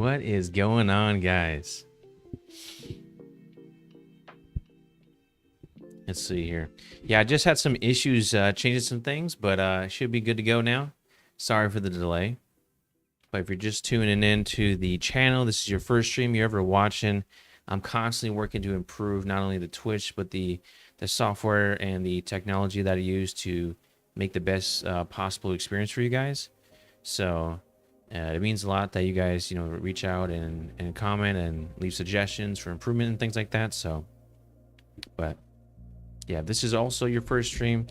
What is going on, guys? Let's see here. Yeah, I just had some issues changing some things, but should be good to go now. Sorry for the delay. But if you're just tuning in to the channel, this is your first stream you're ever watching. I'm constantly working to improve not only the Twitch, but the software and the technology that I use to make the best possible experience for you guys. So it means a lot that you guys, reach out and comment and leave suggestions for improvement and things like that. So, but yeah, this is also your first stream.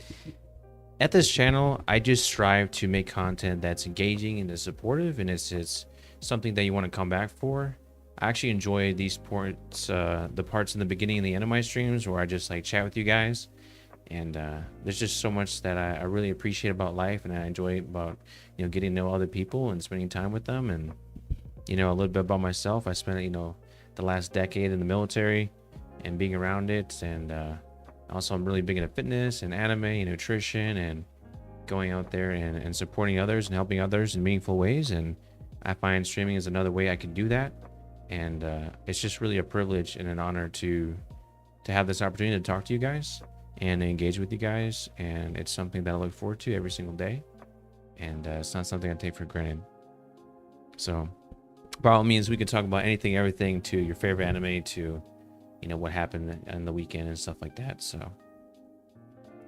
At this channel, I just strive to make content that's engaging and is supportive, and it's something that you want to come back for. I actually enjoy these parts, the parts in the beginning and the end of my streams where I just like chat with you guys. And there's just so much that I really appreciate about life, and I enjoy about getting to know other people and spending time with them. And a little bit about myself. I spent the last decade in the military and being around it, and also I'm really big into fitness and anime and nutrition and going out there and supporting others and helping others in meaningful ways. And I find streaming is another way I can do that. And it's just really a privilege and an honor to have this opportunity to talk to you guys and engage with you guys. And it's something that I look forward to every single day. And it's not something I take for granted. So by all means, we could talk about anything, everything, to your favorite anime, to what happened on the weekend and stuff like that. So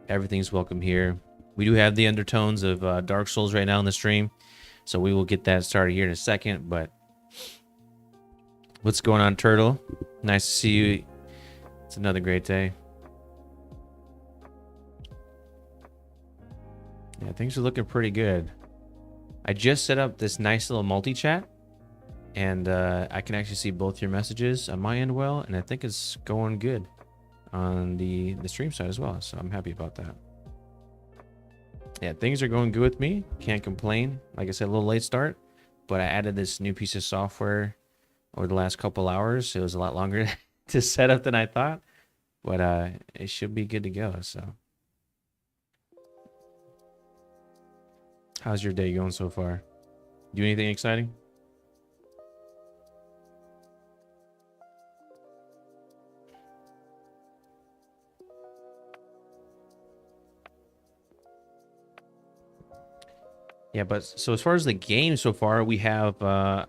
everything's welcome here. We do have the undertones of Dark Souls right now in the stream, so we will get that started here in a second. But what's going on, Turtle? Nice to see you. It's another great day. Yeah, things are looking pretty good. I just set up this nice little multi-chat, and I can actually see both your messages on my end well, and I think it's going good on the stream side as well, so I'm happy about that. Yeah, things are going good with me. Can't complain. Like I said, a little late start, but I added this new piece of software over the last couple hours. It was a lot longer to set up than I thought, but it should be good to go. So how's your day going so far? Do anything exciting? Yeah, but so as far as the game so far, we have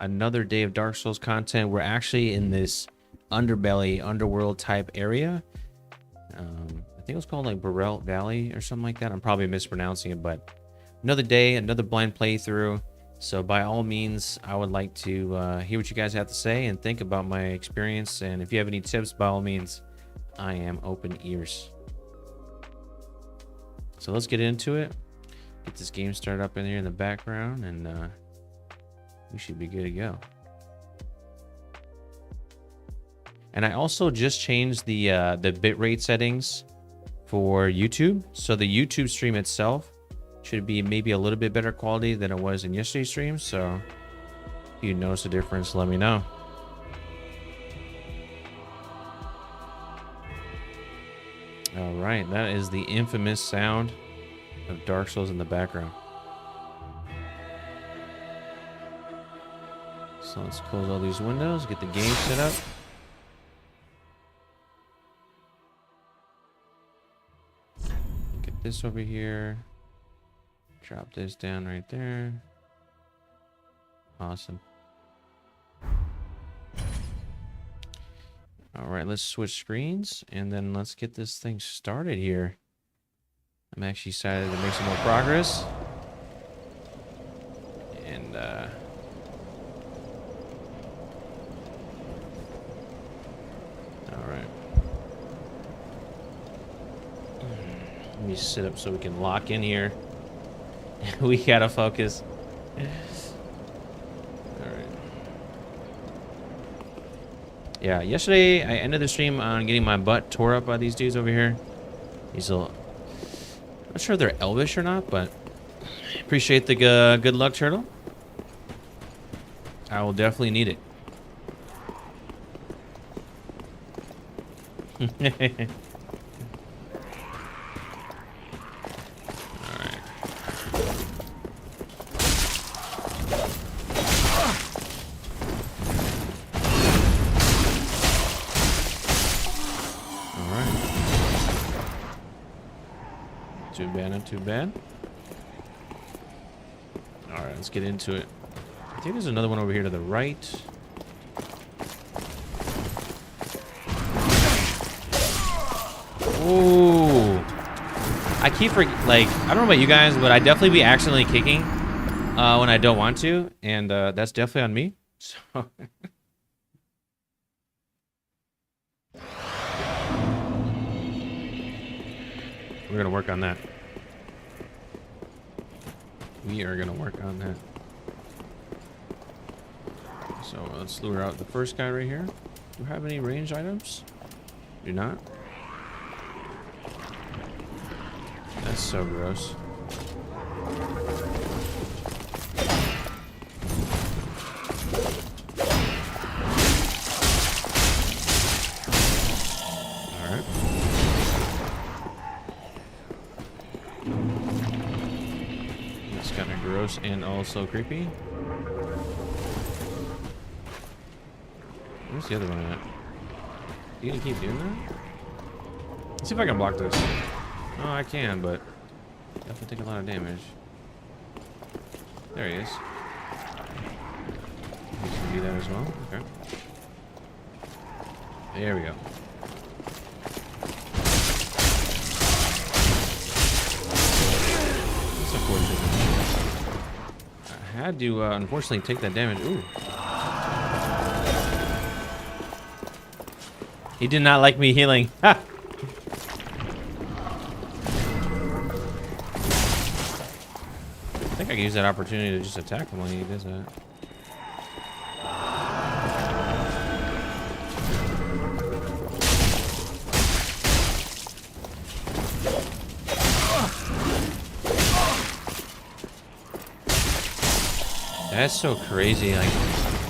another day of Dark Souls content. We're actually in this underworld type area. I think it was called like Burrell Valley or something like that. I'm probably mispronouncing it, but another day, another blind playthrough. So by all means, I would like to hear what you guys have to say and think about my experience. And if you have any tips, by all means, I am open ears. So let's get into it. Get this game started up in here in the background, and we should be good to go. And I also just changed the bitrate settings for YouTube, so the YouTube stream itself should be maybe a little bit better quality than it was in yesterday's stream. So if you notice a difference, let me know. All right, that is the infamous sound of Dark Souls in the background. So let's close all these windows, get the game set up. Get this over here. Drop this down right there. Awesome. All right, let's switch screens and then let's get this thing started here. I'm actually excited to make some more progress. And all right. Let me sit up so we can lock in here. We gotta focus. All right. Yeah, yesterday I ended the stream on getting my butt tore up by these dudes over here. These little, I'm not sure if they're elvish or not, but appreciate the good luck, Turtle. I will definitely need it. too bad, not too bad. Alright, let's get into it. I think there's another one over here to the right. Ooh. I keep like, I don't know about you guys, but I definitely be accidentally kicking when I don't want to, and that's definitely on me. So we're gonna work on that. We are gonna work on that. So let's lure out the first guy right here. Do you have any range items? Do not. That's so gross. Alright. That's kind of gross and also creepy. Where's the other one at? You gonna keep doing that? Let's see if I can block this. Oh, I can, but definitely take a lot of damage. There he is. You can do that as well. Okay. There we go. That's unfortunate. I had to, unfortunately, take that damage. Ooh. He did not like me healing. Ha! I think I can use that opportunity to just attack him while he does that. That's so crazy. Like,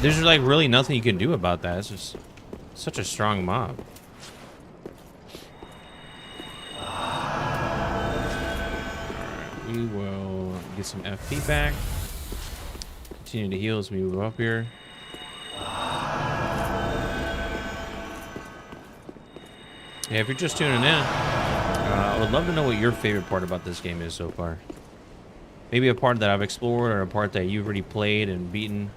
there's like really nothing you can do about that. It's just such a strong mob. Alright, we will get some FP back. Continue to heal as we move up here. Yeah, if you're just tuning in, I would love to know what your favorite part about this game is so far. Maybe a part that I've explored or a part that you've already played and beaten.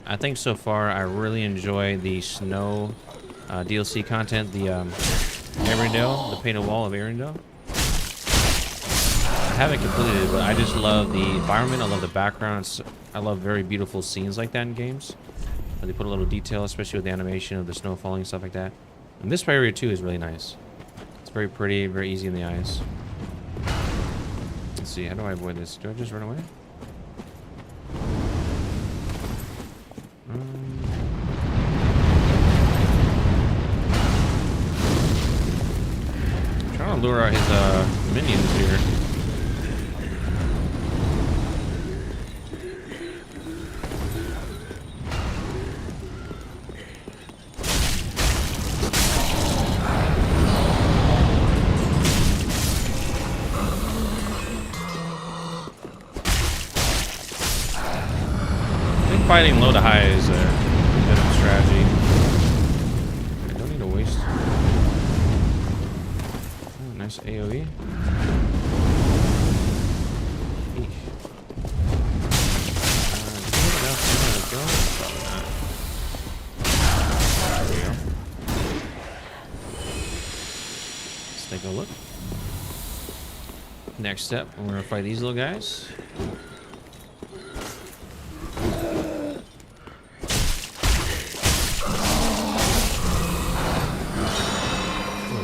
I think so far I really enjoy the snow DLC content, the Arendelle, the Painted Wall of Arendelle. I haven't completed it, but I just love the environment. I love the backgrounds. I love very beautiful scenes like that in games. They put a little detail, especially with the animation of the snow falling and stuff like that. And this area too is really nice. It's very pretty, very easy in the eyes. Let's see, how do I avoid this? Do I just run away? I'm trying to lure out his minions here. Fighting low to high is a bit of a strategy. I don't need to waste. Oh, nice AoE. There we go. Let's take a look. Next step, we're gonna fight these little guys.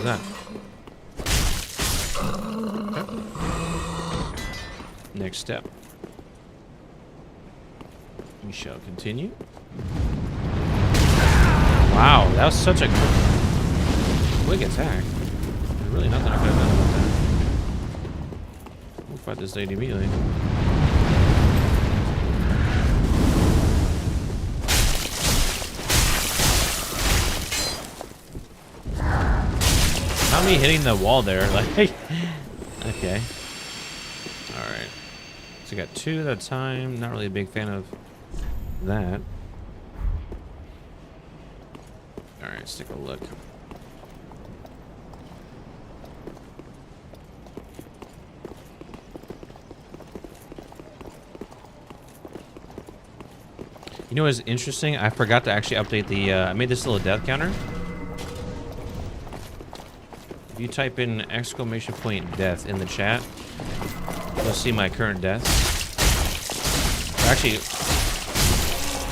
That. Okay. Next step. We shall continue. Wow, that was such a quick attack. There's really nothing I could have done about that. We'll fight this lady immediately. Not me hitting the wall there, like, okay. Alright. So we got two at a time. Not really a big fan of that. Alright, let's take a look. know what's interesting? I forgot to actually update the, I made this little death counter. If you type in !death in the chat, you'll see my current deaths. Actually,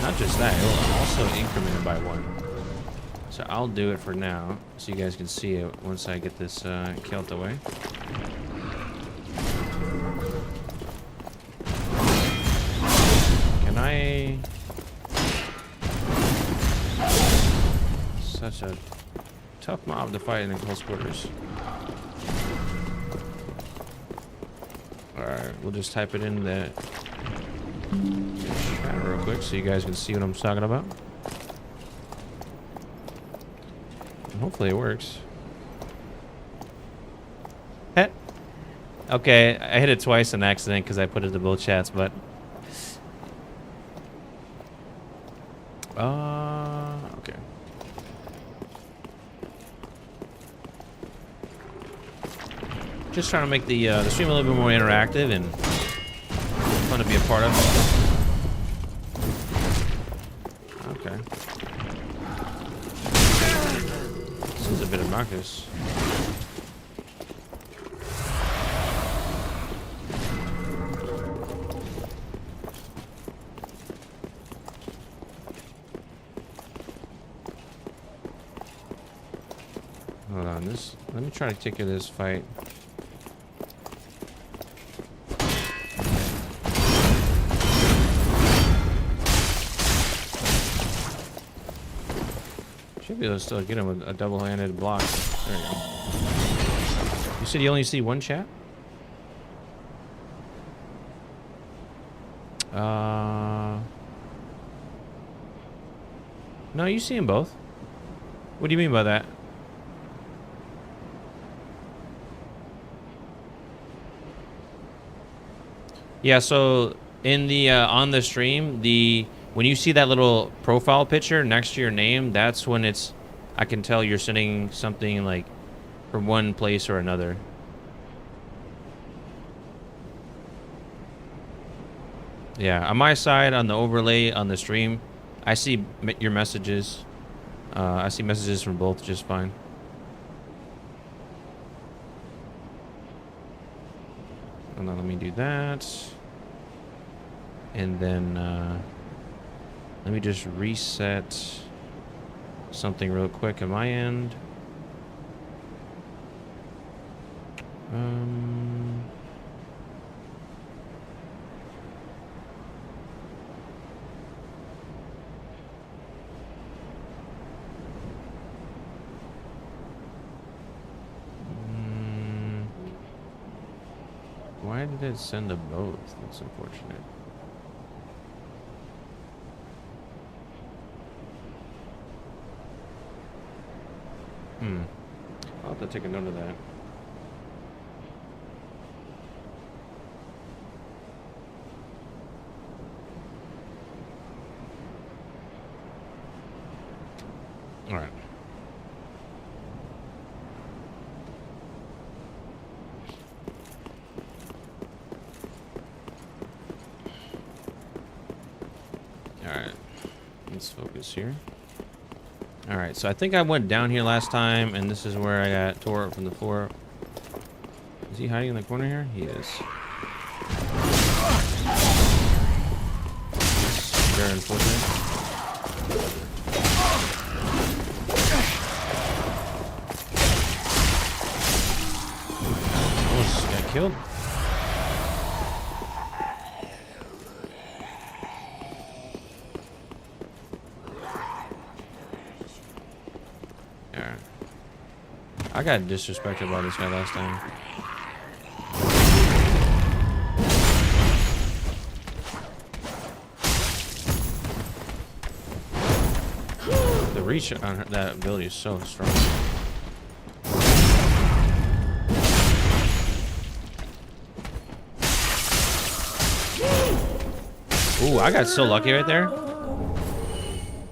not just that, it'll also increment it by 1. So I'll do it for now, so you guys can see it once I get this killed away. Can I... Such a tough mob to fight in close quarters. Alright, we'll just type it in the chat real quick so you guys can see what I'm talking about. And hopefully it works. Heh. Okay, I hit it twice on accident because I put it to both chats, but... okay. Just trying to make the stream a little bit more interactive and fun to be a part of. Okay. This is a bit obnoxious. Hold on, let me try to take care of this fight. Should be able to still get him with a double-handed block. There you go. You said you only see one chat? No, you see them both. What do you mean by that? Yeah, so in the on the stream, when you see that little profile picture next to your name, that's when I can tell you're sending something like from one place or another. Yeah, on my side, on the overlay on the stream, I see your messages. I see messages from both just fine. And then let me do that. And then let me just reset something real quick on my end. Why did it send to both? That's unfortunate. I'll have to take a note of that. All right. All right. Let's focus here. All right, so I think I went down here last time, and this is where I got tore up from the floor. Is he hiding in the corner here? He is. Very unfortunate. Almost got killed. I got disrespected by this guy last time. The reach on that ability is so strong. Ooh, I got so lucky right there.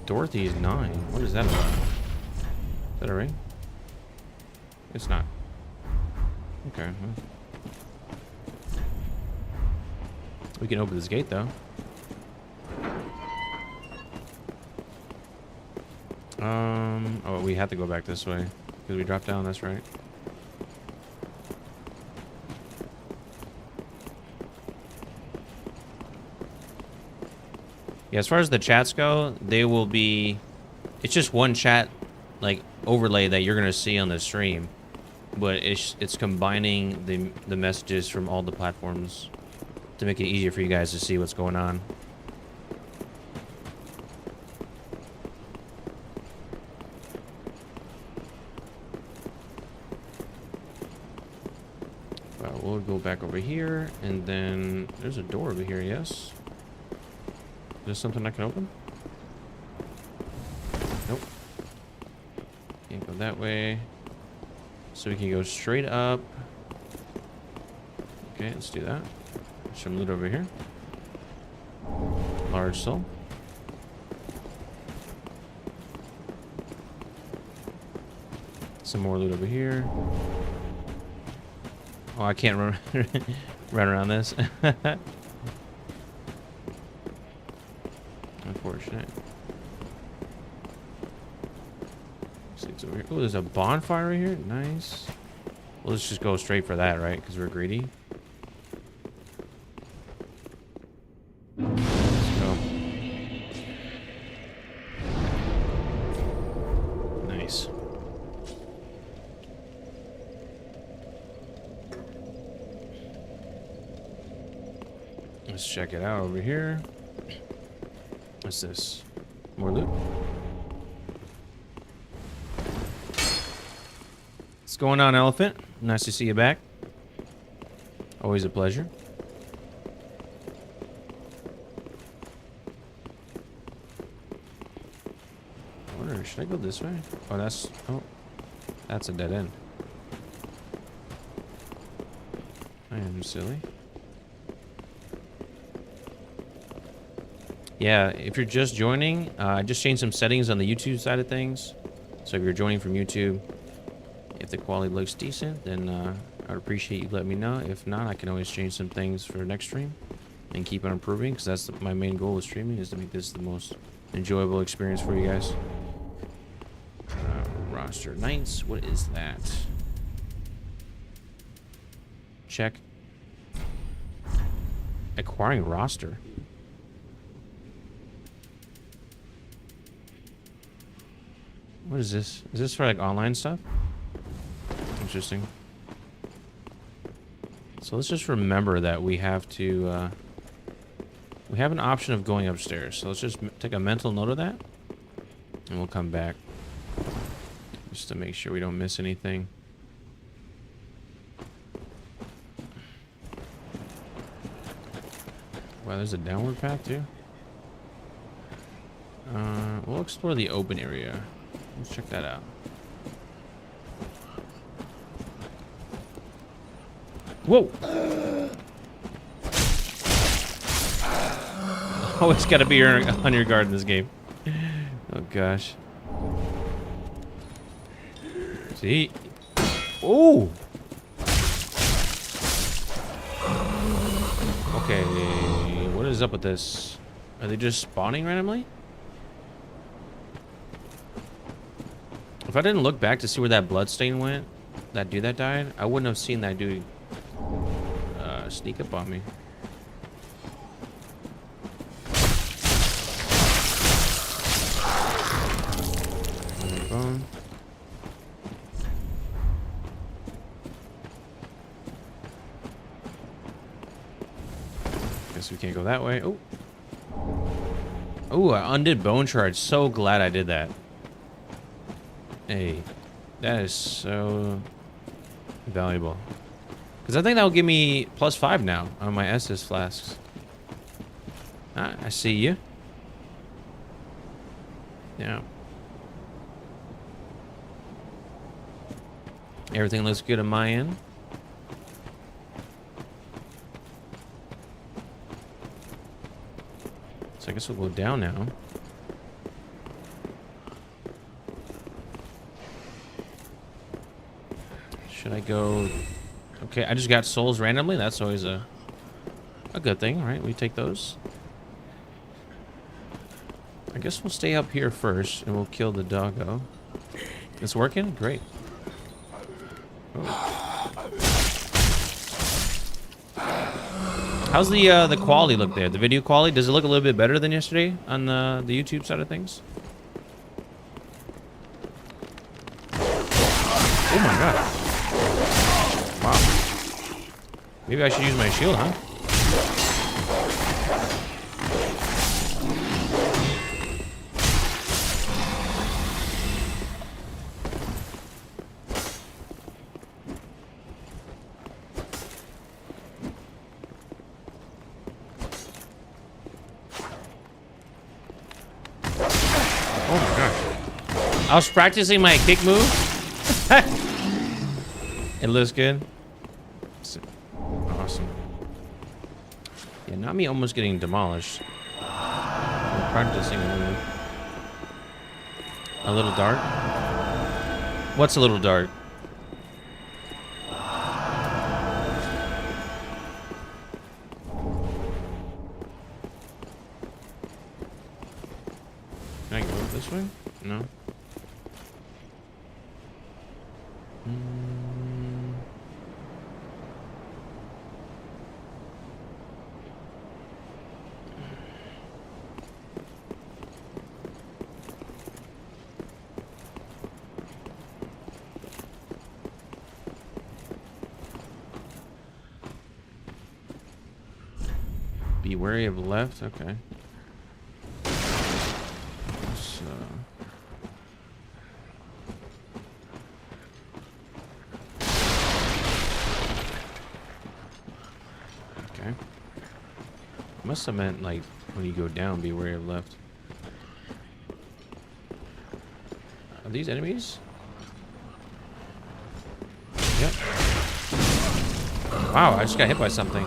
Dorothy is 9. What is that about? Is that a ring? It's not. Okay. We can open this gate though. Oh, we have to go back this way because we dropped down. That's right. Yeah, as far as the chats go, they will be. It's just one chat, like overlay that you're gonna see on the stream, but it's combining the messages from all the platforms to make it easier for you guys to see what's going on. We'll go back over here, and then there's a door over here. Yes. Is there something I can open? Nope. Can't go that way. So we can go straight up. Okay, let's do that. Some loot over here. Large soul. Some more loot over here. Oh, I can't run, run around this. Unfortunate. Over here. Oh, there's a bonfire right here. Nice. Well, let's just go straight for that, right? Because we're greedy. Let's go. Nice. Let's check it out over here. What's this? More loot? What's going on, Elephant? Nice to see you back. Always a pleasure. I wonder, should I go this way? Oh, that's a dead end. I am silly. Yeah, if you're just joining, I just changed some settings on the YouTube side of things. So if you're joining from YouTube, if the quality looks decent, then I would appreciate you letting me know. If not, I can always change some things for next stream and keep on improving, because that's my main goal with streaming, is to make this the most enjoyable experience for you guys. Roster Knights, what is that? Check. Acquiring roster. What is this? Is this for like online stuff? Interesting. So let's just remember that we have to we have an option of going upstairs. So let's just take a mental note of that, and we'll come back just to make sure we don't miss anything. Wow, there's a downward path too. We'll explore the open area. Let's check that out. Whoa! Always gotta be on your guard in this game. Oh gosh. See? Oh! Okay, what is up with this? Are they just spawning randomly? If I didn't look back to see where that bloodstain went, that dude that died, I wouldn't have seen that dude sneak up on me. Bone. Guess we can't go that way. Oh. Oh, I undid bone charge. So glad I did that. Hey, that is so valuable. Because I think that will give me +5 now on my Estus flasks. Ah, I see you. Yeah. Everything looks good on my end. So I guess we'll go down now. Should I go... Okay, I just got souls randomly. That's always a good thing, right? We take those. I guess we'll stay up here first, and we'll kill the doggo. It's working? Great. Oh. How's the quality look there? The video quality? Does it look a little bit better than yesterday on the YouTube side of things? Oh my god. Wow. Maybe I should use my shield, huh? Oh my gosh. I was practicing my kick move. It looks good. Awesome. Yeah, not me almost getting demolished. I'm practicing a move. A little dark? What's a little dark? Can I go this way? No. Be wary of left. Okay. So. Okay. Must have meant like when you go down, be wary of left. Are these enemies? Yep. Wow, I just got hit by something.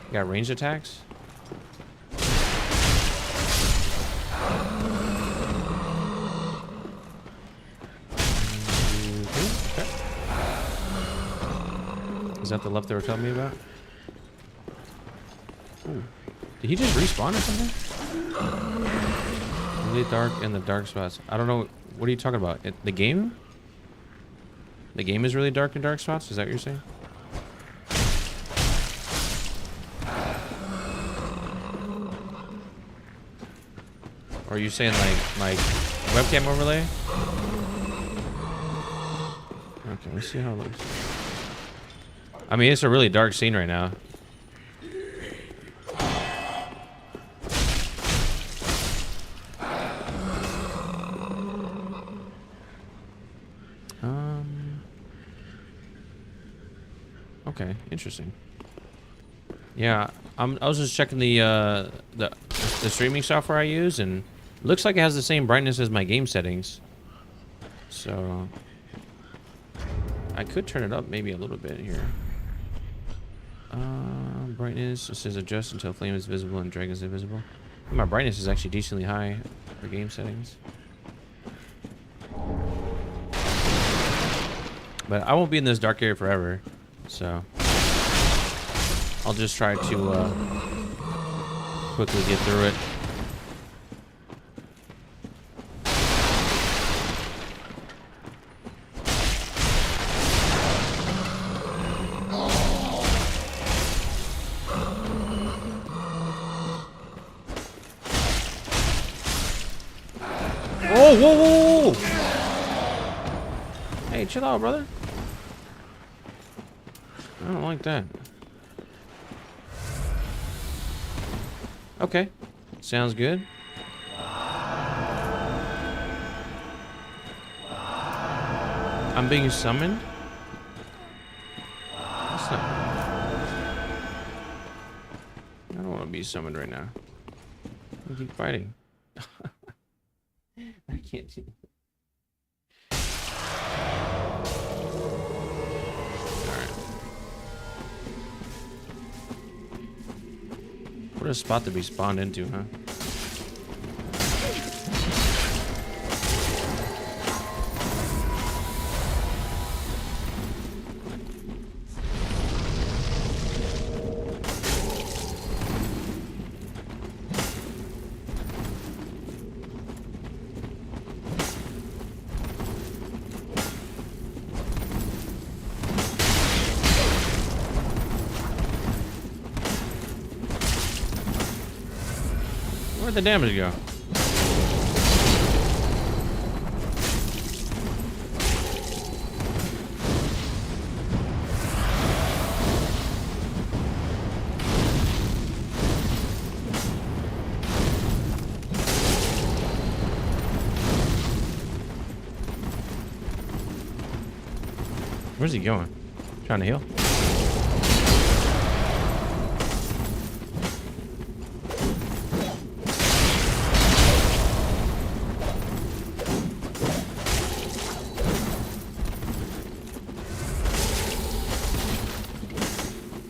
You got ranged attacks? Okay. Is that the left they were telling me about? Ooh. Did he just respawn or something? Really dark in the dark spots. I don't know. What are you talking about? The game? The game is really dark in dark spots? Is that what you're saying? Or are you saying like webcam overlay? Okay, let's see how it looks. I mean, it's a really dark scene right now. Okay, interesting. Yeah, I was just checking the streaming software I use, and it looks like it has the same brightness as my game settings. So I could turn it up maybe a little bit here. Brightness, it says adjust until flame is visible and dragon is invisible. My brightness is actually decently high for game settings. But I won't be in this dark area forever, so I'll just try to quickly get through it. Oh, whoa, whoa, whoa! Hey, chill out, brother. I don't like that. Okay, sounds good. I'm being summoned? That's not... I don't want to be summoned right now. I keep fighting. I can't do... Alright. What a spot to be spawned into, huh? Where'd the damage go? Where's he going? Trying to heal?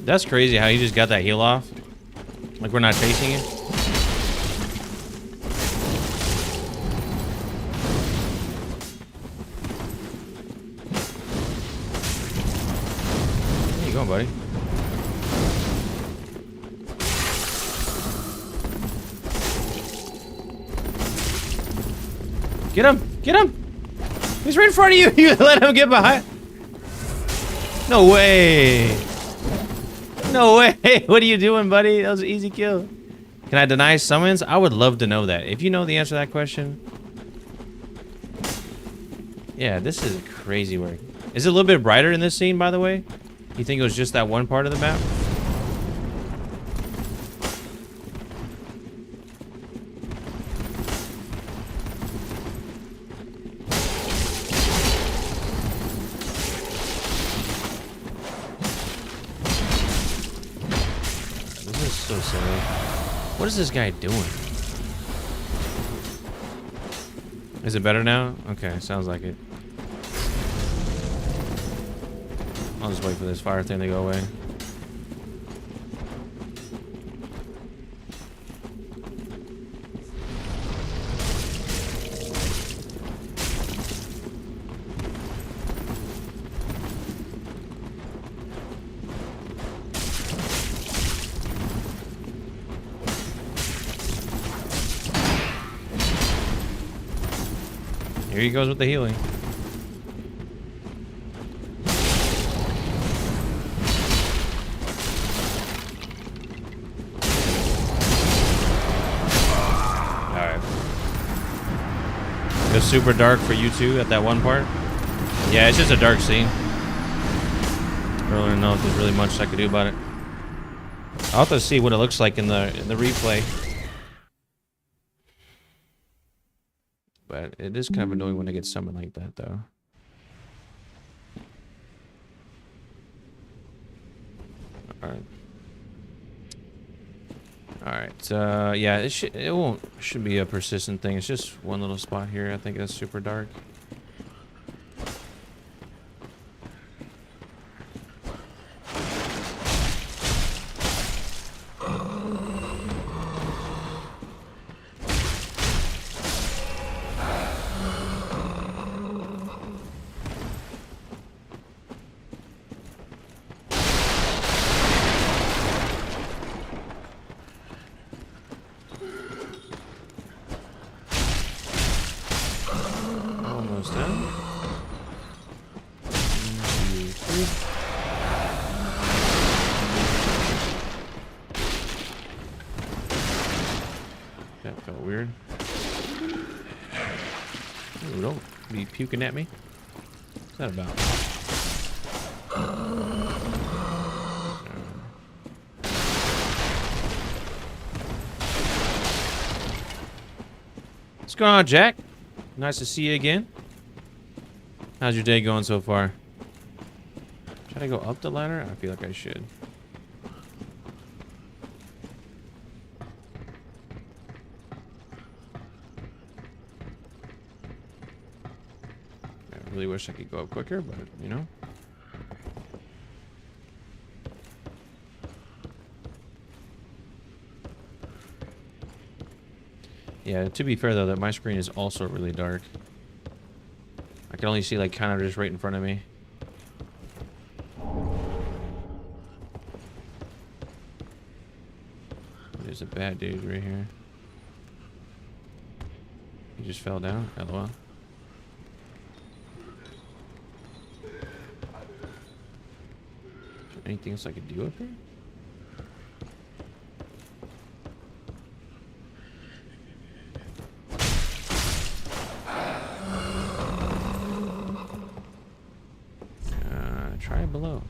That's crazy how you just got that heal off. Like we're not chasing it. Where you going, buddy? Get him! Get him! He's right in front of you! You let him get behind. No way! No way! What are you doing, buddy? That was an easy kill. Can I deny summons? I would love to know that. If you know the answer to that question. Yeah, this is crazy work. Is it a little bit brighter in this scene, by the way? You think it was just that one part of the map? So silly. What is this guy doing? Is it better now? Okay, sounds like it. I'll just wait for this fire thing to go away. Here he goes with the healing. Alright. It was super dark for you too at that one part. Yeah, it's just a dark scene. I don't really know if there's really much I could do about it. I'll have to see what it looks like in the replay. But it is kind of annoying when I get summoned like that, though. Alright. Alright, yeah, it should be a persistent thing. It's just one little spot here. I think that's super dark. Almost done. 1, 2, 3. That felt weird. Ooh, don't be puking at me. What's that about? What's going on, Jack? Nice to see you again. How's your day going so far? Should I go up the ladder? I feel like I should. I really wish I could go up quicker, but you know. Yeah, to be fair though, that my screen is also really dark. I can only see like kind of just right in front of me. There's a bad dude right here. He just fell down. LOL. Anything else I could do up here? Try below.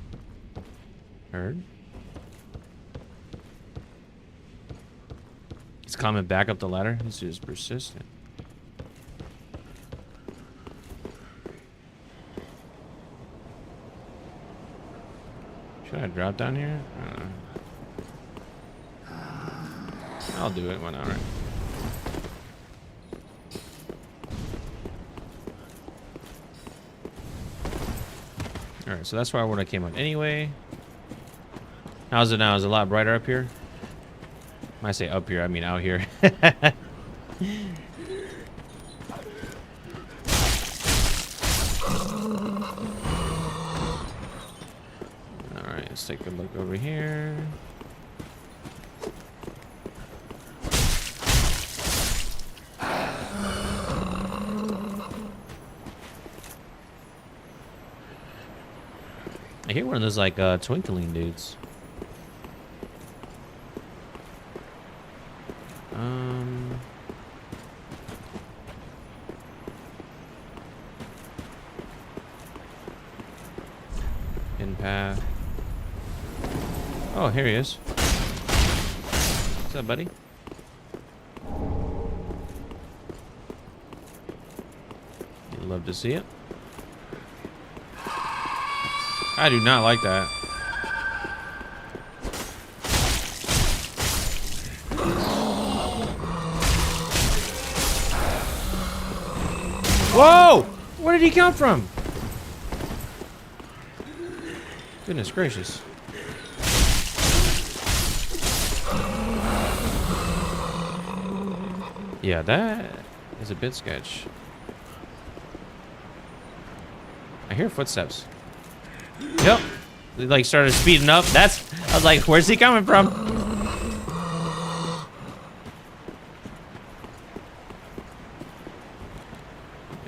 Heard. He's climbing back up the ladder. This is persistent. Should I drop down here? I don't know. I'll do it. Why not? Right. Alright, so that's where I came up anyway. How's it now? Is it a lot brighter up here? When I say up here, I mean out here. Alright, let's take a look over here. I hear one of those like twinkling dudes. Hidden path. Oh, here he is. What's up, buddy? You'd love to see it. I do not like that. Whoa! Where did he come from? Goodness gracious. Yeah, that is a bit sketch. I hear footsteps. Yep. They like started speeding up. I was like, where's he coming from?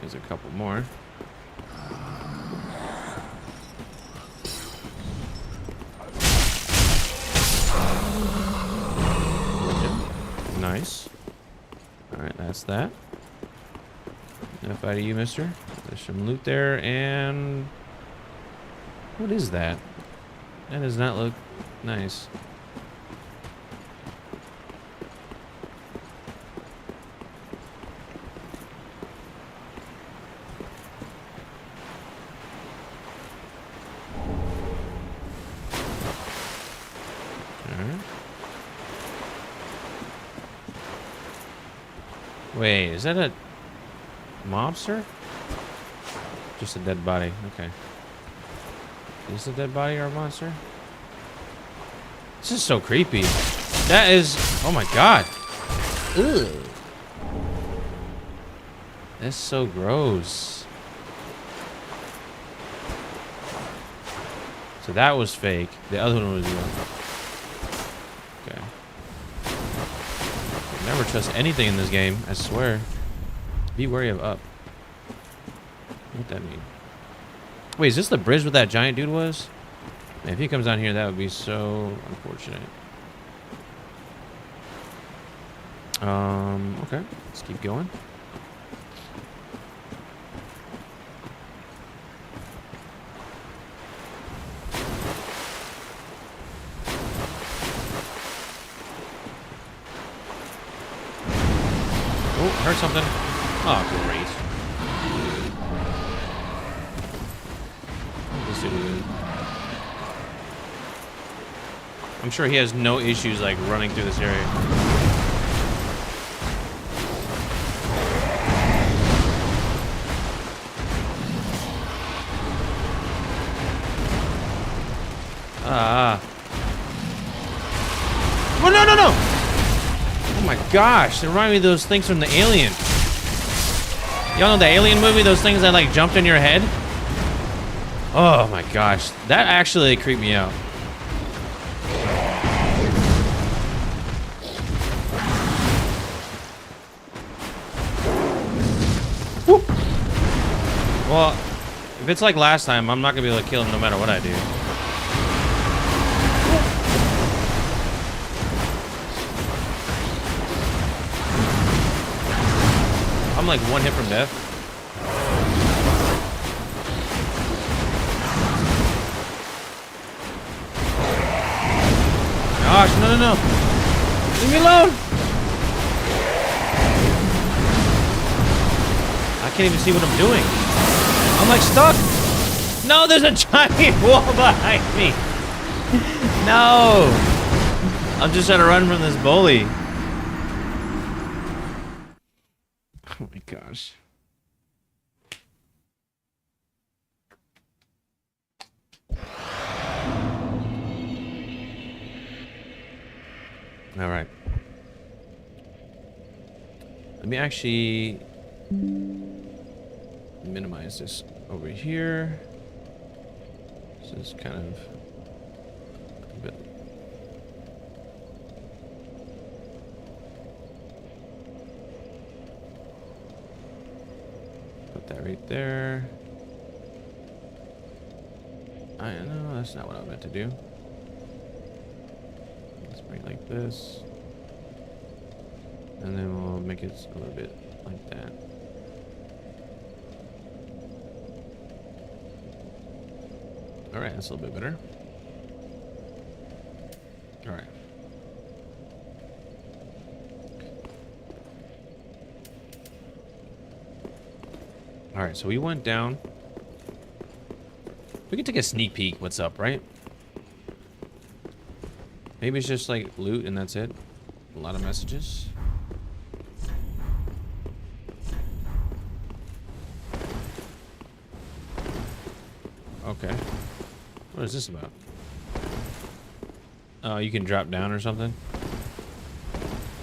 There's a couple more. Nice. Alright, that's that. Enough out of you, mister. There's some loot there, and what is that? That does not look nice. Alright. Wait, is that a mobster? Just a dead body. Okay. Is this a dead body or a monster? This is so creepy. That is... Oh my god. Ugh. That's so gross. So that was fake. The other one was real. Okay. Never trust anything in this game, I swear. Be wary of up. What that mean? Wait, is this the bridge where that giant dude was? Man, if he comes down here, that would be so unfortunate. Okay. Let's keep going. Oh, heard something. Oh, great. This dude is... I'm sure he has no issues like running through this area. Oh, no, no, no! Oh my gosh, they remind me of those things from the Alien. Y'all know the Alien movie? Those things that like jumped in your head? Oh my gosh, that actually creeped me out. Woo. Well, if it's like last time, I'm not gonna be able to kill him no matter what I do. I'm like one hit from death. gosh, no, no, no. Leave me alone. I can't even see what I'm doing. I'm like stuck. No, there's a giant wall behind me. No. I'm just trying to run from this bully. Oh my gosh. All right. Let me actually minimize this over here. This is kind of a bit. Put that right there. I know that's not what I meant to do. Let's bring it like this. And then we'll make it a little bit like that. Alright, that's a little bit better. Alright. Alright, so we went down. We can take a sneak peek what's up, right? Maybe it's just like loot and that's it. A lot of messages. Okay. What is this about? Oh, you can drop down or something?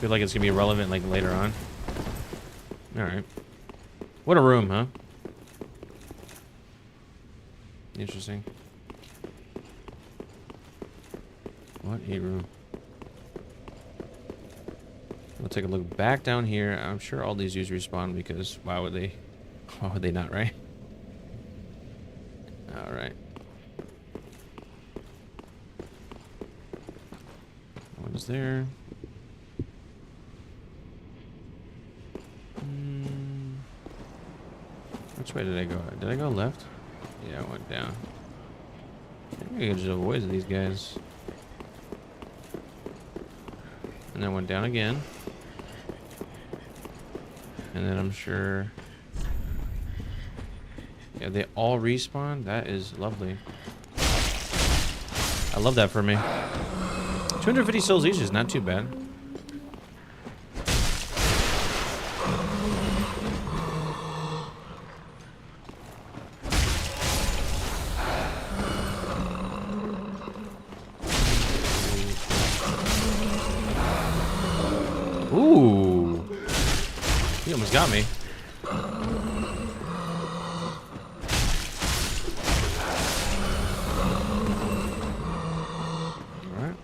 Feel like it's gonna be relevant like later on. Alright. What a room, huh? Interesting. What a room. We'll take a look back down here. I'm sure all these usually respawn because why would they? Why would they not, right? Alright. What is there? Which way did I go? Did I go left? Yeah, I went down. I think I can just avoid these guys. And then went down again. And then I'm sure... Yeah, they all respawn? That is lovely. I love that for me. 250 souls each is not too bad. Ooh. He almost got me. Alright.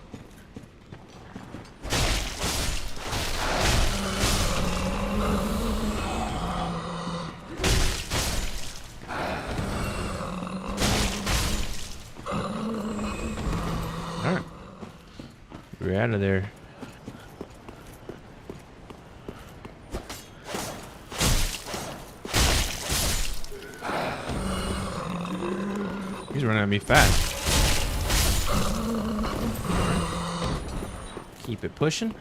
Alright. We're out of there. He's running at me fast. Keep it pushing.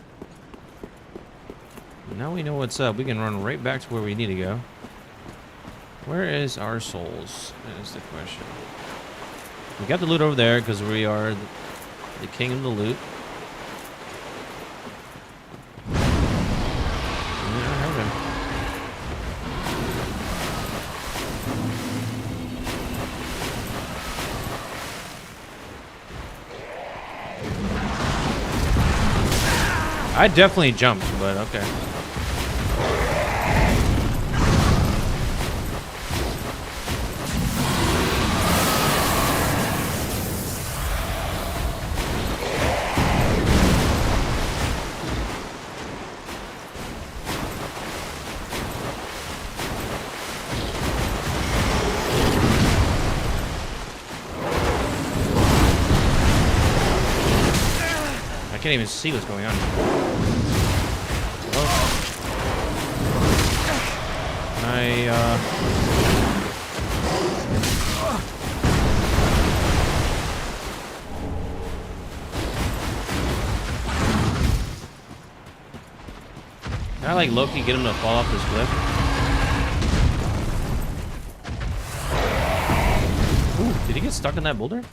Now we know what's up. We can run right back to where we need to go. Where is our souls? That is the question. We got the loot over there because we are the king of the loot. I definitely jumped, but okay. I can't even see what's going on. I like Loki get him to fall off this cliff. Ooh, did he get stuck in that boulder? Okay.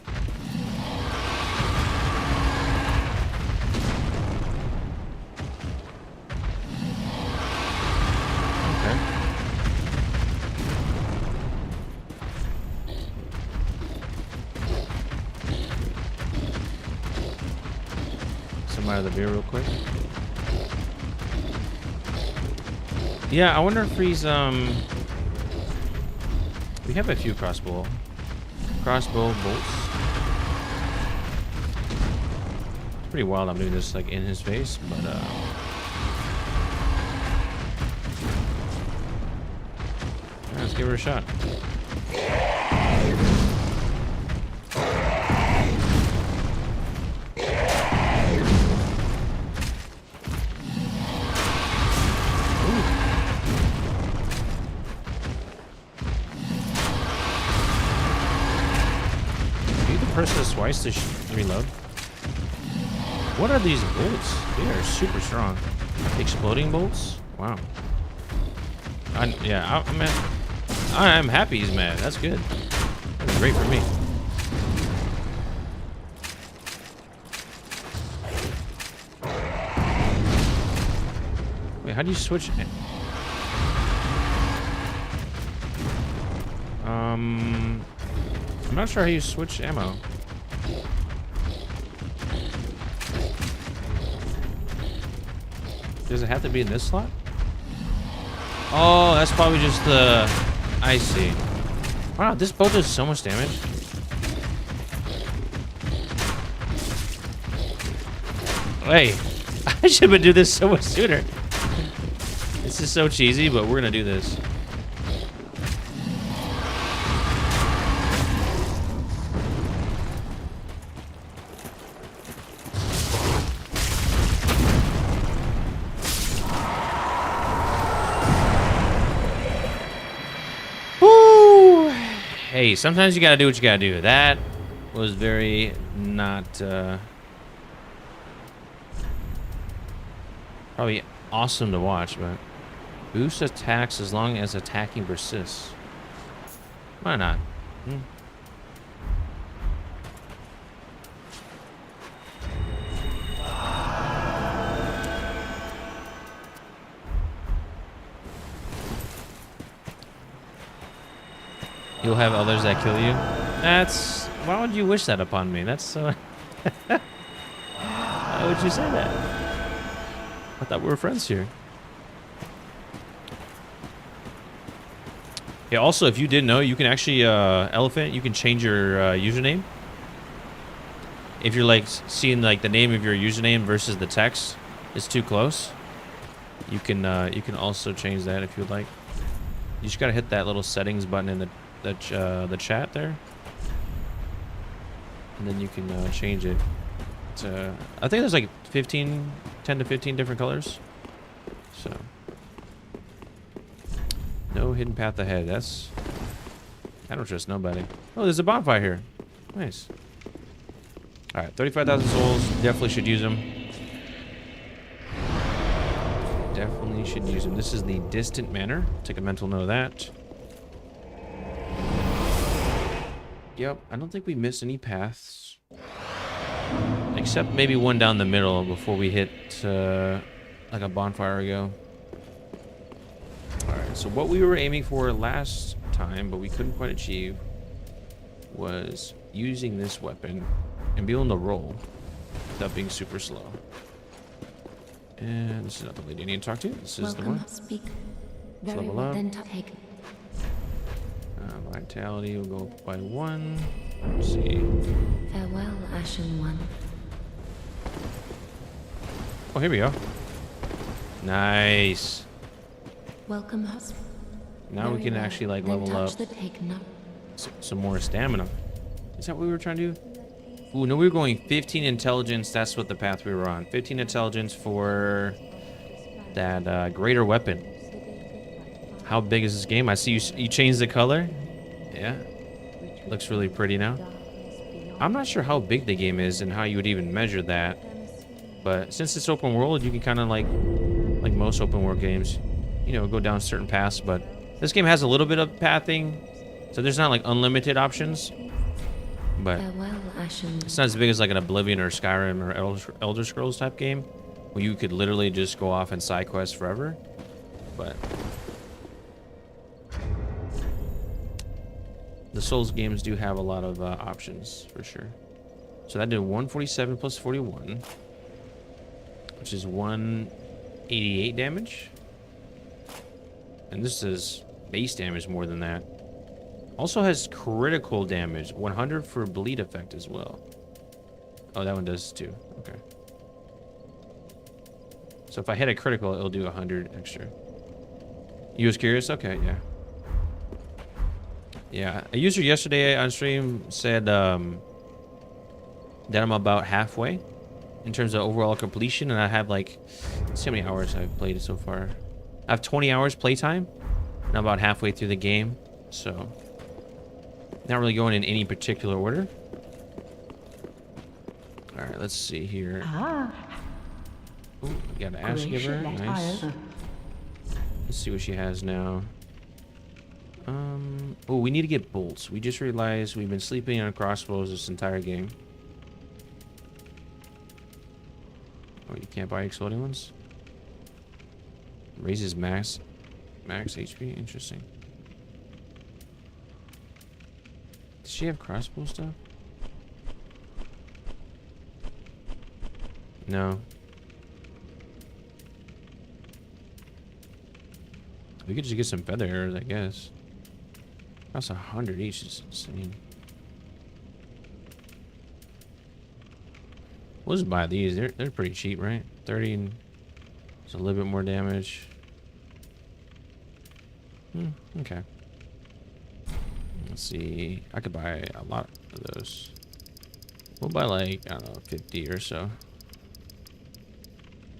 Some out of the beer real quick. Yeah, I wonder if he's we have a few crossbow bolts. It's pretty wild I'm doing this like in his face, but let's give her a shot. Press this twice to reload. What are these bolts? They are super strong. Exploding bolts? Wow. I'm happy he's mad. That's good. That's great for me. Wait, how do you switch? I'm not sure how you switch ammo. Does it have to be in this slot? Oh, that's probably just the... I see. Wow, this bow does so much damage. Hey, I should have been doing this so much sooner. This is so cheesy, but we're gonna do this. Hey, sometimes you gotta do what you gotta do. That was very not probably awesome to watch, but boost attacks as long as attacking persists. Why not? You'll have others that kill you. That's... Why would you wish that upon me? That's so... Why would you say that? I thought we were friends here. Yeah, also, if you didn't know, you can actually, Elephant, you can change your username. If you're, like, seeing, like, the name of your username versus the text is too close, you can also change that if you'd like. You just gotta hit that little settings button in the chat there, and then you can change it to, I think there's like 10 to 15 different colors. So no hidden path ahead. That's... I don't trust nobody. Oh, there's a bonfire here. Nice. All right, 35,000 souls. Definitely should use them. Definitely should use them. This is the Distant Manor. Take a mental note of that. Yep, I don't think we missed any paths. Except maybe one down the middle before we hit like a bonfire ago. Alright, so what we were aiming for last time, but we couldn't quite achieve, was using this weapon and be able to roll without being super slow. And this is not the lady I need to talk to. This is the one. Speak. Let's Very level well, up. then take. Vitality will go up by 1. Let's see. Farewell, Ashen One. Oh, here we go. Nice. Welcome, husband. Now we can actually like level up some more stamina. Is that what we were trying to do? Ooh, no, we were going 15 intelligence. That's what the path we were on. 15 intelligence for that greater weapon. How big is this game? I see you changed the color. Yeah, looks really pretty now. I'm not sure how big the game is and how you would even measure that, but since it's open world, you can kind of like like most open world games. You know, go down certain paths, but this game has a little bit of pathing, so there's not like unlimited options. But Farewell, Ashen. it's not as big as like an Oblivion or Skyrim or Elder Scrolls type game, where you could literally just go off and side quest forever. But the Souls games do have a lot of options for sure. So that did 147 plus 41, which is 188 damage. And this is base damage more than that. Also has critical damage, 100 for bleed effect as well. Oh, that one does too. Okay. So if I hit a critical, it'll do 100 extra. You was curious? Okay, yeah. Yeah, a user yesterday on stream said that I'm about halfway in terms of overall completion, and I have like, let's see how many hours I've played it so far. I have 20 hours playtime, and I'm about halfway through the game, so not really going in any particular order. All right, let's see here. Ooh, we got an Ash Giver, nice. Let's see what she has now. Oh, we need to get bolts. We just realized we've been sleeping on crossbows this entire game. Oh, you can't buy exploding ones? Raises max HP. Interesting. Does she have crossbow stuff? No. We could just get some feather arrows, I guess. That's 100 each. Is insane. We'll just buy these. They're pretty cheap, right? 30 and it's a little bit more damage. Okay. Let's see. I could buy a lot of those. We'll buy like, I don't know, 50 or so.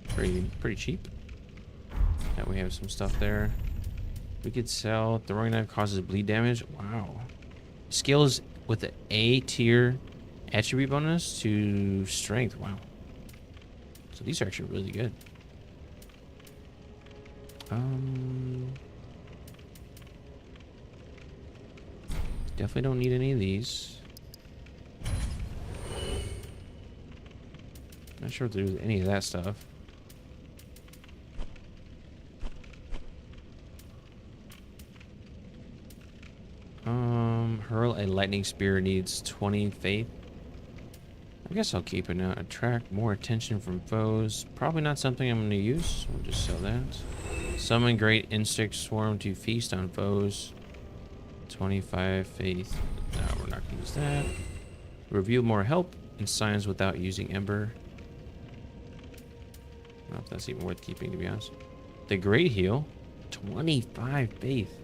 Pretty cheap. Yeah, we have some stuff there. We could sell. Throwing knife causes bleed damage. Wow. Scales with the A tier attribute bonus to strength. Wow. So these are actually really good. Definitely don't need any of these. Not sure what to do with any of that stuff. Hurl a lightning spear needs 20 faith. I guess I'll keep it now. Attract more attention from foes. Probably not something I'm going to use. We'll just sell that. Summon great insect swarm to feast on foes. 25 faith. No, we're not going to use that. Reveal more help and signs without using ember. I don't know if that's even worth keeping, to be honest. The great heal. 25 faith.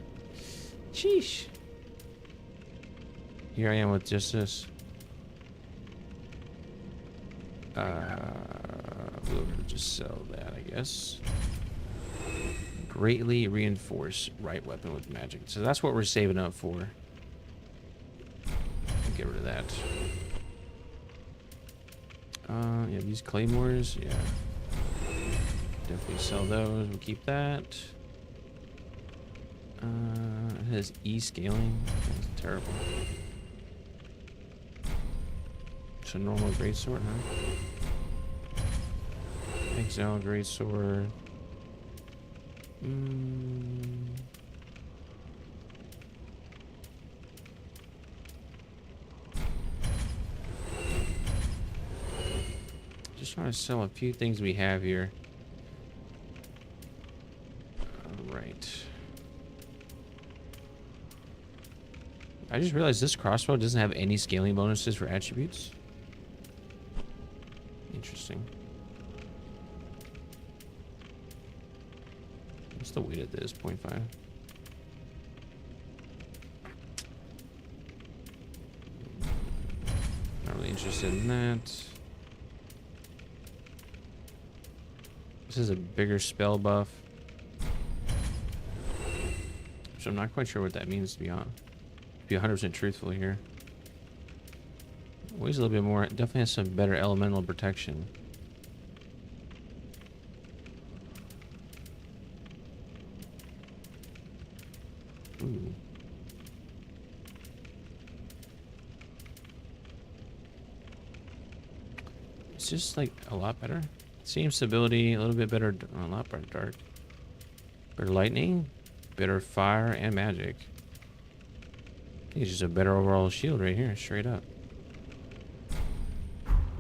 Sheesh. Here I am with just this. We'll just sell that, I guess. Greatly reinforce right weapon with magic. So that's what we're saving up for. Get rid of that. Yeah, these claymores, yeah. Definitely sell those. We'll keep that. It has E scaling. That's terrible. It's a normal greatsword, huh? Exile greatsword. Just trying to sell a few things we have here. All right. I just realized this crossbow doesn't have any scaling bonuses for attributes. Interesting. What's the weight of this? 0.5. Not really interested in that. This is a bigger spell buff. So I'm not quite sure what that means, to be honest. To be 100% truthful here. Weighs a little bit more. It definitely has some better elemental protection. It's just like a lot better. Same stability, a little bit better, a lot better dark. Better lightning, better fire, and magic. I think it's just a better overall shield right here, straight up.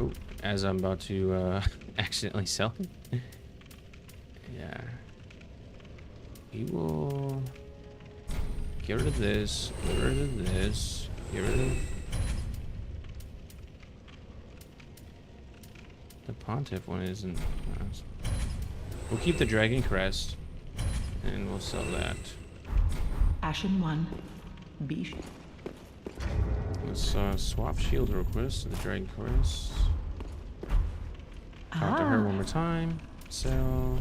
Oh, as I'm about to accidentally sell it. Yeah. We will get rid of this, get rid of this, get rid of the Pontiff one isn't. We'll keep the Dragon Crest and we'll sell that. Ashen 1, B. Let's swap shield real quick to the Dragon Crest. Talk to her one more time. Sell.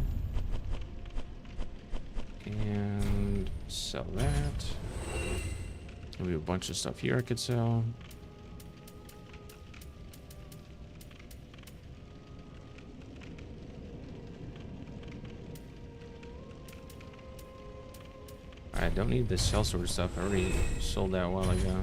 And sell that. We have a bunch of stuff here I could sell. I don't need the sellsword stuff. I already sold that a while ago.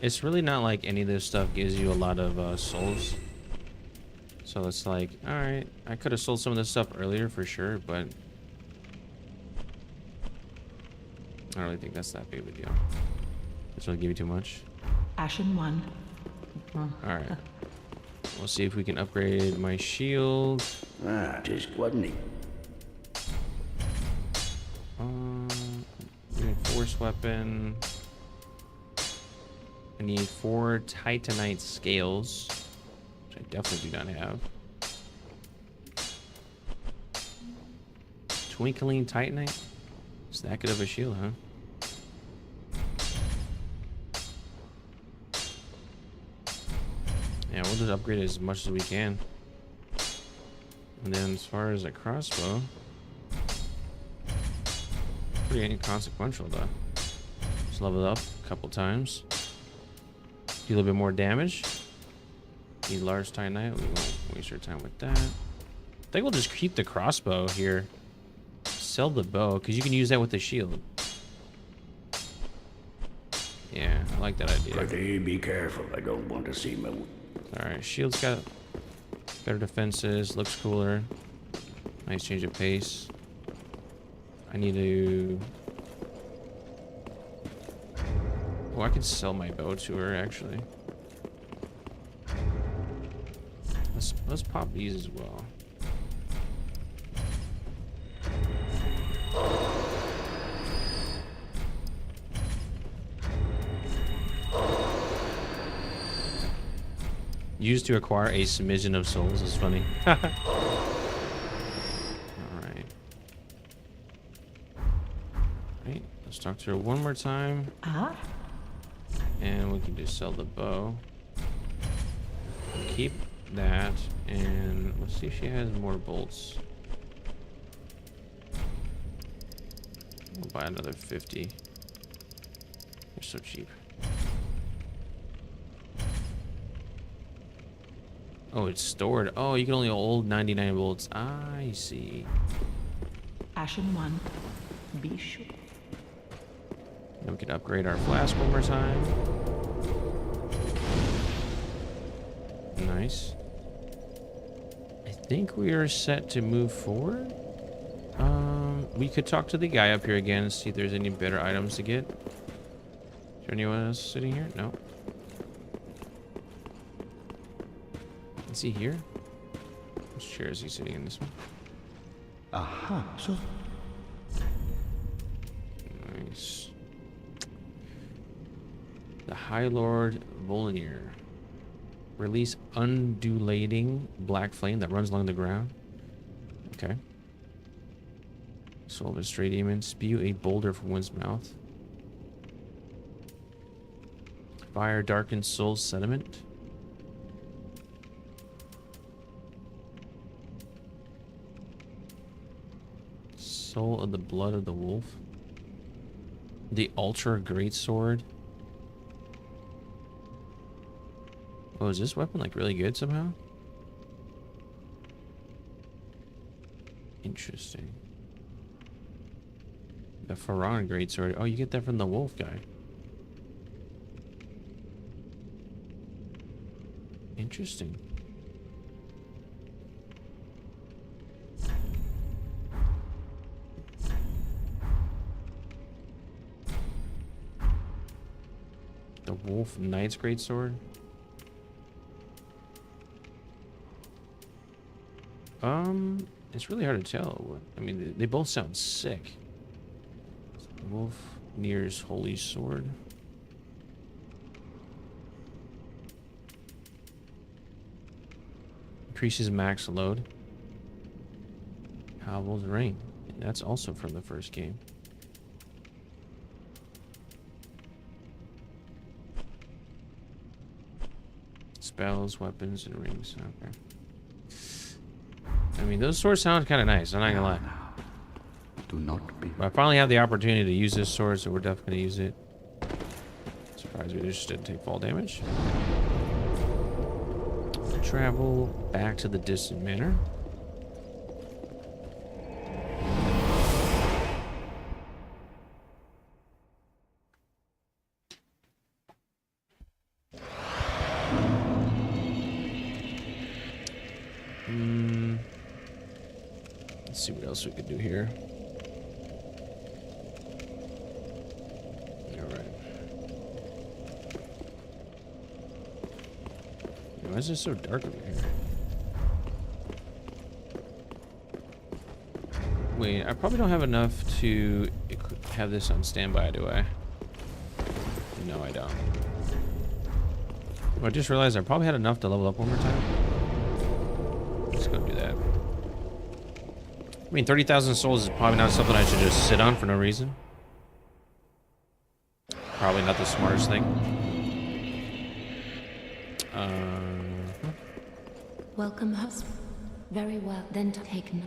It's really not like any of this stuff gives you a lot of souls. So it's like, alright, I could have sold some of this stuff earlier for sure, but I don't really think that's that big of a deal. This will give you too much. Ashen 1. Alright. We'll see if we can upgrade my shield. Just wasn't he? Force weapon. I need 4 Titanite scales, which I definitely do not have. Twinkling Titanite? It's that good of a shield, huh? Yeah, we'll just upgrade it as much as we can. And then as far as a crossbow, pretty inconsequential though. Just level it up a couple times. Do a little bit more damage. Need large Titanite. We won't waste our time with that. I think we'll just keep the crossbow here. Sell the bow, because you can use that with the shield. Yeah, I like that idea. Pretty be careful. I don't want to see my... Alright, shield's got better defenses, looks cooler. Nice change of pace. I need to... Oh, I could sell my bow to her, actually. Let's pop these as well. Used to acquire a smidgen of souls is funny. Alright. Right, let's talk to her one more time. And we can just sell the bow. Keep that, and let's see if she has more bolts. We'll buy another 50. They're so cheap. Oh, it's stored. Oh, you can only hold 99 bolts. I see. Ashen 1, B. Then we can upgrade our flask one more time. Nice. I think we are set to move forward. We could talk to the guy up here again and see if there's any better items to get. Is there anyone else sitting here? No. Is he here? Which chair is he sitting in? This one? So... Nice. The High Lord Volnir. Release undulating black flame that runs along the ground. Okay. Soul of a stray demon. Spew a boulder from one's mouth. Fire darkened soul sediment. Soul of the blood of the wolf. The ultra great sword. Oh, is this weapon like really good somehow? Interesting. The Pharaon greatsword. Oh, you get that from the wolf guy. Interesting. The wolf knight's greatsword. It's really hard to tell. I mean, they both sound sick. Wolf Nir's holy sword. Increases max load. Havel's ring. That's also from the first game. Spells, weapons, and rings. Okay. I mean, those swords sound kind of nice. I'm not gonna lie. Do not be. But I finally have the opportunity to use this sword, so we're definitely gonna use it. Surprised we just didn't take fall damage. Travel back to the distant manor. Let's see what else we could do here. Why is it so dark over here? Wait, I probably don't have enough to have this on standby, do I? No, I don't. Well, I just realized I probably had enough to level up one more time. Let's go do that. I mean, 30,000 souls is probably not something I should just sit on for no reason. Probably not the smartest thing. Welcome, husband. Very well, then take note.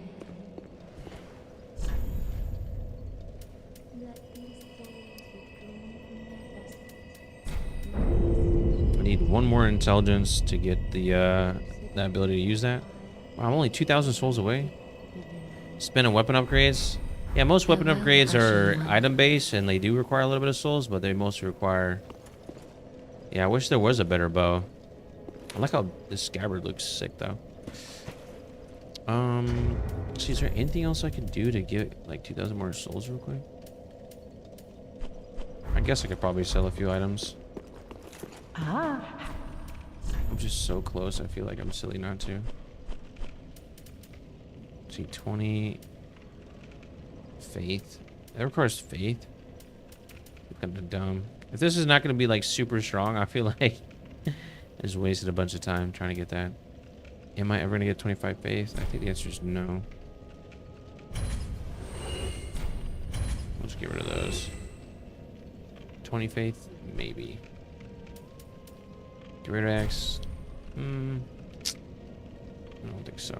I need one more intelligence to get the ability to use that. Wow, I'm only 2,000 souls away. Spending weapon upgrades. Yeah, most weapon upgrades are item based and they do require a little bit of souls, but they mostly require. Yeah, I wish there was a better bow. I like how this scabbard looks sick though. See, is there anything else I could do to get like 2,000 more souls real quick? I guess I could probably sell a few items. Ah. I'm just so close. I feel like I'm silly not to. See, 20 faith. That requires faith. Kind of dumb. If this is not going to be like super strong, I feel like I just wasted a bunch of time trying to get that. Am I ever going to get 25 faith? I think the answer is no. Let's get rid of those. 20 faith? Maybe. Get rid of X. I don't think so.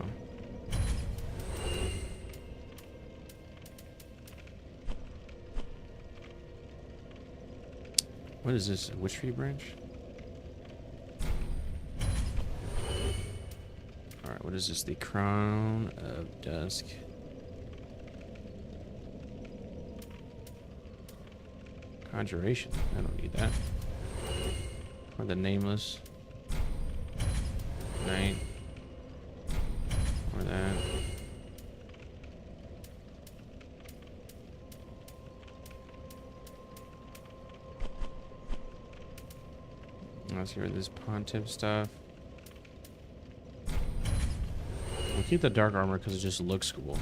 What is this? A witch tree branch? Alright, what is this? The Crown of Dusk. Conjuration. I don't need that. Or the Nameless. Night. Or that. Let's get rid of this Pontiff stuff. We'll keep the dark armor because it just looks cool.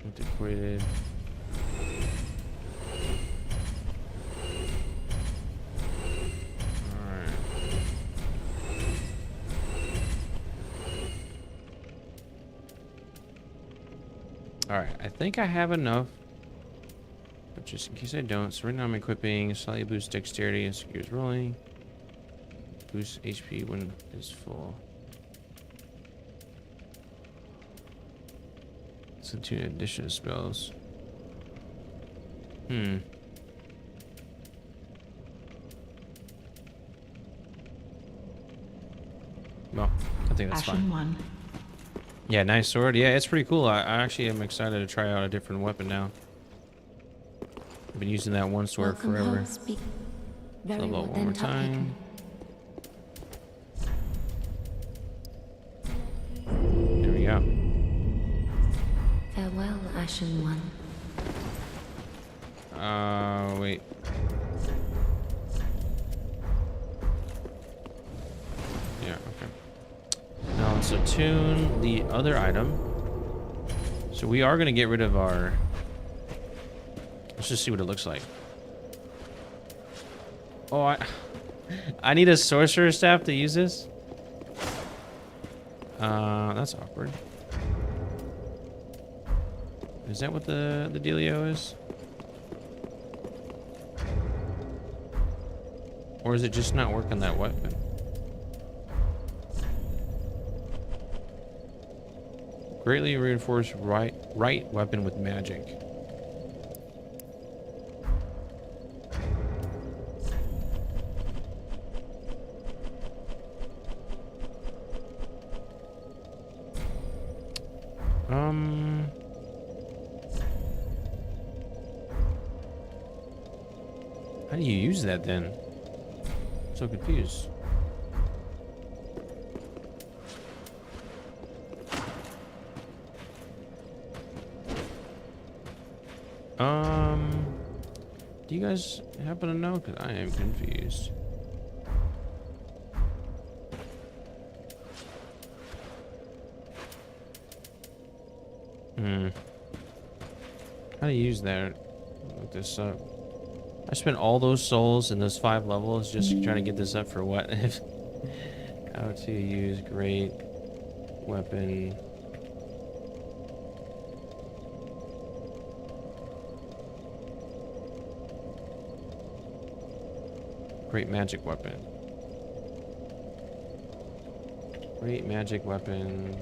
Antiquated. Alright. Alright, I think I have enough. But just in case I don't, so right now I'm equipping slightly boost dexterity and secures rolling. Boost HP when it's full. It's into an addition of spells. Well, I think that's Ashen fine. 1, Yeah, nice sword. Yeah, it's pretty cool. I actually am excited to try out a different weapon now. I've been using that one sword Welcome forever. home, speak. Very Level well, up one more then up I time. There we go. Farewell, Ashen One. Wait. Yeah, okay. Now let's attune the other item. So we are gonna get rid of our... Let's just see what it looks like. Oh, I need a sorcerer staff to use this? That's awkward. Is that what the dealio is? Or is it just not working that weapon? Greatly reinforced right weapon with magic. How do you use that then? I'm so confused. Do you guys happen to know? Because I am confused. How do you use that? Look this up. I spent all those souls in those 5 levels just trying to get this up for what? How to use great weapon. Great magic weapon. Great magic weapon.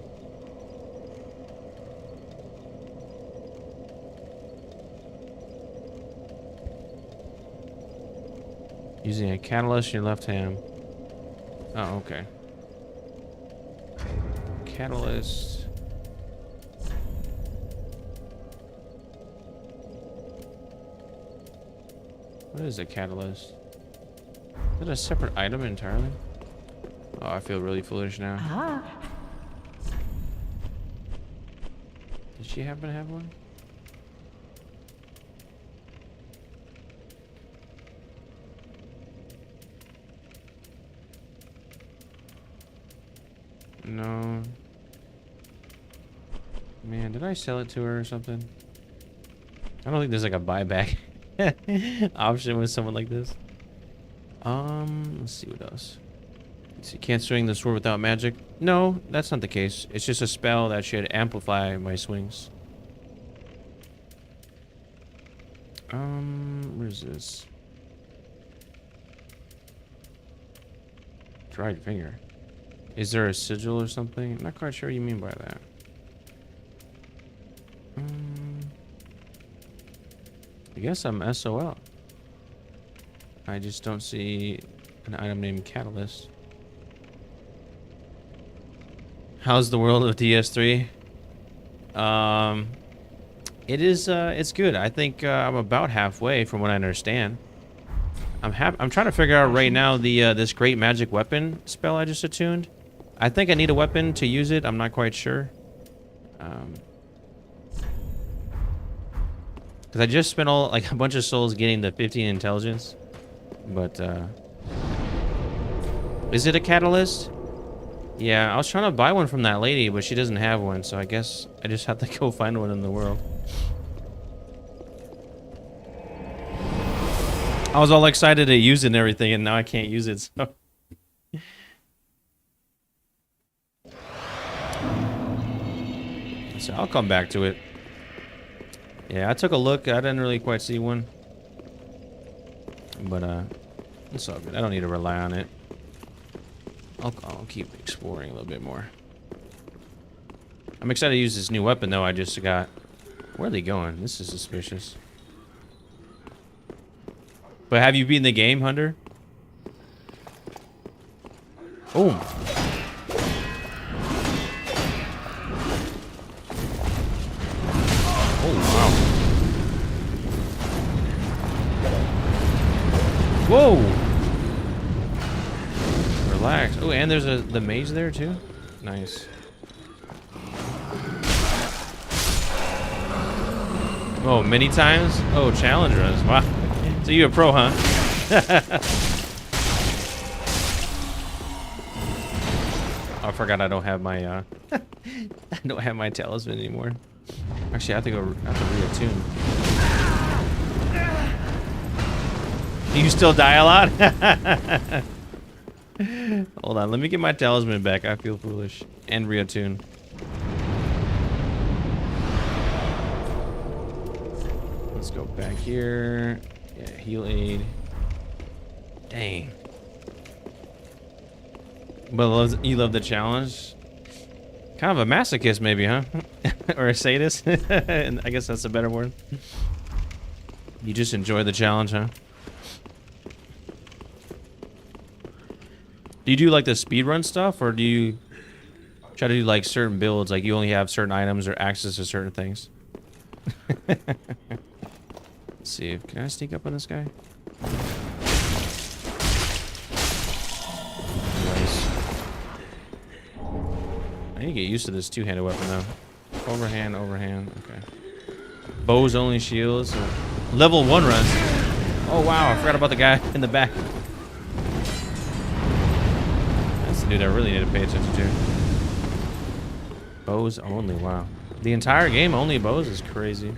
Using a catalyst in your left hand. Oh, okay. Catalyst. What is a catalyst? Is that a separate item entirely? Oh, I feel really foolish now. Ah. Did she happen to have one? No. Man, did I sell it to her or something? I don't think there's like a buyback option with someone like this. Let's see what else. So you can't swing the sword without magic? No, that's not the case. It's just a spell that should amplify my swings. Where's this? Dried finger. Is there a sigil or something? I'm not quite sure what you mean by that. I guess I'm SOL. I just don't see an item named Catalyst. How's the world of DS3? It is, it's good. I think I'm about halfway from what I understand. I'm trying to figure out right now the this great magic weapon spell I just attuned. I think I need a weapon to use it. I'm not quite sure. Because I just spent a bunch of souls getting the 15 intelligence. But, is it a catalyst? Yeah, I was trying to buy one from that lady, but she doesn't have one, so I guess I just have to go find one in the world. I was all excited to use it and everything, and now I can't use it, so... So I'll come back to it. Yeah, I took a look. I didn't really quite see one. But, it's all good. I don't need to rely on it. I'll keep exploring a little bit more. I'm excited to use this new weapon, though. I just got... Where are they going? This is suspicious. But have you beaten the game, Hunter? Boom. Whoa! Relax. Oh, and there's the mage there too. Nice. Oh, many times? Oh, challenger us. Wow. So you a pro, huh? I forgot I don't have my I don't have my talisman anymore. Actually, I have to reattune. You still die a lot? Hold on, let me get my talisman back. I feel foolish. And reattune. Let's go back here. Yeah, heal aid. Dang. But you love the challenge? Kind of a masochist maybe, huh? Or a sadist? And I guess that's a better word. You just enjoy the challenge, huh? Do you do like the speedrun stuff, or do you try to do like certain builds, like you only have certain items or access to certain things? Let's see, can I sneak up on this guy? Nice. I need to get used to this two-handed weapon though. Overhand, overhand, okay. Bows only shields. Level 1 runs. Oh wow, I forgot about the guy in the back. That's the dude I really need to pay attention to. Bows only, wow. The entire game only bows is crazy.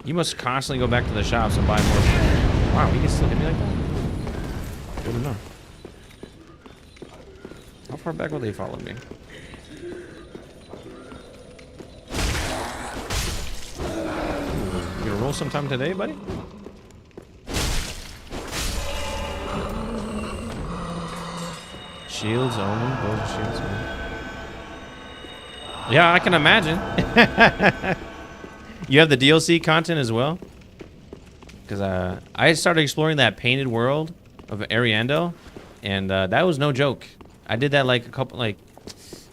You must constantly go back to the shops and buy more. Wow, he can still hit me like that? Good enough. How far back will they follow me? You gonna roll sometime today, buddy? Shields only, bows and shields only. Yeah, I can imagine. You have the DLC content as well? Because I started exploring that painted world of Ariando, and that was no joke. I did that like I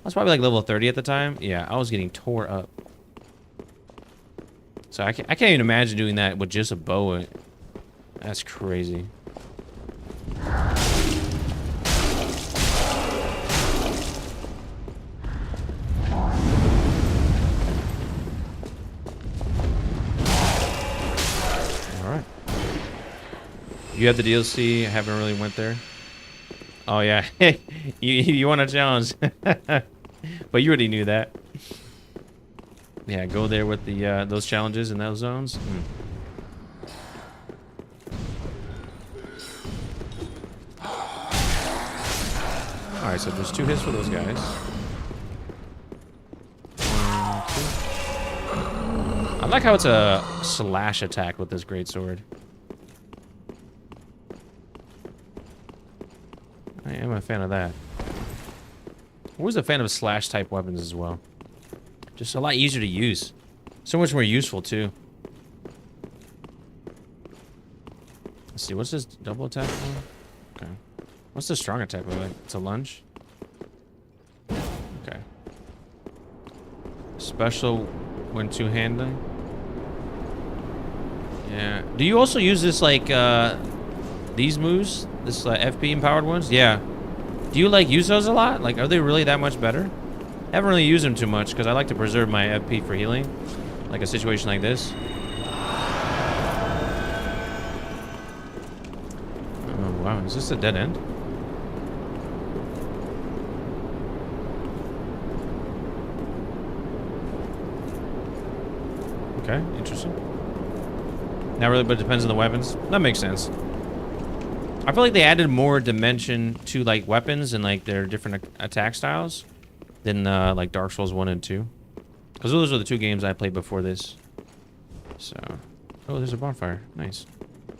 was probably like level 30 at the time. Yeah, I was getting tore up. So I can't even imagine doing that with just a bow. That's crazy. Alright. You have the DLC, I haven't really went there. Oh yeah, you want a challenge. But you already knew that. Yeah, go there with the those challenges in those zones. Alright, so there's 2 hits for those guys. 1, 2. I like how it's a slash attack with this greatsword. I am a fan of that. Always a fan of slash type weapons as well. Just a lot easier to use. So much more useful too. Let's see, what's this double attack for? Okay. What's the strong attack look like? It's a lunge? Okay. Special when two-handed. Yeah. Do you also use this like these moves? This FP empowered ones? Yeah. Do you like use those a lot? Like, are they really that much better? I haven't really used them too much because I like to preserve my FP for healing. Like a situation like this. Oh, wow. Is this a dead end? Okay, interesting. Not really, but it depends on the weapons. That makes sense. I feel like they added more dimension to like weapons and like their different attack styles than like Dark Souls 1 and 2. Because those are the 2 games I played before this. So, oh, there's a bonfire. Nice.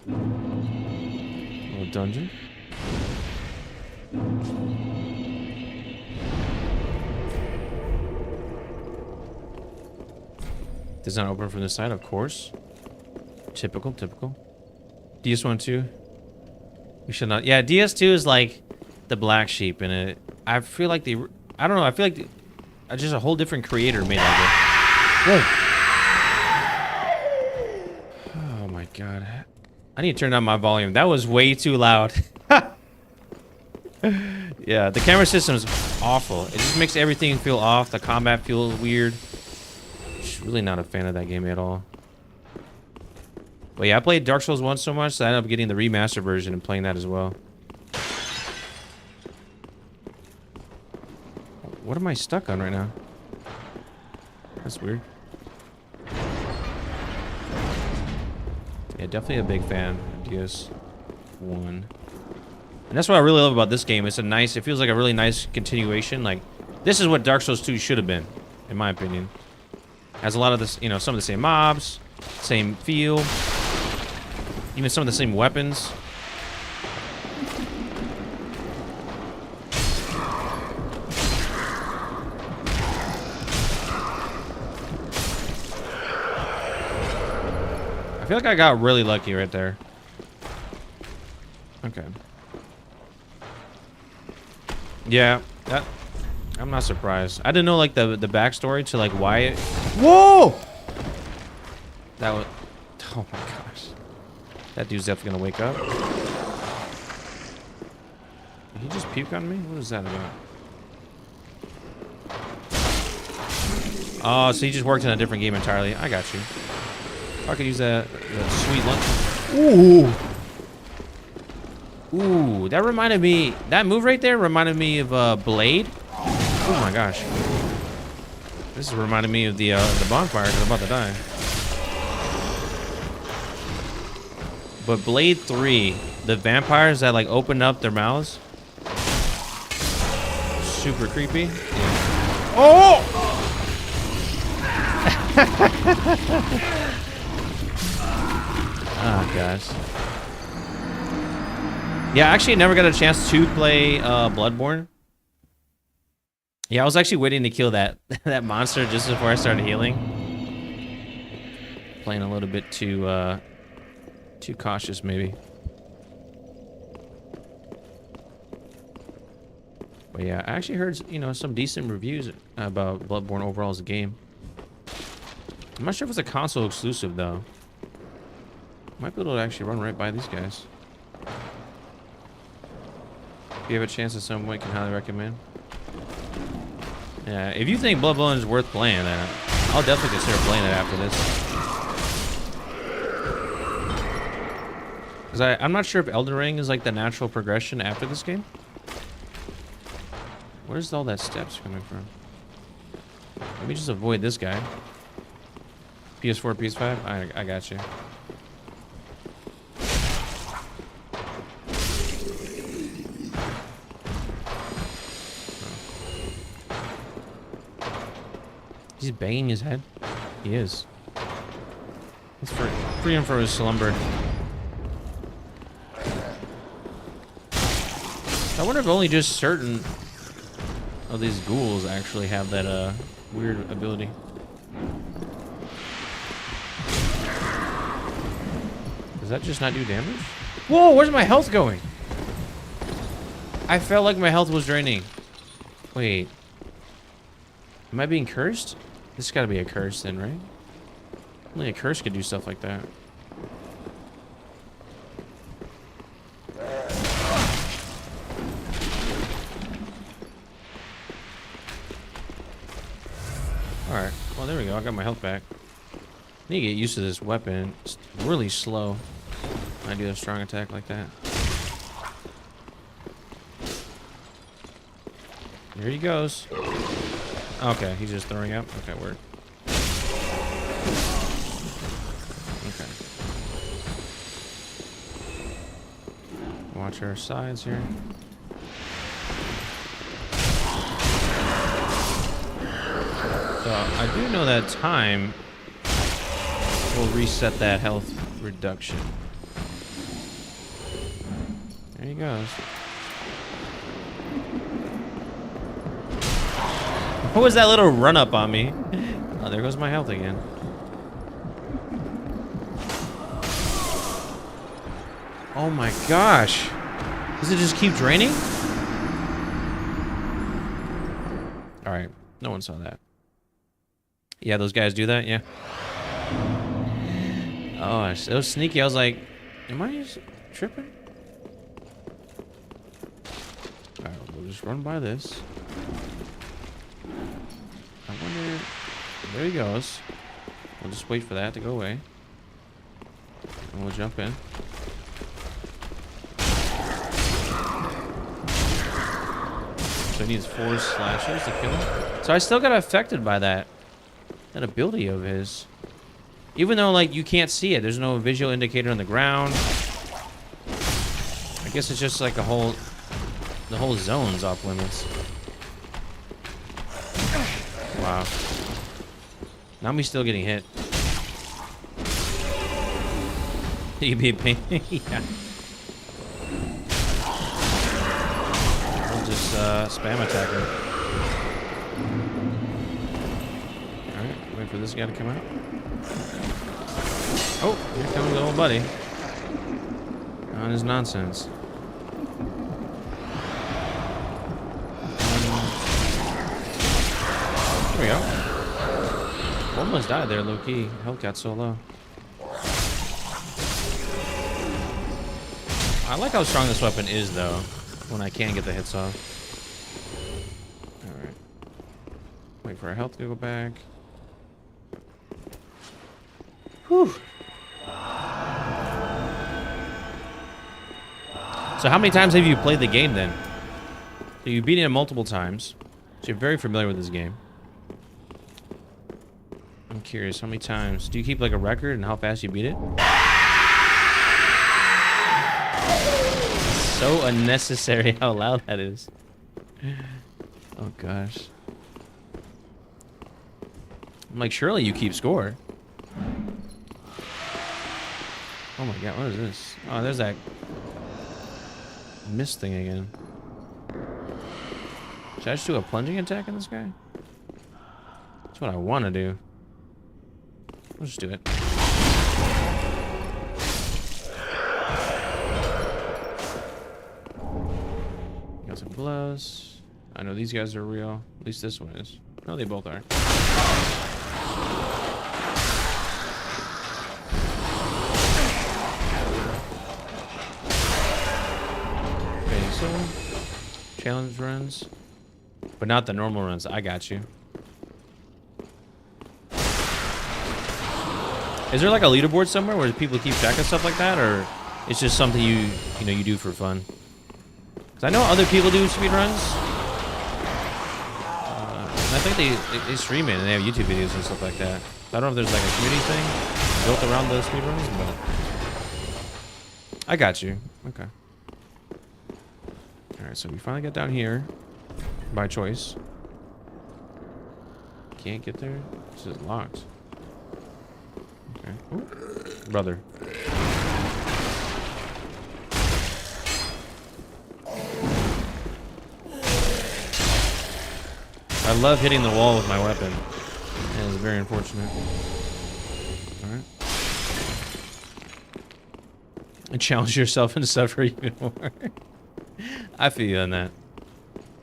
Little dungeon. Does not open from this side, of course. Typical, typical. DS1 2. We should not. Yeah, DS2 is like the black sheep in it. I feel like the. I don't know. I feel like just a whole different creator made that game. Whoa. Oh my god. I need to turn down my volume. That was way too loud. Yeah, the camera system is awful. It just makes everything feel off. The combat feels weird. Just really not a fan of that game at all. But yeah, I played Dark Souls 1 so much that I ended up getting the remastered version and playing that as well. What am I stuck on right now? That's weird. Yeah, definitely a big fan of DS1. And that's what I really love about this game. It's a nice, it feels like a really nice continuation. Like, this is what Dark Souls 2 should have been, in my opinion. Has a lot of this, you know, some of the same mobs, same feel, even some of the same weapons. I feel like I got really lucky right there. Okay. Yeah, that I'm not surprised. I didn't know like the backstory to like why it. Whoa! That was. Oh my gosh. That dude's definitely gonna wake up. Did he just puke on me? What is that about? Oh, so he just worked in a different game entirely. I got you. I could use that sweet lunch. Ooh. Ooh, that reminded me. That move right there reminded me of Blade. Oh my gosh. This is reminding me of the bonfire because I'm about to die. But Blade 3, the vampires that like open up their mouths. Super creepy. Yeah. Oh! Oh gosh. Yeah, I actually never got a chance to play Bloodborne. Yeah, I was actually waiting to kill that that monster just before I started healing. Playing a little bit too cautious, maybe. But yeah, I actually heard, you know, some decent reviews about Bloodborne overall as a game. I'm not sure if it's a console exclusive though. Might be able to actually run right by these guys. If you have a chance at some point, can highly recommend. Yeah, if you think Bloodborne is worth playing, then I'll definitely consider playing it after this. Because I'm not sure if Elden Ring is like the natural progression after this game. Where's all that steps coming from? Let me just avoid this guy. PS4, PS5? I got you. He's banging his head. He is. Let's free him from his slumber. I wonder if only just certain of these ghouls actually have that weird ability. Does that just not do damage? Whoa, where's my health going? I felt like my health was draining. Wait. Am I being cursed? This gotta be a curse then, right? Only a curse could do stuff like that. Alright, well there we go, I got my health back. I need to get used to this weapon. It's really slow when I do a strong attack like that. Here he goes. Okay, he's just throwing up. Okay, word. Okay. Watch our sides here. So I do know that time will reset that health reduction. There he goes. What was that little run up on me? Oh, there goes my health again. Oh my gosh. Does it just keep draining? Alright, no one saw that. Yeah, those guys do that, yeah. Oh, it was sneaky. I was like, Am I just tripping? Alright, we'll just run by this. I wonder... There he goes. We'll just wait for that to go away. And we'll jump in. So he needs 4 slashes to kill him. So I still got affected by that ability of his. Even though, like, you can't see it. There's no visual indicator on the ground. I guess it's just like the whole zone's off limits. Wow. Now I'm still getting hit. You'd be a pain. Yeah. We'll just spam attack him. Alright, wait for this guy to come out. Oh, here comes the old buddy. On his nonsense. There we go. Almost died there, low key. Health got so low. I like how strong this weapon is, though, when I can get the hits off. Alright. Wait for our health to go back. Whew. So how many times have you played the game, then? So you've beaten it multiple times. So you're very familiar with this game. I'm curious, how many times? Do you keep, like, a record and how fast you beat it? So unnecessary how loud that is. Oh gosh. I'm like, surely you keep score. Oh my god, what is this? Oh, there's that mist thing again. Should I just do a plunging attack on this guy? That's what I want to do. Let's just do it. Got some gloves. I know these guys are real. At least this one is. No, they both are. Okay, so challenge runs, but not the normal runs. I got you. Is there like a leaderboard somewhere where people keep track of stuff like that, or it's just something you do for fun? Because I know other people do speed runs. And I think they stream it and they have YouTube videos and stuff like that. So I don't know if there's like a community thing built around those speed runs, but I got you. Okay. All right, so we finally got down here by choice. Can't get there. This is locked. Okay. Ooh. Brother. I love hitting the wall with my weapon. It is very unfortunate. Alright. And challenge yourself and suffer even more. I feel you on that.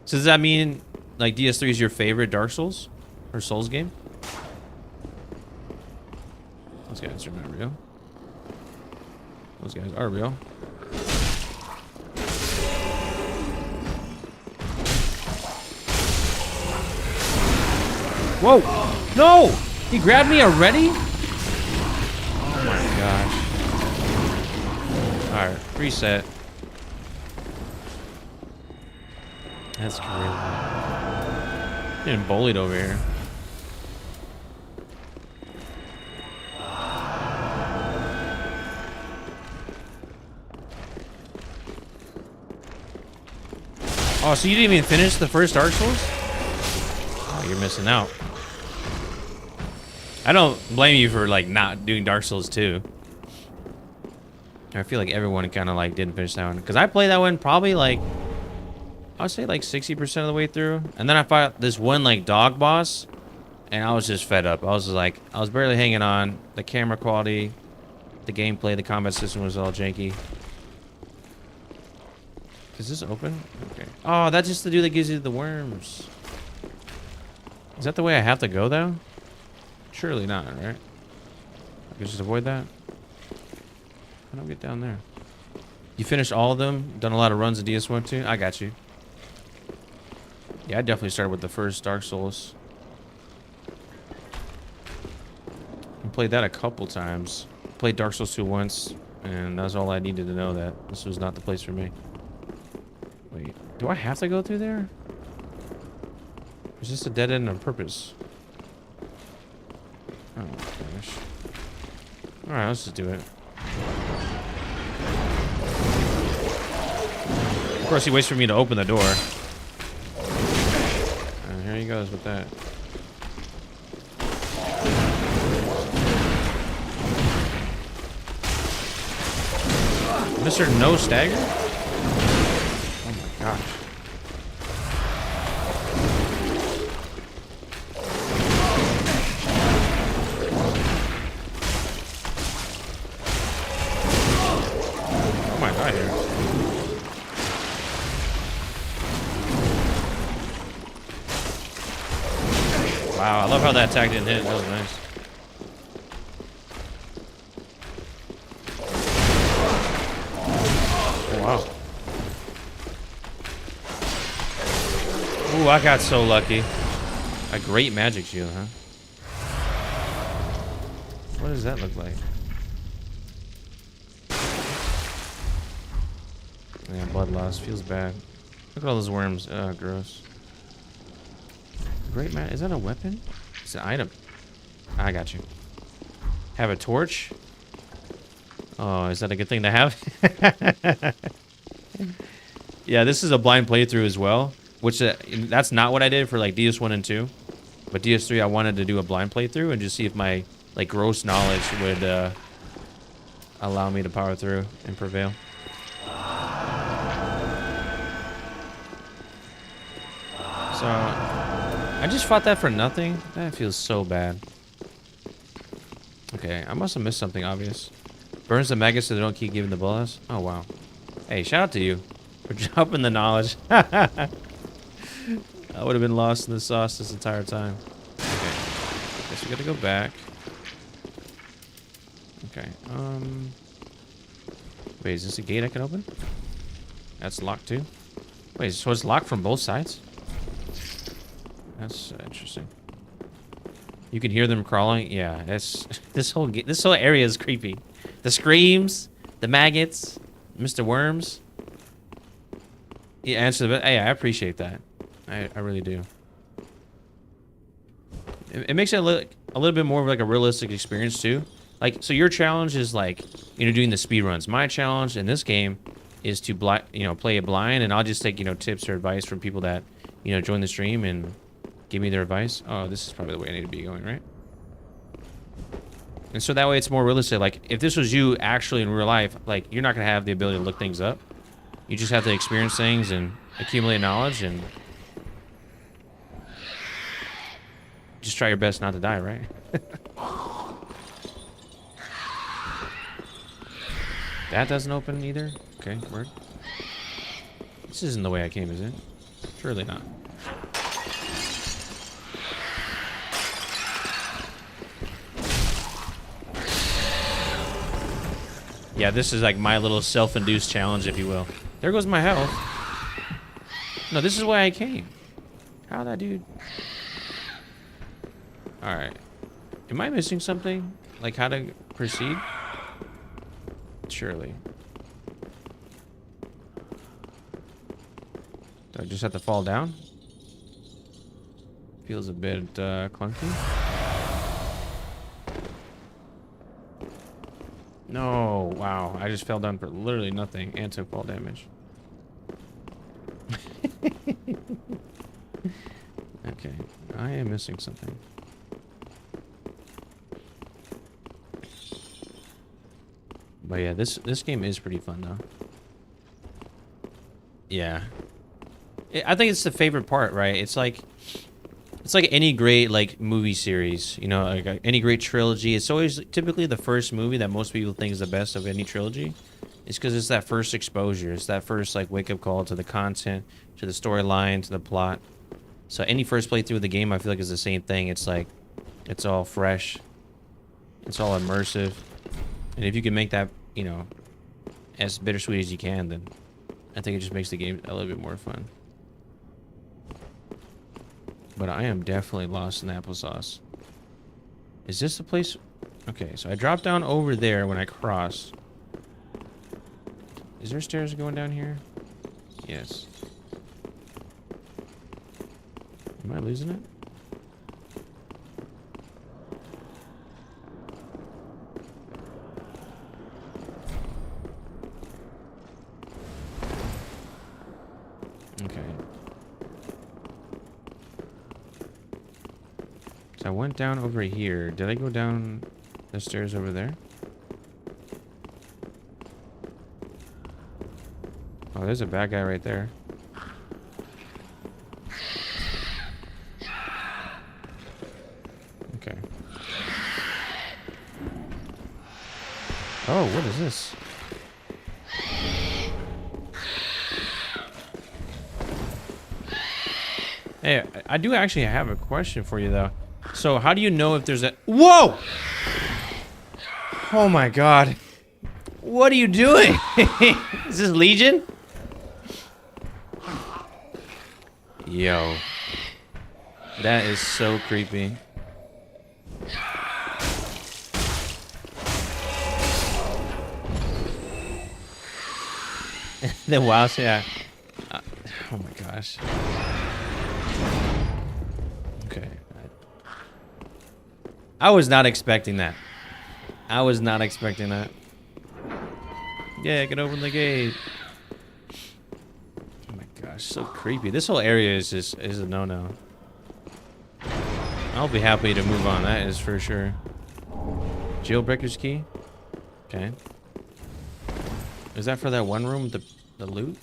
So does that mean like DS3 is your favorite Dark Souls? Or Souls game? Those guys are not real. Those guys are real. Whoa! No! He grabbed me already? Oh my gosh. Alright, reset. That's crazy. Getting bullied over here. Oh, so you didn't even finish the first Dark Souls? Oh, you're missing out. I don't blame you for like not doing Dark Souls 2. I feel like everyone kind of like didn't finish that one because I played that one probably like I would say like 60% of the way through, and then I fought this one like dog boss, and I was just fed up. I was just like I was barely hanging on. The camera quality, the gameplay, the combat system was all janky. Is this open? Okay. Oh, that's just the dude that gives you the worms. Is that the way I have to go though? Surely not, right? I can just avoid that. I don't get down there. You finished all of them? Done a lot of runs of DS1 too? I got you. Yeah, I definitely started with the first Dark Souls. I played that a couple times. Played Dark Souls 2 once, and that's all I needed to know that this was not the place for me. Wait, do I have to go through there? Is this a dead end on purpose? Oh, gosh. Alright, let's just do it. Of course, he waits for me to open the door. And here he goes with that. Mr. No Stagger? Oh my gosh. Oh my god here. Wow, I love how that attack didn't hit. That was nice. Wow. Ooh, I got so lucky. A great magic shield, huh? What does that look like? Yeah, blood loss. Feels bad. Look at all those worms. Ugh, gross. Great man. Is that a weapon? It's an item. I got you. Have a torch? Oh, is that a good thing to have? Yeah, this is a blind playthrough as well, which that's not what I did for like DS1 and 2. But DS3, I wanted to do a blind playthrough and just see if my like gross knowledge would allow me to power through and prevail. So I just fought that for nothing. That feels so bad. Okay, I must have missed something obvious. Burns the maggots so they don't keep giving the bullets. Oh wow. Hey, shout out to you for dropping the knowledge. I would have been lost in the sauce this entire time. Okay. Guess we gotta go back. Okay. Wait, is this a gate I can open? That's locked too. Wait, so it's locked from both sides? That's interesting. You can hear them crawling. Yeah, that's this whole area is creepy. The screams, the maggots, Mr. Worms. Yeah, answer the. Hey, I appreciate that. I really do. It makes it a little bit more of like a realistic experience too. Like, so your challenge is like, you know, doing the speed runs. My challenge in this game is to play it blind, and I'll just take, you know, tips or advice from people that, you know, join the stream and give me their advice. Oh, this is probably the way I need to be going, right? And so that way it's more realistic. Like, if this was you actually in real life, like, you're not going to have the ability to look things up. You just have to experience things and accumulate knowledge and just try your best not to die, right? That doesn't open either? Okay, word. This isn't the way I came, is it? Surely not. Yeah, this is like my little self-induced challenge, if you will. There goes my health. No, this is why I came. How that dude? Alright. Am I missing something? Like how to proceed? Surely. Do I just have to fall down? Feels a bit clunky. No, wow. I just fell down for literally nothing and took fall damage. Okay, I am missing something. But yeah, this game is pretty fun though. Yeah. I think it's the favorite part, right? It's like any great like movie series, you know, like any great trilogy. It's always typically the first movie that most people think is the best of any trilogy. It's because it's that first exposure. It's that first like wake up call to the content, to the storyline, to the plot. So any first playthrough of the game, I feel like is the same thing. It's like, it's all fresh. It's all immersive. And if you can make that, you know, as bittersweet as you can, then I think it just makes the game a little bit more fun. But I am definitely lost in applesauce. Is this the place? Okay, so I dropped down over there when I crossed. Is there stairs going down here? Yes. Am I losing it? Okay. So I went down over here. Did I go down the stairs over there? Oh, there's a bad guy right there. Okay. Oh, what is this? Hey, I do actually have a question for you, though. So, how do you know if there's a... Whoa! Oh my god. What are you doing? Is this Legion? Yo. That is so creepy. The wow, yeah. Oh my gosh. Okay. I was not expecting that. I was not expecting that. Yeah, I can open the gate. Oh my gosh, so creepy. This whole area is just a no-no. I'll be happy to move on, that is for sure. Jailbreaker's key? Okay. Is that for that one room with the loot?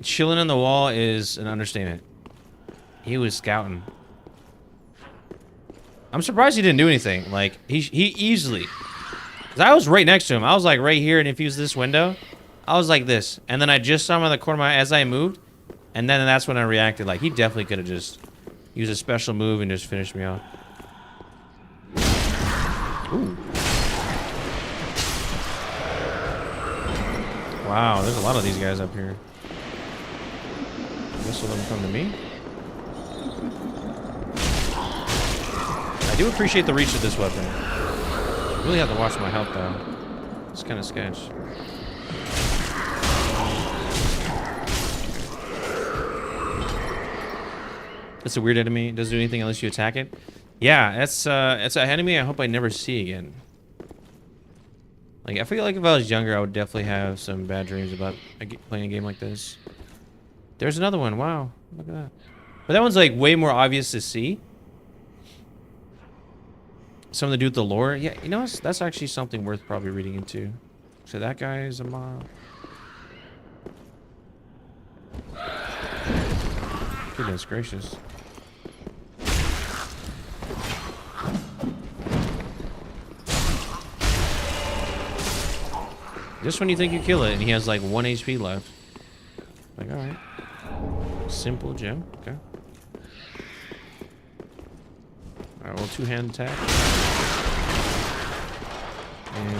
Chilling on the wall is an understatement. He was scouting. I'm surprised he didn't do anything. Like, he easily... Cause I was right next to him. I was like right here, and if he was this window, I was like this. And then I just saw him on the corner of my eye as I moved. And then that's when I reacted. Like, he definitely could have just used a special move and just finished me off. Ooh. Wow, there's a lot of these guys up here. This will let them come to me. I do appreciate the reach of this weapon. I really have to watch my health though. It's kind of sketch. It's a weird enemy. It doesn't do anything unless you attack it. Yeah, it's an enemy I hope I never see again. Like, I feel like if I was younger, I would definitely have some bad dreams about playing a game like this. There's another one. Wow, look at that. But that one's like way more obvious to see. Something to do with the lore. Yeah, you know, that's actually something worth probably reading into. So that guy is a mob. Goodness gracious. Just when you think you kill it, and he has like 1 HP left. Like, alright. Simple gem. Okay. Alright, well, 2-hand attack. And one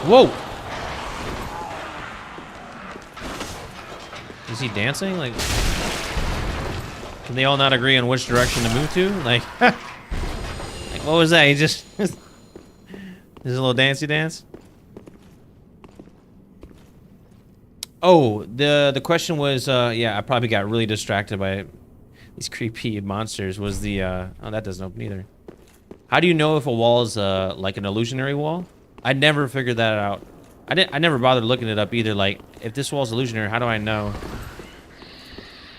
more. Whoa! Is he dancing? Like, can they all not agree on which direction to move to? Like, like what was that? He just... This is a little dancey dance? Oh, the question was, yeah, I probably got really distracted by these creepy monsters. Was the, oh, that doesn't open either. How do you know if a wall is, like an illusionary wall? I never figured that out. I never bothered looking it up either. Like, if this wall's illusionary, how do I know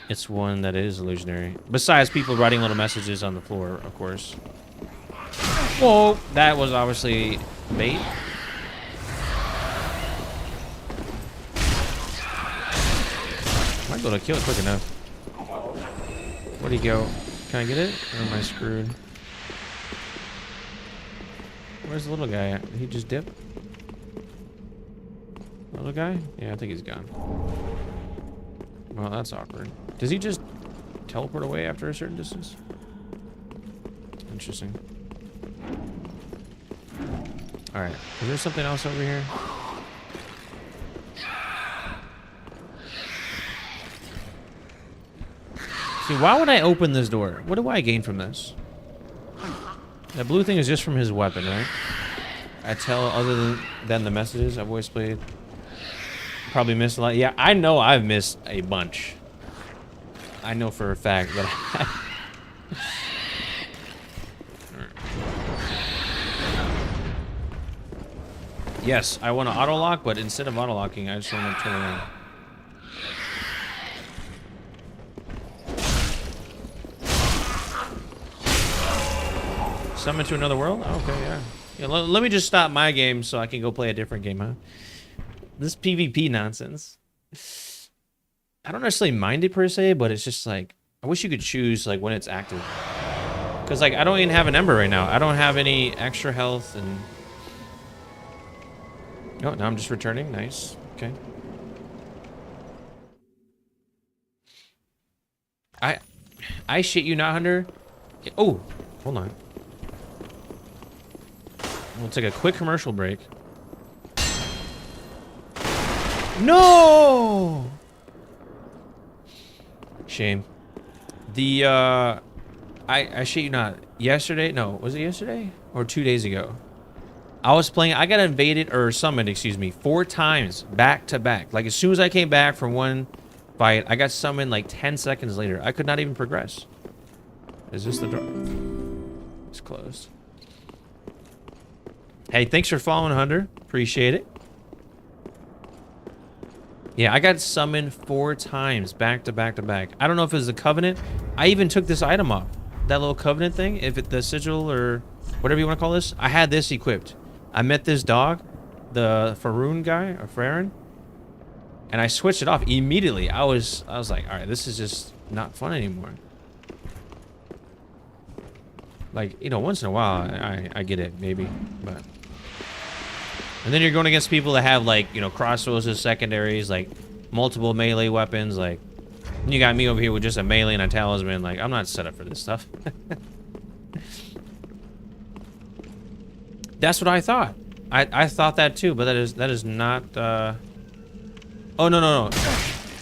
it's one that is illusionary? Besides people writing little messages on the floor, of course. Whoa, that was obviously bait. Might be able to kill it quick enough. Where'd he go? Can I get it? Or am I screwed? Where's the little guy at? Did he just dip? Little guy? Yeah, I think he's gone. Well, that's awkward. Does he just teleport away after a certain distance? Interesting. All right. Is there something else over here? See, why would I open this door? What do I gain from this? That blue thing is just from his weapon, right? I tell other than the messages I've always played. Probably missed a lot. Yeah, I know I've missed a bunch. I know for a fact that Yes, I want to auto lock, but instead of auto locking, I just want to turn around. Summon to another world? Okay, yeah. Yeah, let me just stop my game so I can go play a different game, huh? This PvP nonsense. I don't necessarily mind it per se, but it's just like, I wish you could choose like when it's active. Because like, I don't even have an Ember right now. I don't have any extra health and... Oh, now I'm just returning. Nice. Okay. I shit you not, Hunter. Oh, hold on. We'll take a quick commercial break. No! Shame. The, I shit you not. Yesterday? No, was it yesterday? Or 2 days ago? I was playing, I got invaded, or summoned, excuse me, 4 times back to back. Like, as soon as I came back from one fight, I got summoned like 10 seconds later. I could not even progress. Is this the door? It's closed. Hey, thanks for following, Hunter. Appreciate it. Yeah, I got summoned 4 times back to back to back. I don't know if it was the Covenant. I even took this item off. That little Covenant thing, if it the sigil or whatever you want to call this. I had this equipped. I met this dog, the Faroon guy, or Farron, and I switched it off immediately. I was like, all right, this is just not fun anymore. Like, you know, once in a while, I get it, maybe, but... And then you're going against people that have, like, you know, crossbows as secondaries, like, multiple melee weapons, like... And you got me over here with just a melee and a talisman, like, I'm not set up for this stuff. That's what I thought. I thought that too, but that is not, Oh, no.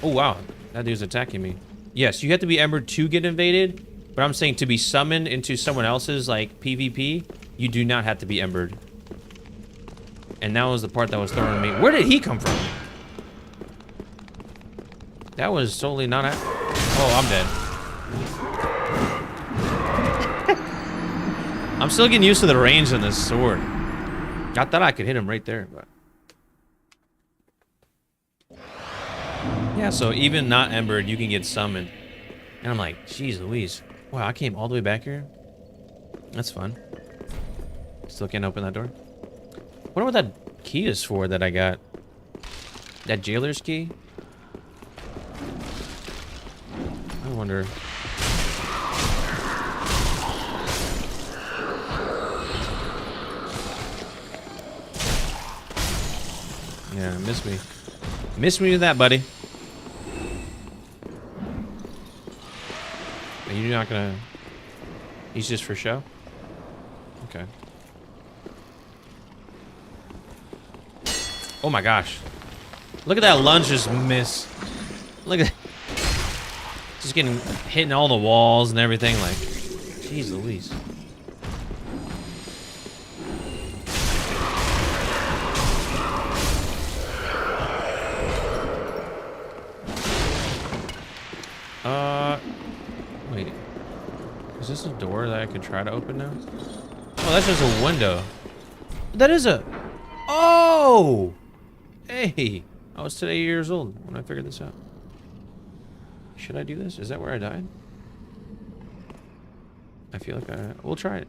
Oh, wow. That dude's attacking me. Yes, you have to be Embered to get invaded, but I'm saying to be summoned into someone else's, like, PvP, you do not have to be Embered. And that was the part that was throwing me. Where did he come from? That was totally not at... Oh, I'm dead. I'm still getting used to the range on this sword. I thought I could hit him right there, but... Yeah, so even not Embered, you can get summoned. And I'm like, geez Louise. Wow, I came all the way back here? That's fun. Still can't open that door. Wonder what that key is for that I got. That jailer's key? I wonder. Yeah, miss me. Miss me with that, buddy. Are you not gonna... He's just for show? Okay. Oh my gosh. Look at that lunge just miss. Look at... Just getting... Hitting all the walls and everything, like... Jeez Louise. Wait. Is this a door that I could try to open now? Oh, that's just a window. That is a... Oh! Hey! I was today years old when I figured this out. Should I do this? Is that where I died? I feel like we'll try it.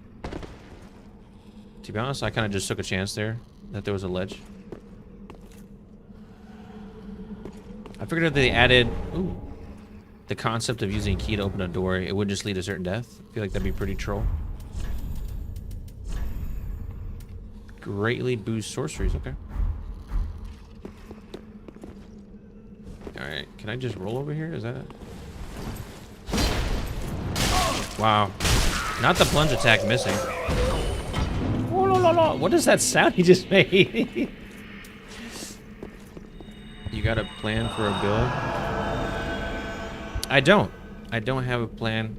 To be honest, I kind of just took a chance there that there was a ledge. I figured if they added... Ooh. The concept of using a key to open a door, it would just lead to certain death. I feel like that'd be pretty troll. Greatly boost sorceries, okay. Alright, can I just roll over here? Is that it? Wow. Not the plunge attack missing. Oh, What is that sound he just made? You got a plan for a build? I don't. I don't have a plan.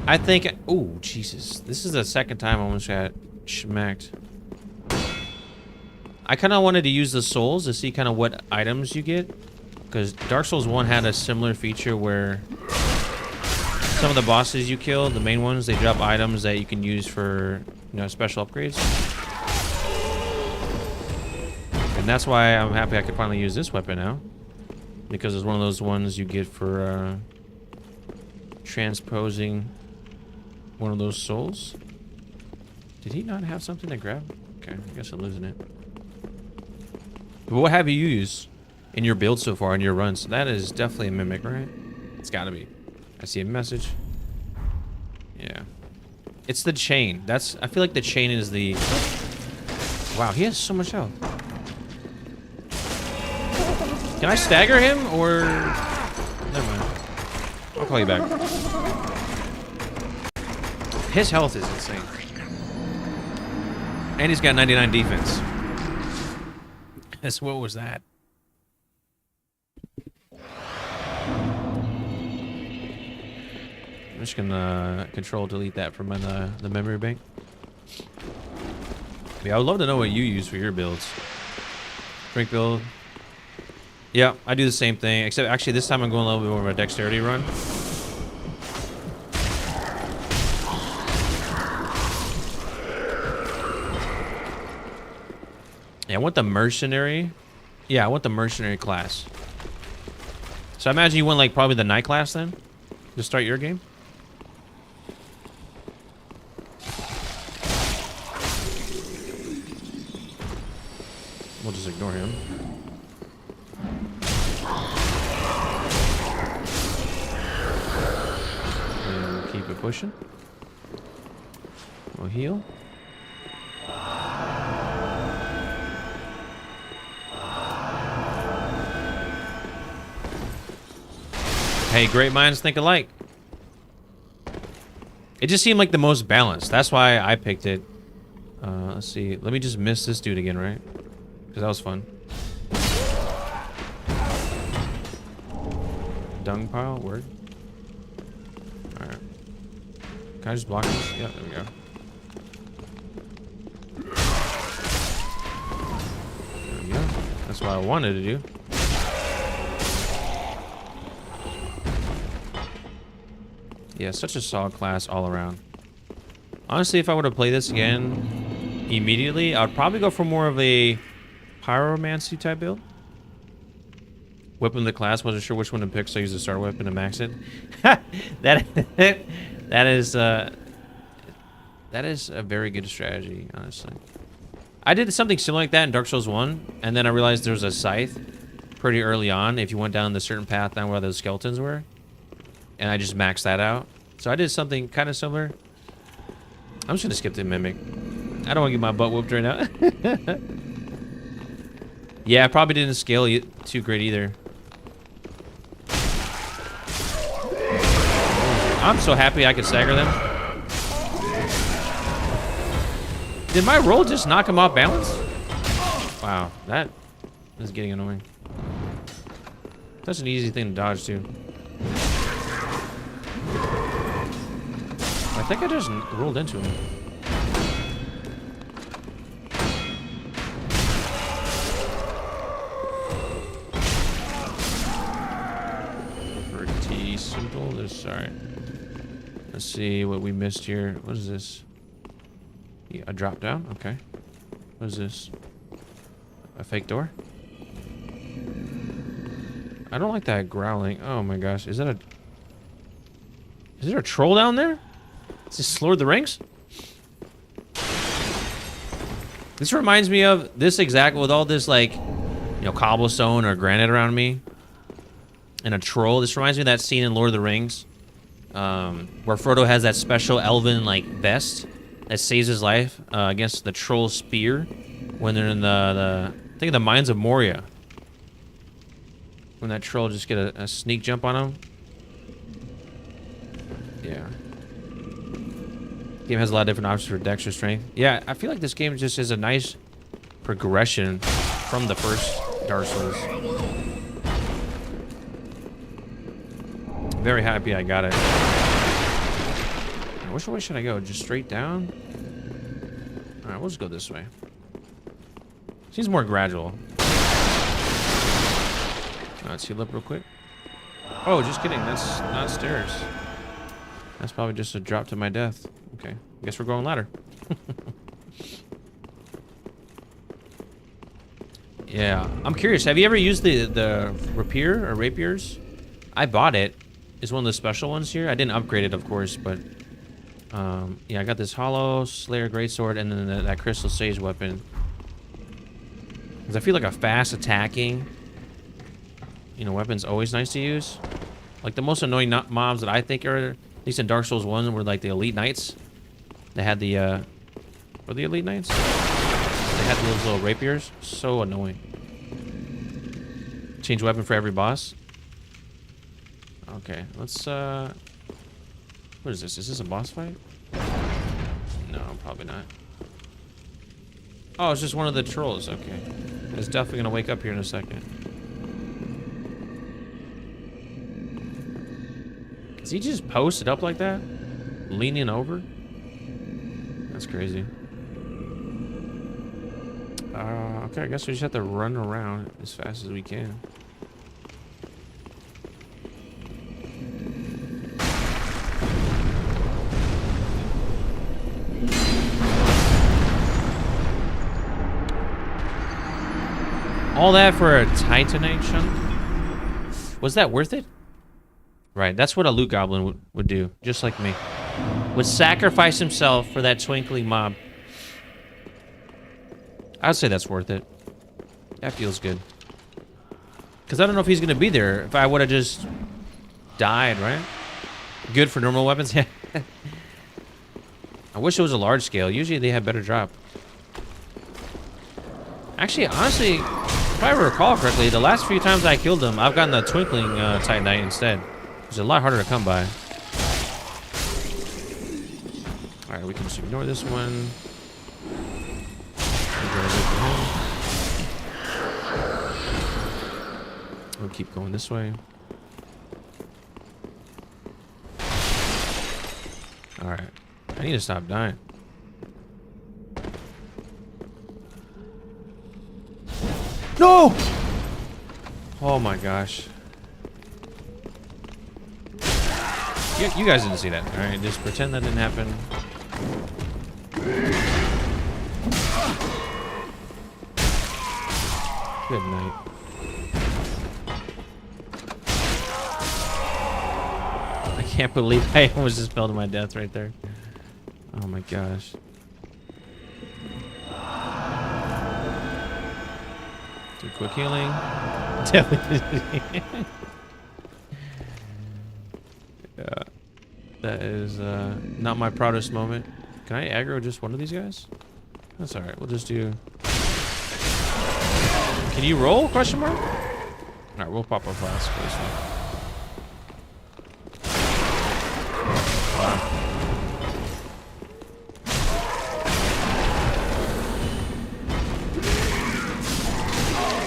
I think... Oh, Jesus. This is the second time I almost got schmacked. I kind of wanted to use the souls to see kind of what items you get. Because Dark Souls 1 had a similar feature where some of the bosses you kill, the main ones, they drop items that you can use for, you know, special upgrades. And that's why I'm happy I could finally use this weapon now. Because it's one of those ones you get for transposing one of those souls. Did he not have something to grab? Okay, I guess I'm losing it. But what have you used in your build so far in your runs? That is definitely a mimic, right? It's gotta be. I see a message. Yeah. It's the chain. That's... I feel like the chain is the... Wow, he has so much health. Can I stagger him, or... Never mind. I'll call you back. His health is insane. And he's got 99 defense. What was that? I'm just gonna control delete that from the memory bank. Yeah, I would love to know what you use for your builds. Drink build. Yeah, I do the same thing, except actually this time I'm going a little bit more of a dexterity run. Yeah, I want the mercenary. Yeah, I want the mercenary class. So I imagine you want like probably the knight class then to start your game. We'll just ignore him. And we'll keep it pushing. We'll heal. Hey, great minds think alike. It just seemed like the most balanced. That's why I picked it. Let's see. Let me just miss this dude again, right? Because that was fun. Dung pile? Word? Alright. Can I just block this? Yep, there we go. There we go. That's what I wanted to do. Yeah, such a solid class all around. Honestly, if I were to play this again immediately, I'd probably go for more of a pyromancy type build. Weapon of the class, wasn't sure which one to pick, so I used the star weapon to max it. that is a very good strategy, honestly. I did something similar like that in Dark Souls 1, and then I realized there was a scythe pretty early on if you went down the certain path down where those skeletons were. And I just maxed that out. So I did something kind of similar. I'm just gonna skip the mimic. I don't want to get my butt whooped right now. Yeah, I probably didn't scale too great either. I'm so happy I could stagger them. Did my roll just knock him off balance? Wow, that is getting annoying. That's an easy thing to dodge too. I think I just rolled into him. Pretty simple. This, alright. Let's see what we missed here. What is this? Yeah, a drop down? Okay. What is this? A fake door? I don't like that growling. Oh my gosh. Is there a troll down there? Is this Lord of the Rings? This reminds me of this exact, with all this like, you know, cobblestone or granite around me. And a troll. This reminds me of that scene in Lord of the Rings. Where Frodo has that special elven like vest that saves his life against the troll spear when they're in I think the mines of Moria. When that troll just get a sneak jump on him. Yeah. Game has a lot of different options for dex or strength. Yeah, I feel like this game just is a nice progression from the first Dark Souls. Very happy I got it. Which way should I go? Just straight down? Alright, we'll just go this way. Seems more gradual. Let's heal up real quick. Oh, just kidding. That's not stairs. That's probably just a drop to my death. Okay, guess we're going ladder. Yeah, I'm curious. Have you ever used the rapier or rapiers? I bought it. It's one of the special ones here. I didn't upgrade it, of course, but yeah, I got this hollow Slayer greatsword and then that crystal sage weapon. Because I feel like a fast attacking, weapon's always nice to use. Like the most annoying mobs that I think are, at least in Dark Souls 1, were like the elite knights. They had the were the elite knights? They had those little rapiers. So annoying. Change weapon for every boss. Okay, let's what is this? Is this a boss fight? No, probably not. Oh, it's just one of the trolls. Okay. It's definitely gonna wake up here in a second. Is he just posted up like that? Leaning over? That's crazy. Okay, I guess we just have to run around as fast as we can. All that for a titanite chunk? Was that worth it? Right, that's what a loot goblin would do, just like me. Would sacrifice himself for that twinkling mob. I'd say that's worth it. That feels good. Because I don't know if he's going to be there if I would have just died, right? Good for normal weapons? Yeah. I wish it was a large scale. Usually they have better drop. Actually, honestly, if I recall correctly, the last few times I killed him, I've gotten the twinkling titanite instead. It's a lot harder to come by. Alright, we can just ignore this one. We'll keep going this way. Alright. I need to stop dying. No! Oh my gosh. You guys didn't see that. Alright, just pretend that didn't happen. Good night. I can't believe I almost just fell to my death right there. Oh my gosh. Do quick healing. Definitely. Yeah. That is not my proudest moment. Can I aggro just one of these guys? That's alright. We'll just do... Can you roll? Question mark? Alright, we'll pop our flask for this one.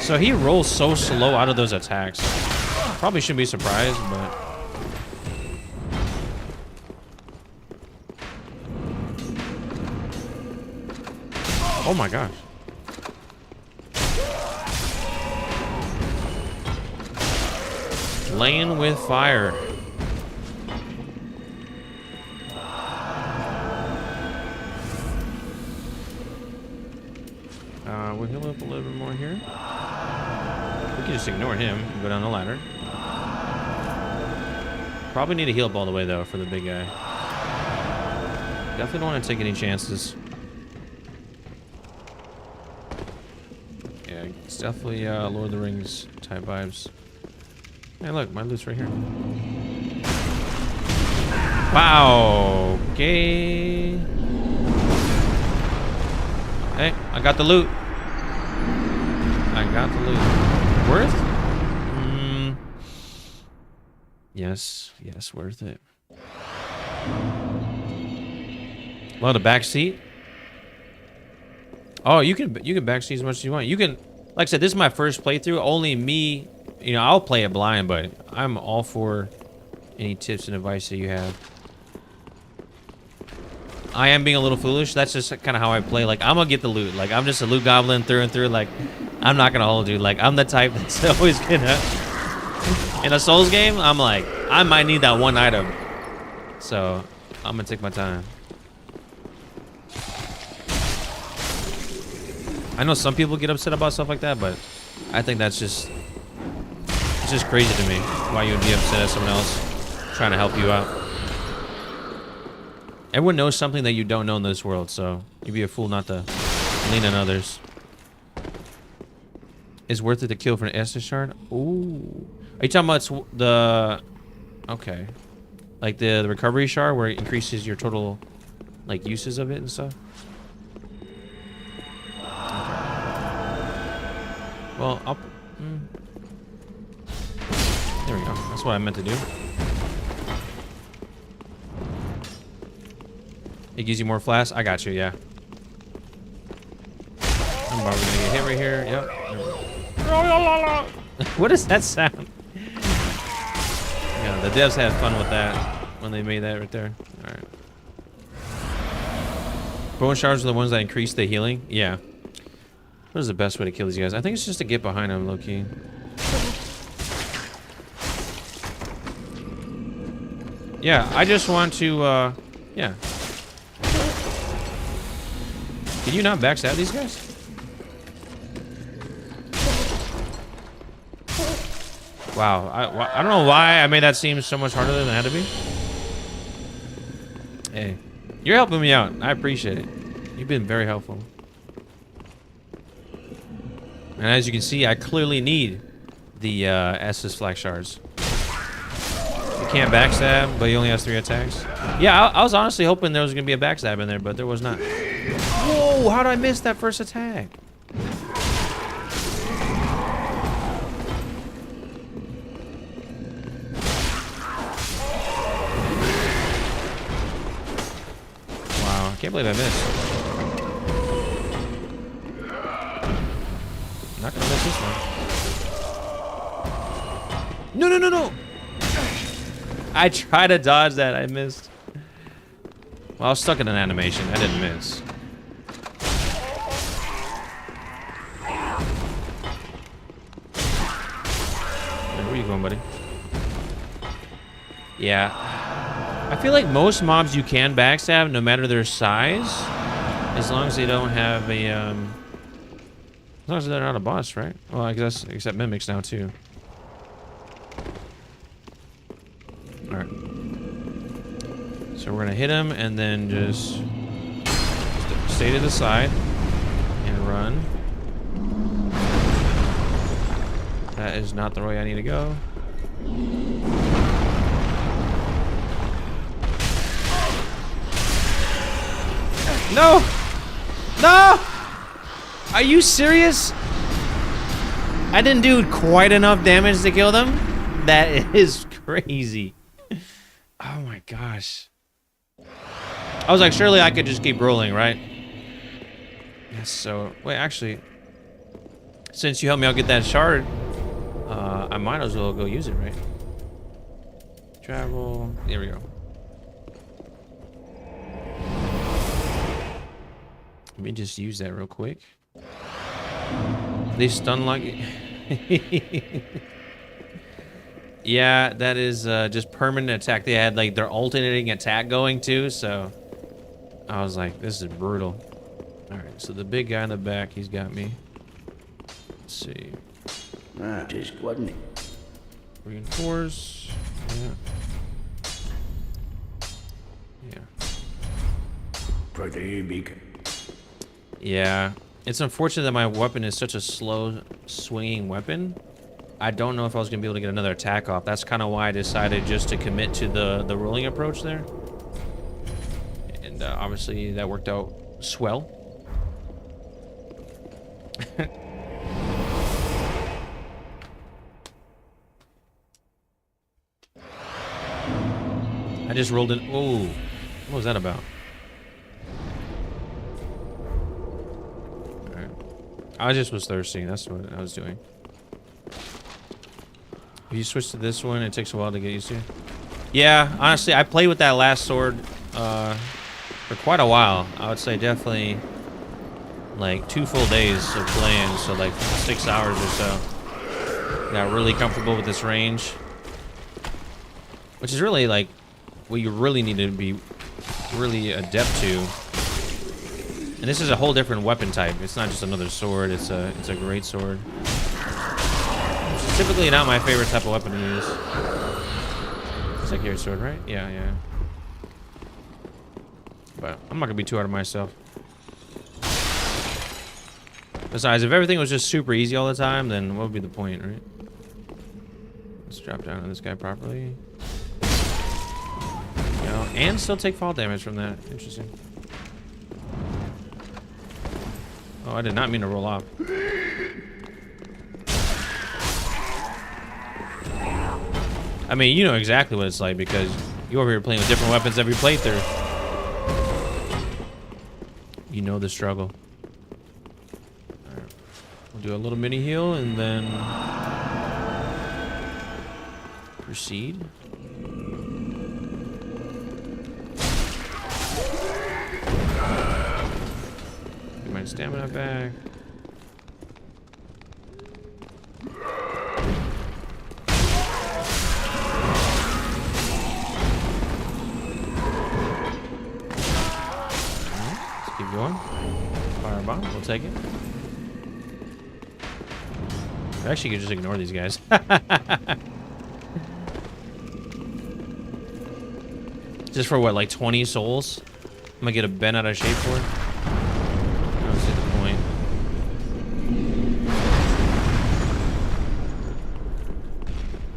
So he rolls so slow out of those attacks. Probably shouldn't be surprised, but... Oh my gosh. Laying with fire. We'll heal up a little bit more here. We can just ignore him and go down the ladder. Probably need to heal up all the way though for the big guy. Definitely don't want to take any chances. Yeah, it's definitely Lord of the Rings type vibes. Hey, look, my loot's right here. Wow. Okay. Hey, I got the loot. I got the loot. Worth? Yes, worth it. Well, the back seat. Oh, you can back seat as much as you want. You can, like I said, this is my first playthrough. Only me, you know, I'll play it blind, but I'm all for any tips and advice that you have. I am being a little foolish. That's just kind of how I play. Like, I'm gonna get the loot. Like, I'm just a loot goblin through and through. Like, I'm not gonna hold you. Like, I'm the type that's always gonna. In a Souls game, I'm like, I might need that one item, so I'm gonna take my time. I know some people get upset about stuff like that, but I think that's just, it's just crazy to me why you would be upset at someone else trying to help you out. Everyone knows something that you don't know in this world, so you'd be a fool not to lean on others. It's worth it to kill for an Estus shard? Ooh. Are you talking about the... Okay. Like the recovery shard where it increases your total, like, uses of it and stuff? Well, I'll... There we go. That's what I meant to do. It gives you more flasks? I got you, yeah. I'm probably gonna get hit right here. Yep. What is that sound? Yeah, the devs had fun with that when they made that right there. Alright. Bone shards are the ones that increase the healing? Yeah. What is the best way to kill these guys? I think it's just to get behind them, low-key. Yeah, I just want to, yeah. Can you not backstab these guys? Wow, I don't know why I made that seem so much harder than it had to be. Hey, you're helping me out. I appreciate it. You've been very helpful. And as you can see, I clearly need the Estus flag shards. You can't backstab, but he only has 3 attacks. Yeah, I was honestly hoping there was going to be a backstab in there, but there was not. Whoa, how did I miss that first attack? Wow, I can't believe I missed. Not gonna miss this one. No, no, no, no! I tried to dodge that, I missed. Well, I was stuck in an animation, I didn't miss. Where are you going, buddy? Yeah. I feel like most mobs you can backstab, no matter their size, as long as they don't have a, as long as they're not a boss, right? Well, I guess except mimics now too. All right. So we're gonna hit him and then just stay to the side and run. That is not the way I need to go. No! No! Are you serious? I didn't do quite enough damage to kill them? That is crazy. Oh my gosh. I was like, surely I could just keep rolling, right? Yes, so... Wait, actually... Since you helped me out get that shard, I might as well go use it, right? Travel... There we go. Let me just use that real quick. They stun like... Yeah, that is just permanent attack. They had like their alternating attack going too, so... I was like, this is brutal. Alright, so the big guy in the back, he's got me. Let's see. Ah, just wasn't it? Reinforce. Yeah. Yeah. Pretty big. Yeah. It's unfortunate that my weapon is such a slow swinging weapon. I don't know if I was going to be able to get another attack off. That's kind of why I decided just to commit to the rolling approach there. And obviously that worked out swell. I just rolled in. Oh, what was that about? I just was thirsty. That's what I was doing. If you switch to this one, it takes a while to get used to. Yeah, honestly, I played with that last sword for quite a while. I would say definitely like 2 full days of playing, so like 6 hours or so. Got really comfortable with this range, which is really like what you really need to be really adept to. And this is a whole different weapon type. It's not just another sword. It's a great sword. Which is typically not my favorite type of weapon to use. It's like your sword, right? Yeah, yeah. But I'm not gonna be too hard on myself. Besides, if everything was just super easy all the time, then what would be the point, right? Let's drop down on this guy properly. You know, and still take fall damage from that. Interesting. Oh, I did not mean to roll off. I mean, you know exactly what it's like because you're over here playing with different weapons every playthrough. You know the struggle. Alright. We'll do a little mini heal and then proceed. Get my stamina back. Keep going. Firebomb, we'll take it. I actually could just ignore these guys. Just for what, like 20 souls? I'm gonna get a bent out of shape for it. I don't see the point.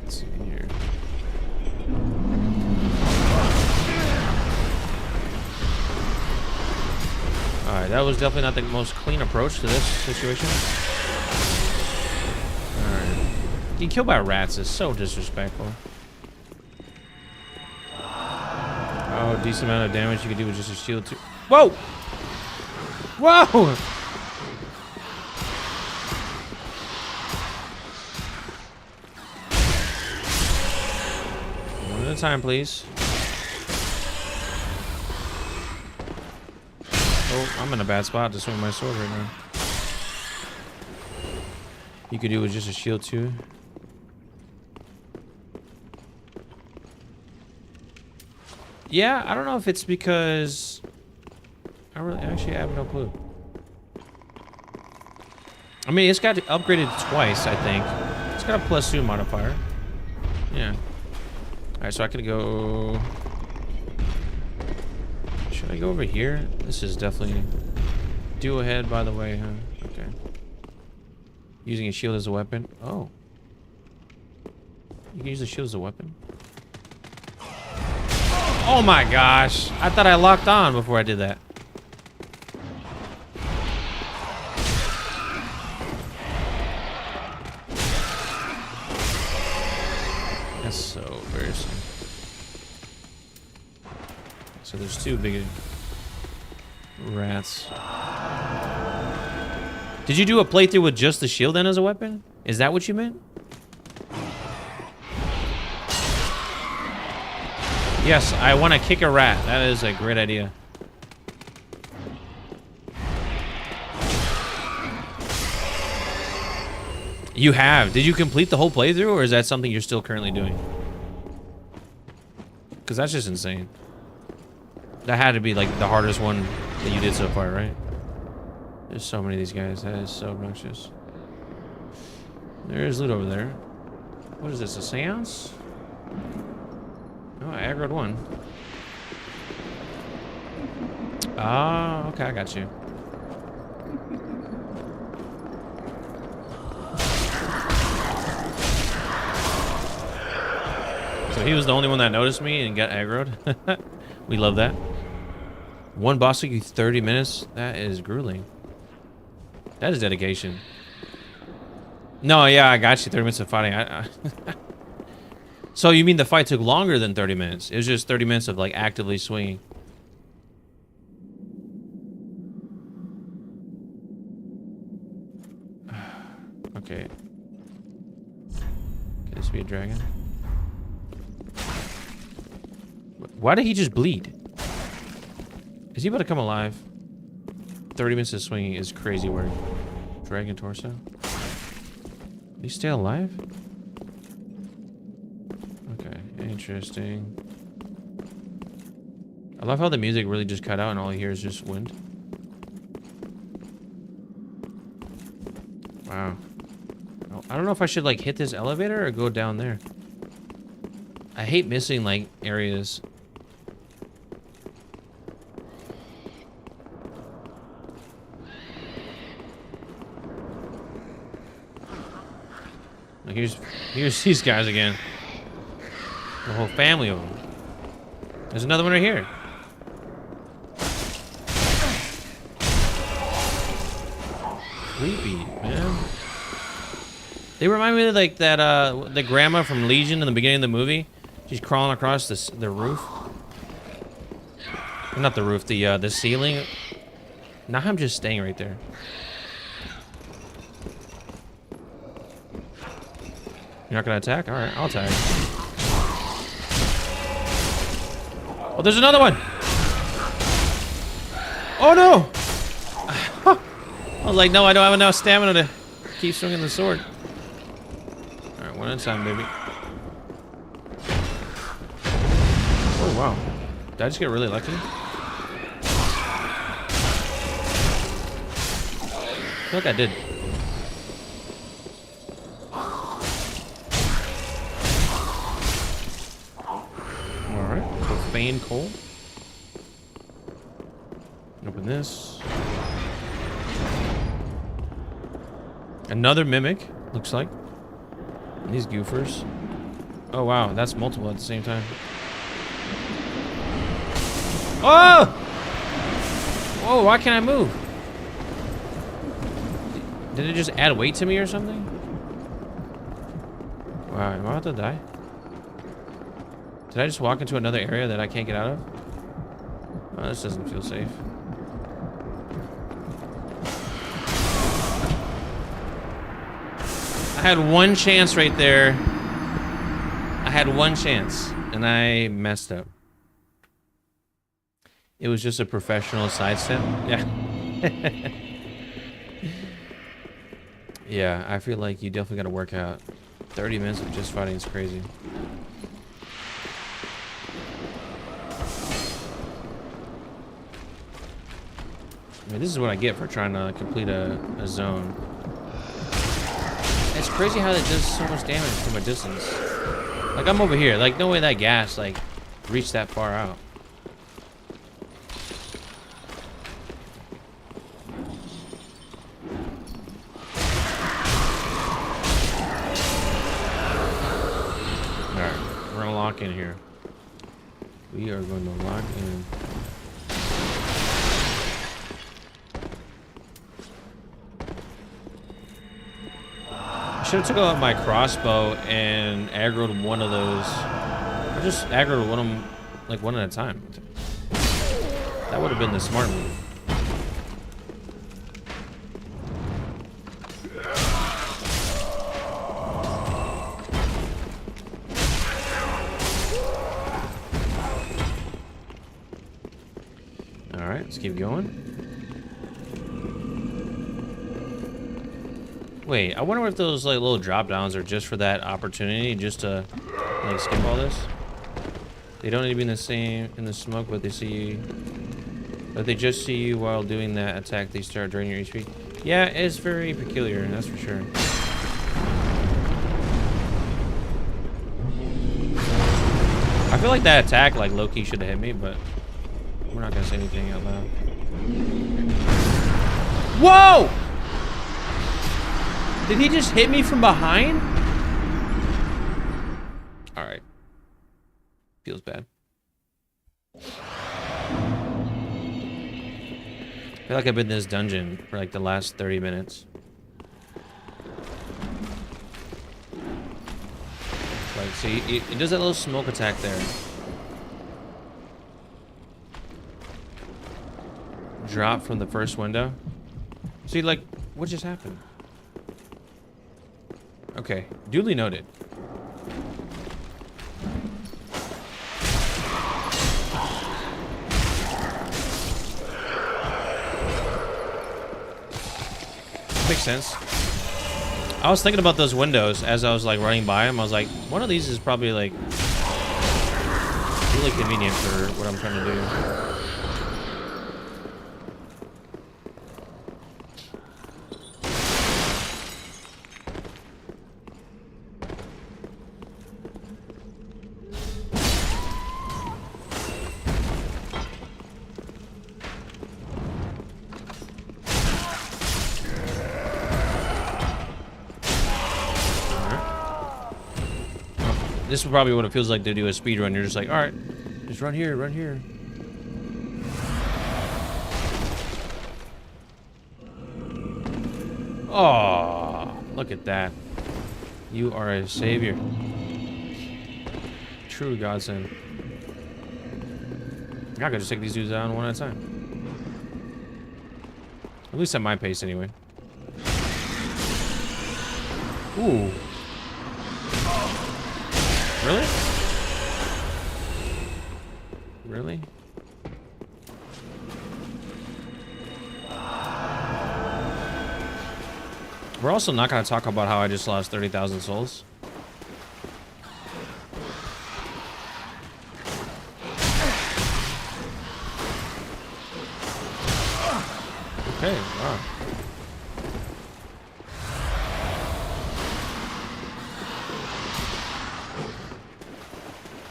Let's see here. Alright, that was definitely not the most clean approach to this situation. Alright. Getting killed by rats is so disrespectful. Oh, decent amount of damage you can do with just a shield too. Whoa! Whoa! One at a time, please. Oh, I'm in a bad spot to swing my sword right now. You could do with just a shield too. Yeah, I don't know if it's because I actually have no clue. I mean, it's got upgraded twice, I think. It's got a +2 modifier. Yeah. Alright, so I could go... Should I go over here? This is definitely... Duo head, by the way, huh? Okay. Using a shield as a weapon. Oh. You can use the shield as a weapon? Oh my gosh. I thought I locked on before I did that. That's so embarrassing. So there's 2 big rats. Did you do a playthrough with just the shield then as a weapon? Is that what you meant? Yes, I want to kick a rat. That is a great idea. You have. Did you complete the whole playthrough, or is that something you're still currently doing? Because that's just insane. That had to be like the hardest one that you did so far, right? There's so many of these guys. That is so obnoxious. There is loot over there. What is this, a seance? Oh, I aggroed one. Ah, okay, I got you. So he was the only one that noticed me and got aggroed. We love that. One boss took you 30 minutes? That is grueling. That is dedication. No, yeah, I got you. 30 minutes of fighting. So you mean the fight took longer than 30 minutes? It was just 30 minutes of like actively swinging. wait. Could this be a dragon? Why did he just bleed? Is he about to come alive? 30 minutes of swinging is crazy work. Dragon torso? Did he stay alive? Okay, interesting. I love how the music really just cut out and all I hear is just wind. Wow. I don't know if I should like hit this elevator or go down there. I hate missing like areas. Like here's these guys again. The whole family of them. There's another one right here. Creepy, man. They remind me of like that the grandma from Legion in the beginning of the movie. She's crawling across the roof. Not the roof, the ceiling. Now I'm just staying right there. You're not gonna attack? All right, I'll attack. Oh, there's another one. Oh no! I was like, no, I don't have enough stamina to keep swinging the sword. All right, one at a time, baby. Oh wow! Did I just get really lucky? I feel like I did. Profane coal. Open this. Another mimic, looks like. And these goofers. Oh wow, that's multiple at the same time. Oh! Whoa, why can't I move? Did it just add weight to me or something? Wow, am I about to die? Did I just walk into another area that I can't get out of? Oh, this doesn't feel safe. I had one chance right there. I had one chance, and I messed up. It was just a professional sidestep. Yeah. Yeah, I feel like you definitely got to work out. 30 minutes of just fighting is crazy. I mean, this is what I get for trying to complete a zone. It's crazy how it does so much damage from a distance. Like, I'm over here. Like, no way that gas, like, reached that far out. Alright, we're gonna lock in here. We are going to lock in. I should have took out my crossbow and aggroed one of those. I just aggroed one of them, like one at a time. That would have been the smart move. All right, let's keep going. Wait, I wonder if those like little drop downs are just for that opportunity, just to like skip all this. They don't need to be in the smoke, but they see you. But they just see you while doing that attack. They start draining your HP. Yeah, it's very peculiar, that's for sure. I feel like that attack, like low-key, should have hit me, but we're not gonna say anything out loud. Whoa! Did he just hit me from behind? All right. Feels bad. I feel like I've been in this dungeon for like the last 30 minutes. Like, see, it does that little smoke attack there. Drop from the first window. See, like, what just happened? Okay, duly noted. Makes sense. I was thinking about those windows as I was like running by them. I was like, one of these is probably like really convenient for what I'm trying to do. This is probably what it feels like to do a speed run. You're just like, all right, just run here, run here. Oh, look at that. You are a savior. True godsend. I could just take these dudes down one at a time. At least at my pace, anyway. Ooh. Really? Really? We're also not going to talk about how I just lost 30,000 souls. Okay, wow.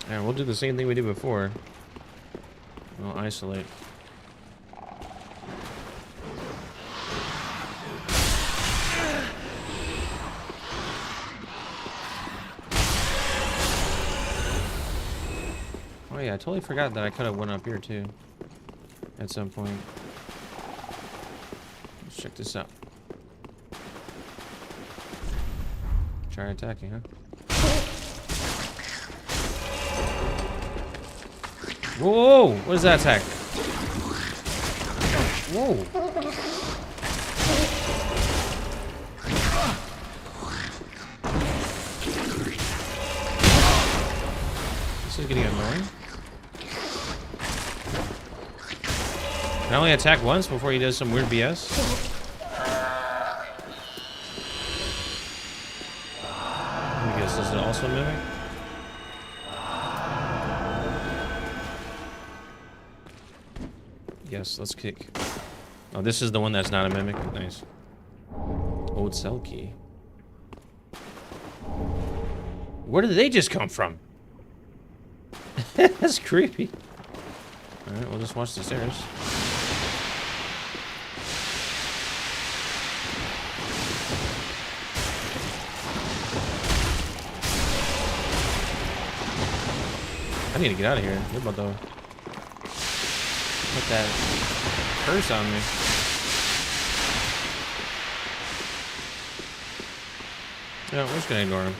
Yeah, we'll do the same thing we did before. We'll isolate. Oh yeah, I totally forgot that I could have went up here too. At some point. Let's check this out. Try attacking, huh? Whoa! What is that attack? Whoa! This is getting annoying. Can I only attack once before he does some weird BS? Let me guess, does it also mimic? Yes, let's kick. Oh, this is the one that's not a mimic. Nice. Old cell key. Where did they just come from? That's creepy. Alright, we'll just watch the stairs. I need to get out of here. You're about to put that curse on me. No, we're just gonna ignore him.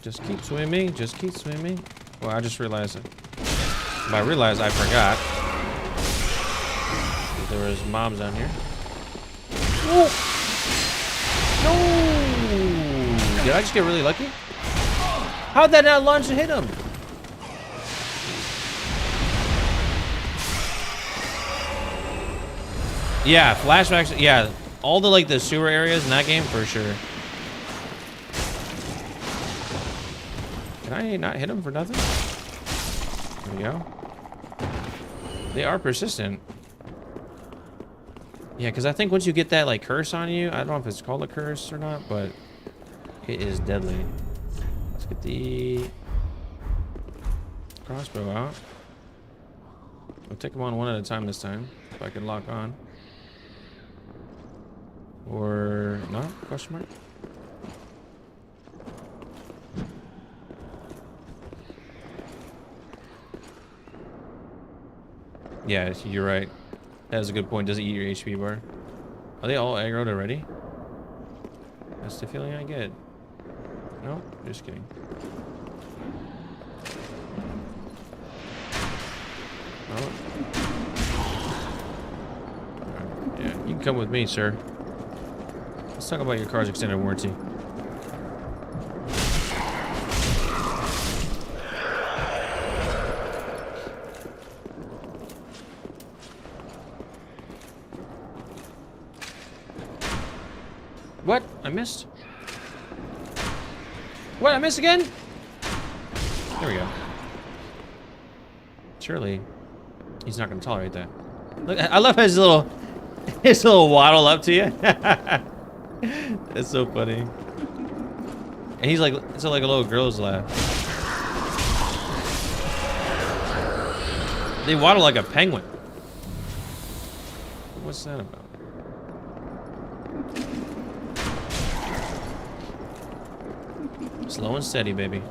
Just keep swimming, just keep swimming. Well, I just realized it. But I realized I forgot that there was mobs down here. Whoa! No! Did I just get really lucky? How'd that not launch and hit him? Yeah, flashbacks. Yeah, all the like the sewer areas in that game for sure. Can I not hit him for nothing? There we go. They are persistent. Yeah, because I think once you get that like curse on you, I don't know if it's called a curse or not, but it is deadly. Let's get the crossbow out. We'll take them on one at a time this time, if I can lock on. Or not? Question mark? Yeah, you're right. That is a good point. Does it eat your HP bar? Are they all aggroed already? That's the feeling I get. No, just kidding. Oh. Yeah, You can come with me, sir. Let's talk about your car's extended warranty. What? I missed? What? I missed again? There we go. Surely he's not going to tolerate that. Look, I love his little waddle up to you. That's so funny. And he's like, it's like a little girl's laugh. They waddle like a penguin. What's that about? Slow and steady, baby.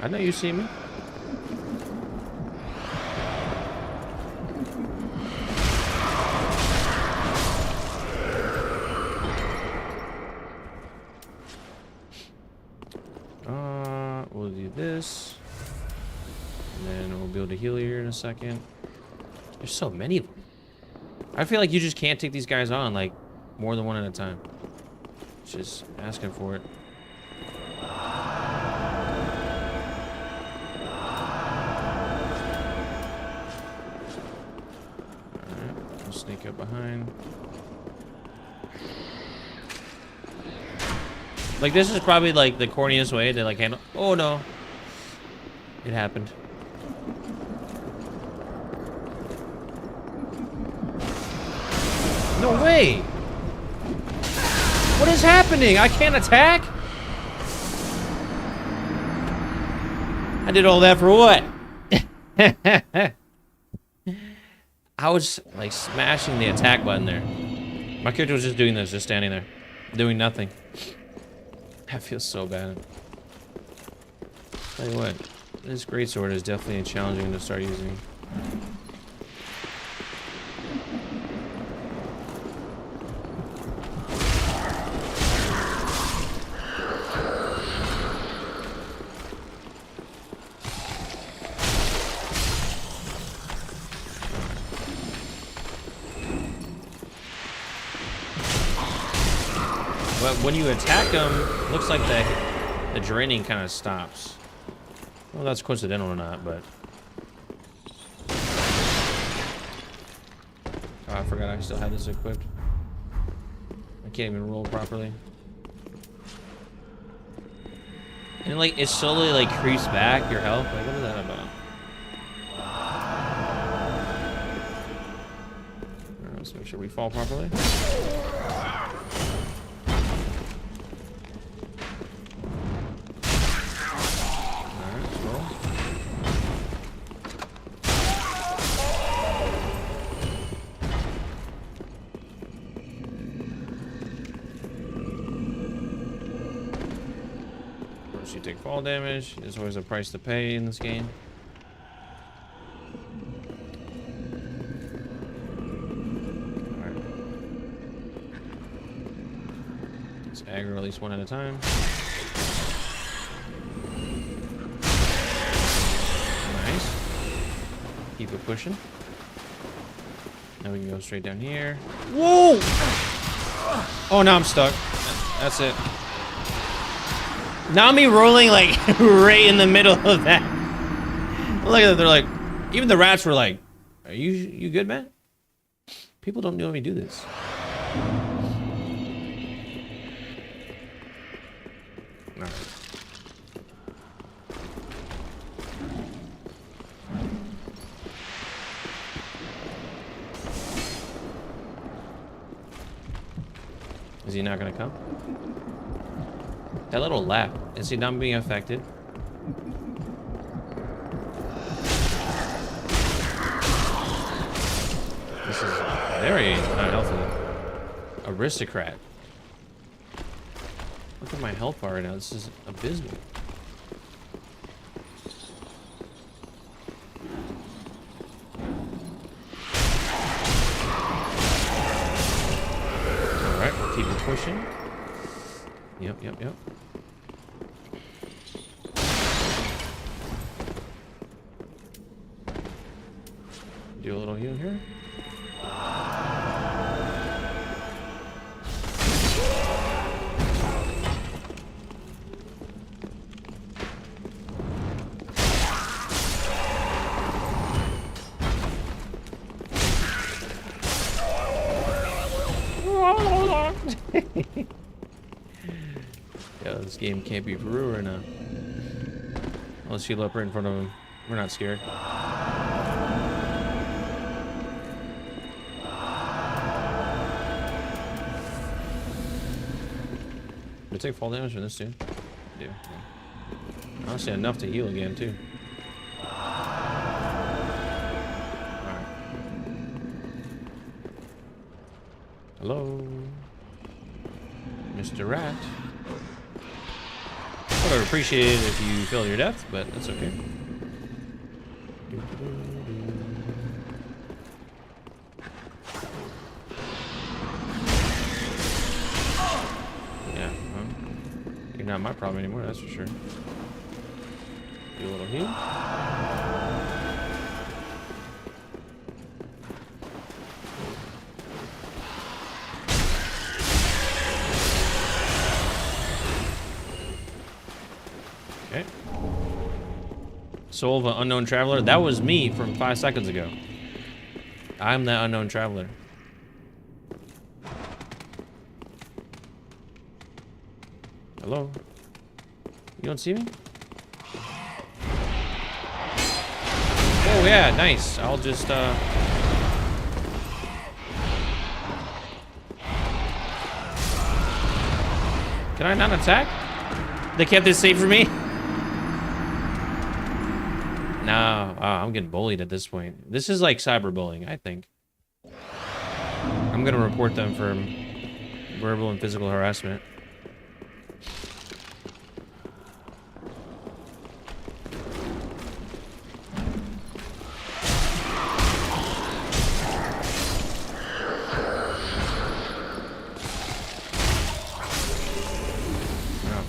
I know you see me. We'll do this. And then we'll be able to heal here in a second. There's so many of them. I feel like you just can't take these guys on, like, more than one at a time. Just asking for it. Sneak up behind. Like, this is probably like the corniest way to like handle. Oh no, it happened. No way. What is happening? I can't attack. I did all that for what? I was like smashing the attack button there. My character was just doing this, just standing there, doing nothing. That feels so bad. Tell you what, this greatsword is definitely challenging to start using. But when you attack them, it looks like the draining kind of stops. Well, that's coincidental or not, but... Oh, I forgot I still had this equipped. I can't even roll properly. And like, it slowly like creeps back your health. Like, what is that about? Alright, let's make sure we fall properly. You take fall damage. There's always a price to pay in this game. Alright. Let's aggro at least one at a time. Nice. Keep it pushing. Now we can go straight down here. Whoa! Oh, now I'm stuck. That's it. Now me rolling like right in the middle of that. Look at that, they're like, even the rats were like, "Are you good, man?" People don't know me do this. All right. Is he not gonna come? That little laugh, is he not being affected? This is very unhealthy. Aristocrat. Look at my health bar right now. This is abysmal. Keep it pushing. Yep. Do a little heal here. Yeah, this game can't be for real right now. Let's heal up right in front of him. We're not scared. Did I take fall damage from this too? I do. Yeah. Honestly, enough to heal again too. Alright. Hello? Mr. Rat. I would appreciate it if you fell to your death, but that's okay. Yeah, well, you're not my problem anymore, that's for sure. Do a little heal. Okay. Soul of an unknown traveler. That was me from 5 seconds ago. I'm that unknown traveler. Hello? You don't see me? Oh yeah, nice. I'll just Can I not attack? They kept this safe for me? No, I'm getting bullied at this point. This is like cyberbullying, I think. I'm gonna report them for verbal and physical harassment.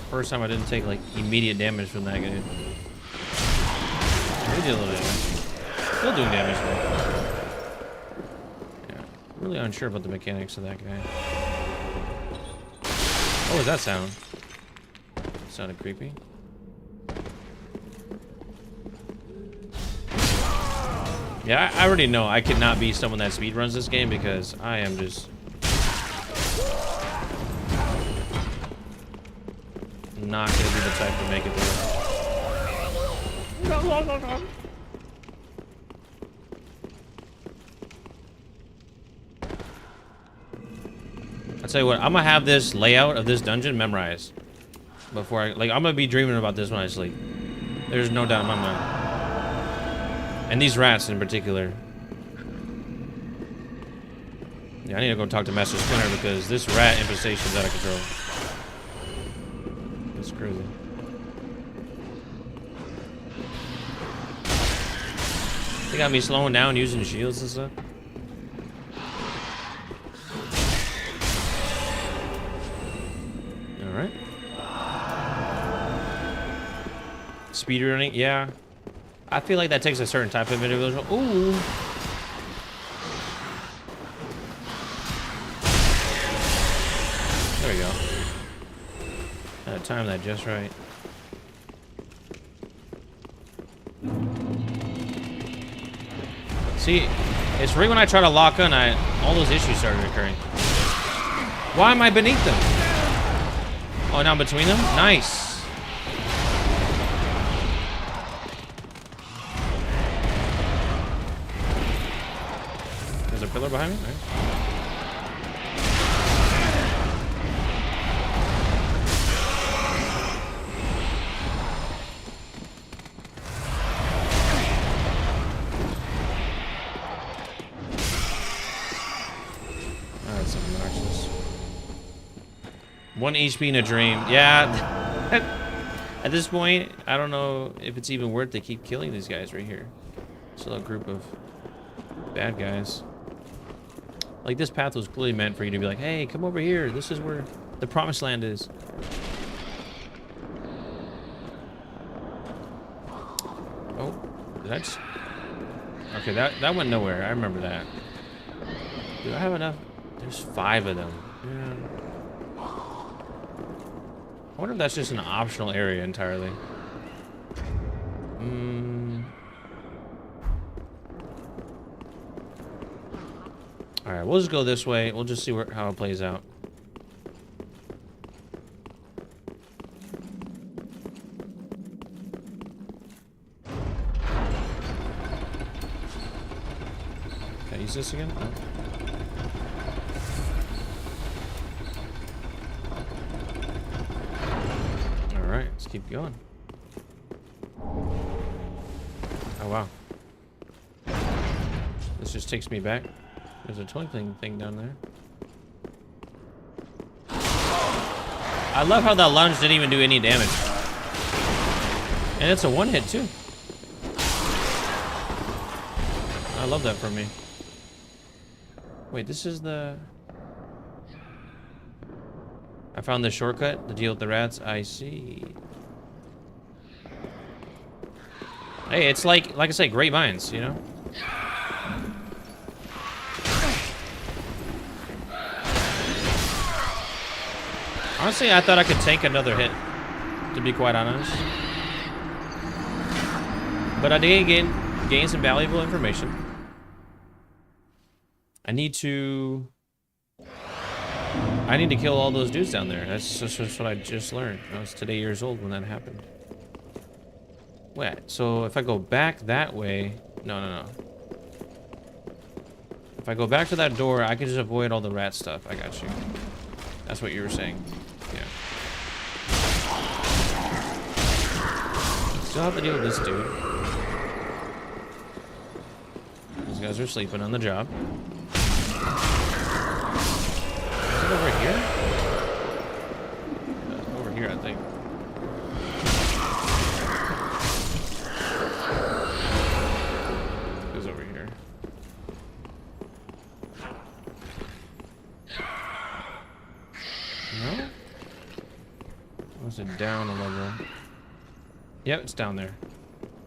First time I didn't take like immediate damage from that guy. We did a little damage. Still doing damage though. Yeah, really unsure about the mechanics of that guy. What was that sound? Sounded creepy. Yeah, I already know I cannot be someone that speedruns this game because I am just not gonna be the type to make it through. I'll tell you what, I'm gonna have this layout of this dungeon memorized before I'm gonna be dreaming about this when I sleep. There's no doubt in my mind. And these rats in particular. Yeah, I need to go talk to Master Splinter because this rat infestation is out of control. It's crazy. They got me slowing down using shields and stuff. Alright. Speedrunning, yeah. I feel like that takes a certain type of individual. Ooh. There we go. Gotta time that just right. See, it's right when I try to lock on, all those issues started occurring. Why am I beneath them? Oh, now I'm between them? Nice. There's a pillar behind me? Nice. That's obnoxious. 1 HP in a dream. Yeah. At this point, I don't know if it's even worth to keep killing these guys right here. Still a group of bad guys. Like, this path was clearly meant for you to be like, hey, come over here. This is where the promised land is. Oh, that's... Okay, that went nowhere. I remember that. Do I have enough? There's 5 of them. Yeah. I wonder if that's just an optional area entirely. All right, we'll just go this way. We'll just see how it plays out. Can I use this again? No. All right, let's keep going. Oh, wow. This just takes me back. There's a twinkling thing down there. I love how that lunge didn't even do any damage. And it's a one-hit, too. I love that for me. Wait, this is the... I found the shortcut to deal with the rats. I see. Hey, it's like I said, great minds, you know? Honestly, I thought I could take another hit, to be quite honest. But I did gain some valuable information. I need to kill all those dudes down there. That's just what I just learned. I was today years old when that happened. Wait, so if I go back that way... No. If I go back to that door, I can just avoid all the rat stuff. I got you. That's what you were saying. Yeah. Still have to deal with this dude. These guys are sleeping on the job. Is it over here? Over here, I think. It goes over here. No? Was it down a level? Yep, it's down there.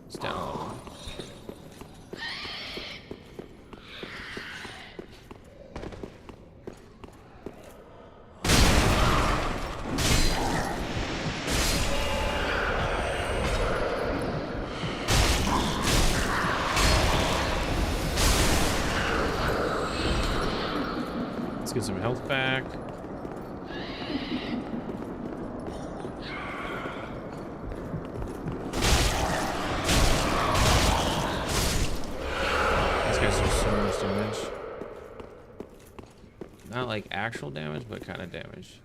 It's down a level. Let's get some health back. Not like actual damage, but kind of damage.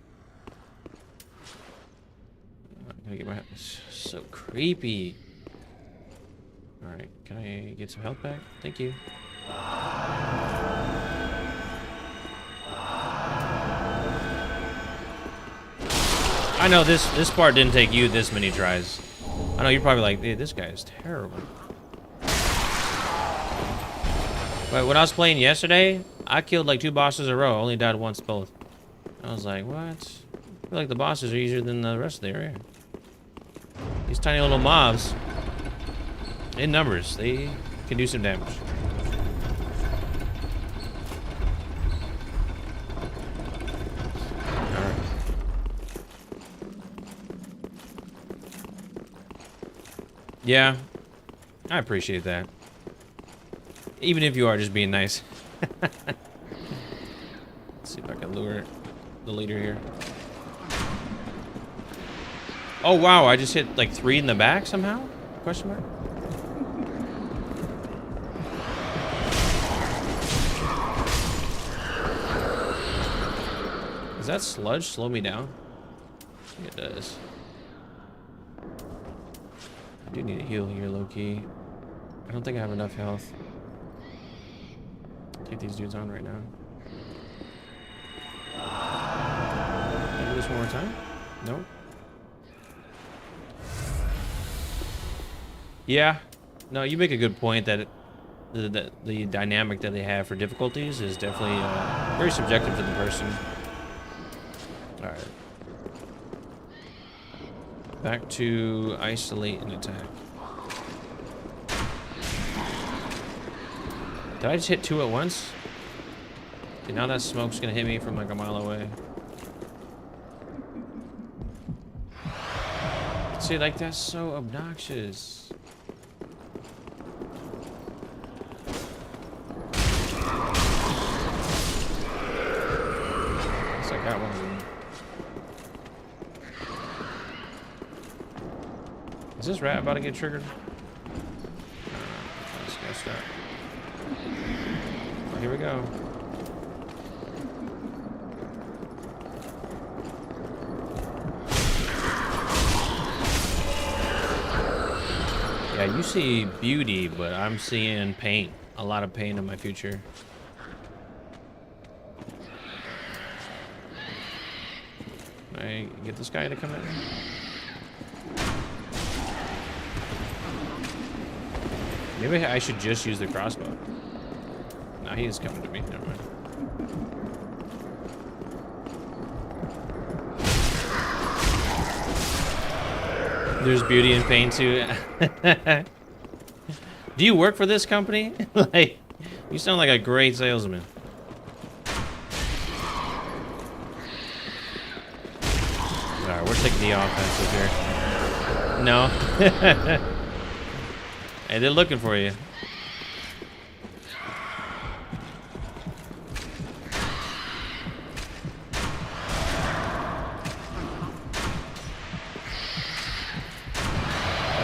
I'm gonna get my... So creepy. Alright, can I get some health back? Thank you. I know this part didn't take you this many tries. I know you're probably like, hey, this guy is terrible. But when I was playing yesterday, I killed like 2 bosses in a row. Only died once both. I was like, what? I feel like the bosses are easier than the rest of the area. These tiny little mobs, in numbers, they can do some damage. Alright. Yeah, I appreciate that. Even if you are just being nice. Let's see if I can lure the leader here. Oh wow, I just hit like 3 in the back somehow? Question mark? Does that sludge slow me down? I think it does. I do need to heal here, low-key. I don't think I have enough health. Take these dudes on right now. Can I do this one more time? Nope. Yeah. No, you make a good point that the dynamic that they have for difficulties is definitely Very subjective to the person. Alright. Back to isolate and attack. Did I just hit 2 at once? Okay, now that smoke's gonna hit me from like a mile away. See, like, that's so obnoxious. It's like that one. Is this rat about to get triggered? Let's go start. Oh, here we go. Yeah, you see beauty, but I'm seeing pain. A lot of pain in my future. Can I get this guy to come in? Maybe I should just use the crossbow. No, he is coming to me. Never mind. There's beauty in pain too. Do you work for this company? Like, you sound like a great salesman. Alright, we're taking the offensive here. No. Hey, they're looking for you.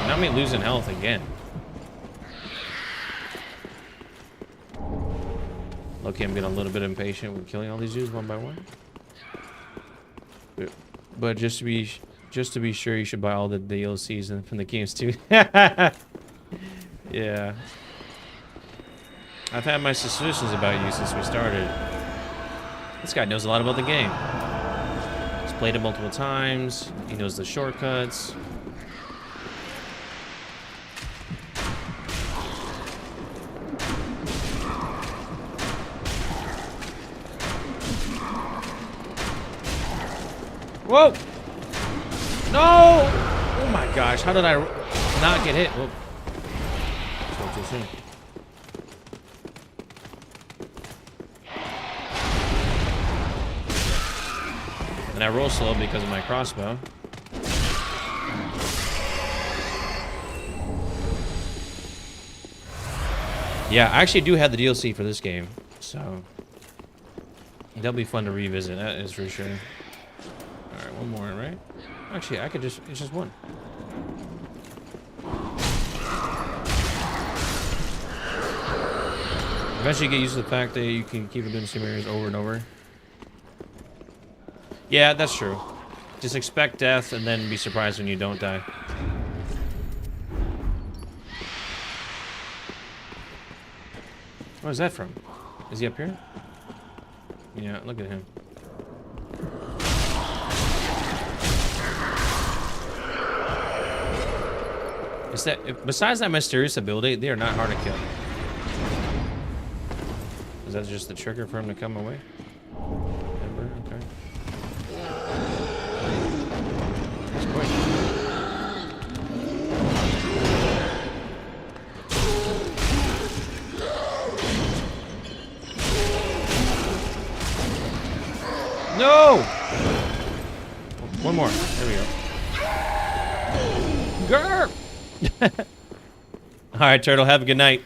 Not me losing health again. Okay, I'm getting a little bit impatient with killing all these dudes one by one. But just to be sure, you should buy all the DLCs from the games too. Yeah. I've had my suspicions about you since we started. This guy knows a lot about the game. He's played it multiple times. He knows the shortcuts. Whoa! No! Oh my gosh, how did I not get hit? Whoa. Spoke too soon. And I roll slow because of my crossbow. Yeah, I actually do have the DLC for this game, so that'll be fun to revisit, that is for sure. Alright, one more, right? Actually, I could just, it's just one. Eventually you get used to the fact that you can keep doing some areas over and over. Yeah, that's true. Just expect death and then be surprised when you don't die. Where's that from? Is he up here? Yeah, look at him. Is that, besides that mysterious ability, they are not hard to kill. Is that just the trigger for him to come away? Ember, okay. He's quick. No! One more. There we go. Grr! All right, Turtle, have a good night.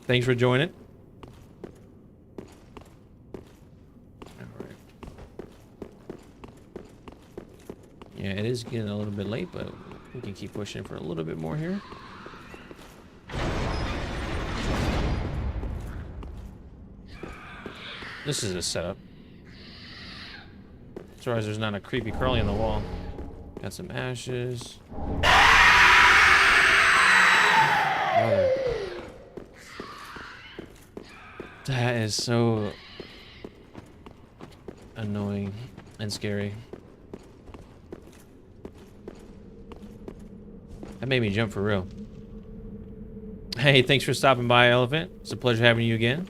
Thanks for joining. All right. Yeah, it is getting a little bit late, but we can keep pushing for a little bit more here. This is a setup. As far as there's not a creepy crawly on the wall. Got some ashes. Mother. That is so annoying and scary. That made me jump for real. Hey, thanks for stopping by, Elephant. It's a pleasure having you again.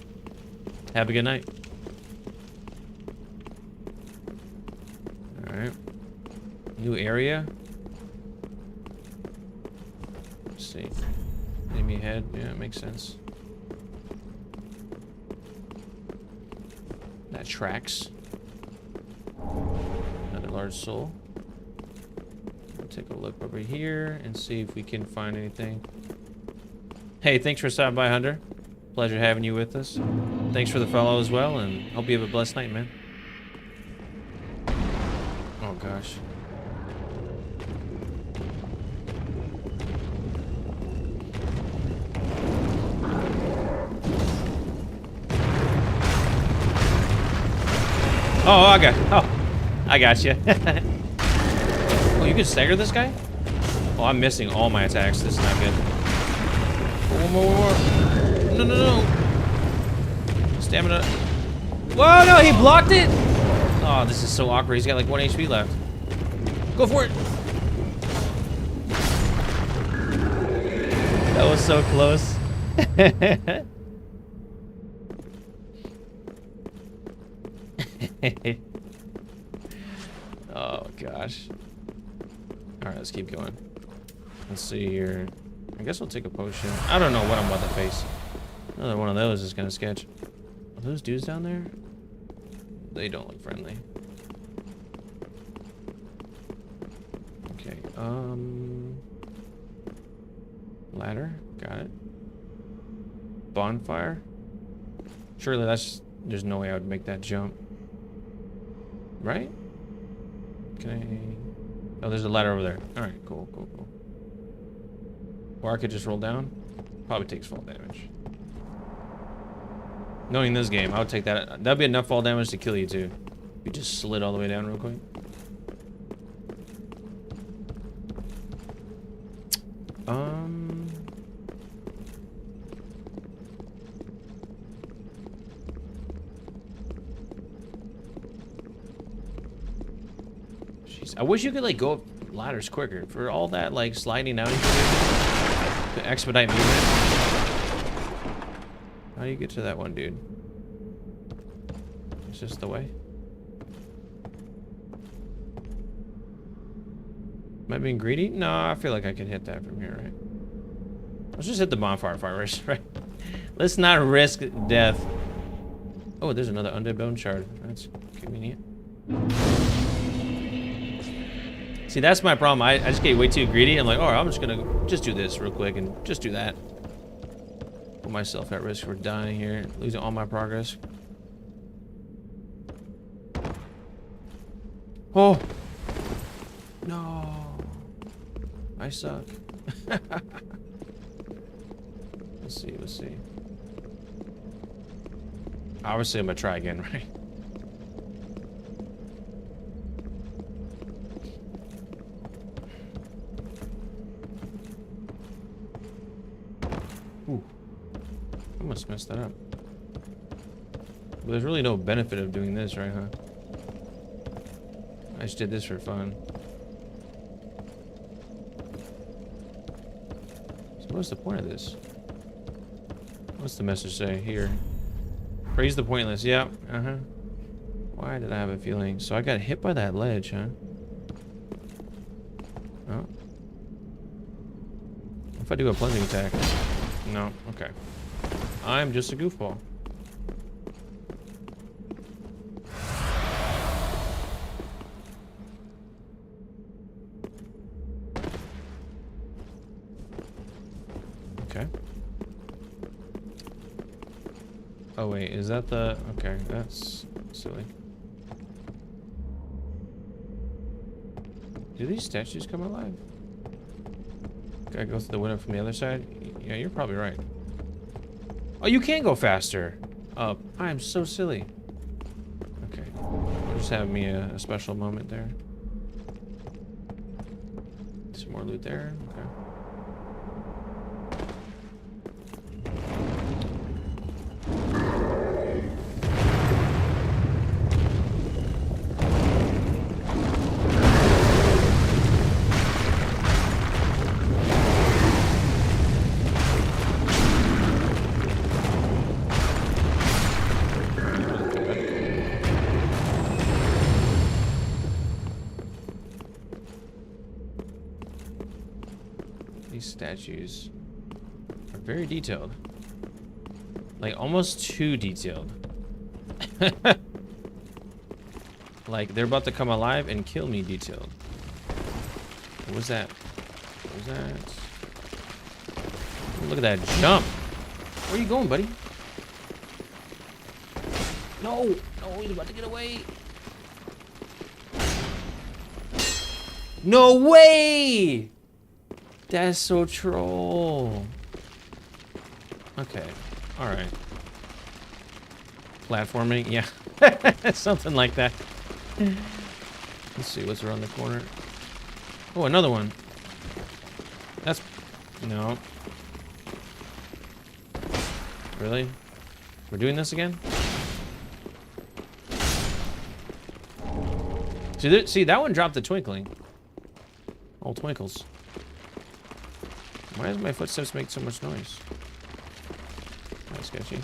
Have a good night. All right. New area. Let's see. Enemy ahead. Yeah, it makes sense. That tracks. Another large soul. We'll take a look over here and see if we can find anything. Hey, thanks for stopping by, Hunter. Pleasure having you with us. Thanks for the follow as well, and hope you have a blessed night, man. Oh, gosh. Oh, I got you. Oh, you can stagger this guy? Oh, I'm missing all my attacks. This is not good. One more. No. Stamina. Whoa, no, he blocked it. Oh, this is so awkward. He's got like 1 HP left. Go for it. That was so close. Oh gosh. Alright, let's keep going. Let's see here. I guess we'll take a potion. I don't know what I'm about to face. Another one of those is kind of sketch. Are those dudes down there? They don't look friendly. Okay, ladder, got it. Bonfire. Surely there's no way I would make that jump. Right? Can I... Oh, there's a ladder over there. Alright, cool. Or I could just roll down. Probably takes fall damage. Knowing this game, I would take that. That'd be enough fall damage to kill you too. You just slid all the way down real quick. Jeez, I wish you could like go up ladders quicker for all that like sliding out to expedite movement. How do you get to that one dude? It's just the way. Am I being greedy? No, I feel like I can hit that from here, right? Let's just hit the bonfire first, right? Let's not risk death. Oh, there's another undead bone shard. That's convenient. See, that's my problem. I just get way too greedy. I'm like, oh, I'm just gonna just do this real quick and just do that. Put myself at risk for dying here, losing all my progress. Oh no, I suck. Let's see. Obviously, I'm gonna try again, right? Ooh. I must mess that up. But there's really no benefit of doing this, right, huh? I just did this for fun. So what's the point of this? What's the message say here? Praise the pointless. Yeah. Uh-huh. Why did I have a feeling? So I got hit by that ledge, huh? Oh. If I do a plunging attack. No. Okay. I'm just a goofball. Okay. Oh wait, is that the... Okay, that's silly. Do these statues come alive? Gotta go through the window from the other side? Yeah, you're probably right. Oh, you can go faster. Up. I am so silly. Okay. I'll just have me a special moment there. Some more loot there. Okay. statues are very detailed. Like, almost too detailed. Like, they're about to come alive and kill me detailed. What was that? What was that? Look at that jump. Where are you going, buddy? No! No, he's about to get away. No way! That's so troll. Okay. Alright. Platforming? Yeah. Something like that. Let's see what's around the corner. Oh, another one. That's... No. Really? We're doing this again? See, that one dropped the twinkling. All twinkles. Why does my footsteps make so much noise? That's sketchy.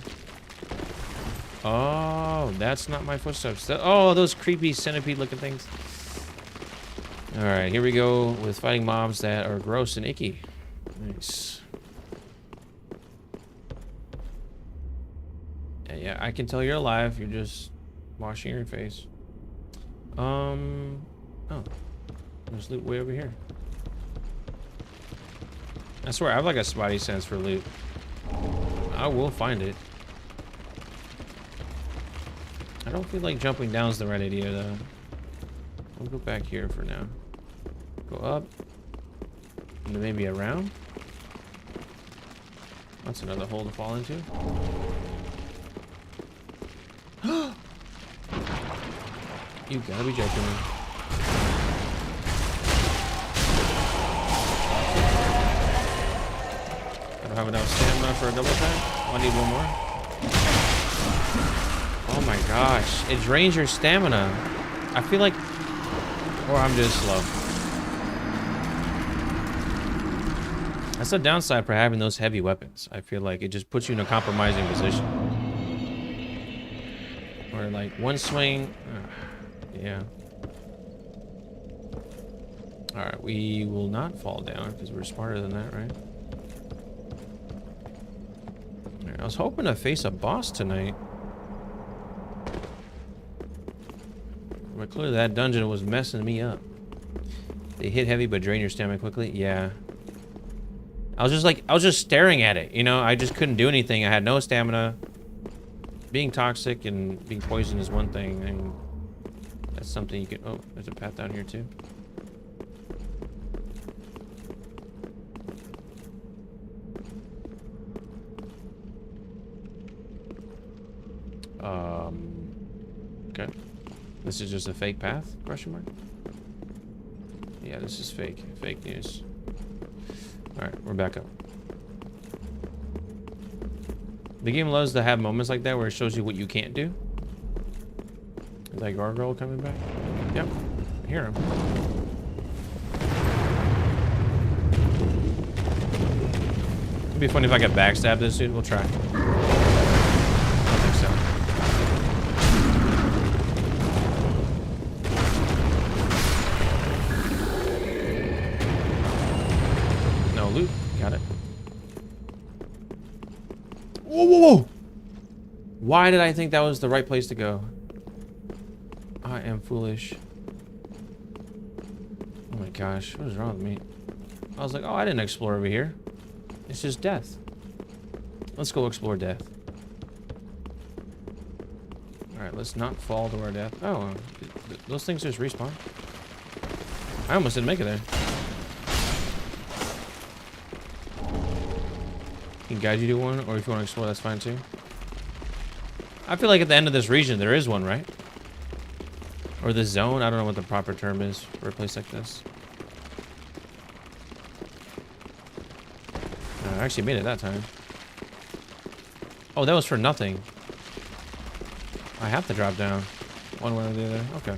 Oh, that's not my footsteps. Oh, those creepy centipede-looking things. All right, here we go with fighting mobs that are gross and icky. Nice. Yeah, I can tell you're alive. You're just washing your face. Oh, there's loot way over here. I swear, I have like a spidey sense for loot. I will find it. I don't feel like jumping down is the right idea, though. We'll go back here for now. Go up. And then maybe around. That's another hole to fall into. You gotta be joking me. I don't have enough stamina for a double time. Oh, I need one more. Oh my gosh. It drains your stamina. I feel like... Or I'm just slow. That's the downside for having those heavy weapons. I feel like it just puts you in a compromising position. Or like one swing... Yeah. Alright, we will not fall down because we're smarter than that, right? Right, I was hoping to face a boss tonight. But clearly that dungeon was messing me up. They hit heavy but drain your stamina quickly. Yeah. I was just staring at it, you know? I just couldn't do anything. I had no stamina. Being toxic and being poisoned is one thing, and that's something you can... Oh, there's a path down here too. Okay. This is just a fake path? Question mark? Yeah, this is fake. Fake news. Alright, we're back up. The game loves to have moments like that where it shows you what you can't do. Is that gargoyle coming back? Yep. I hear him. It'd be funny if I could backstab this dude. We'll try. I think so. No loot. Got it. Whoa, whoa, whoa! Why did I think that was the right place to go? I am foolish. Oh my gosh, what is wrong with me? I was like, oh, I didn't explore over here. It's just death. Let's go explore death. Alright, let's not fall to our death. Oh, those things just respawn. I almost didn't make it there. Can guide you to one, or if you want to explore, that's fine too. I feel like at the end of this region, there is one, right? Or the zone? I don't know what the proper term is for a place like this. No, I actually made it that time. Oh, that was for nothing. I have to drop down. One way or the other. Okay.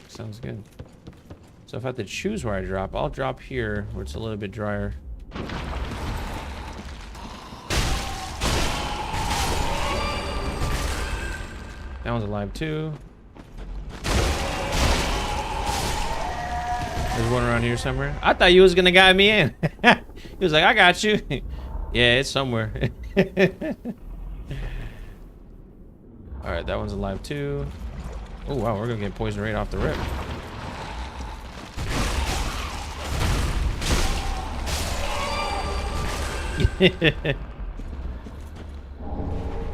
Sounds good. So if I have to choose where I drop, I'll drop here where it's a little bit drier. That one's alive too. There's one around here somewhere. I thought you was gonna guide me in. He was like, I got you. Yeah, it's somewhere. Alright, that one's alive too. Oh wow, we're gonna get poisoned right off the rip.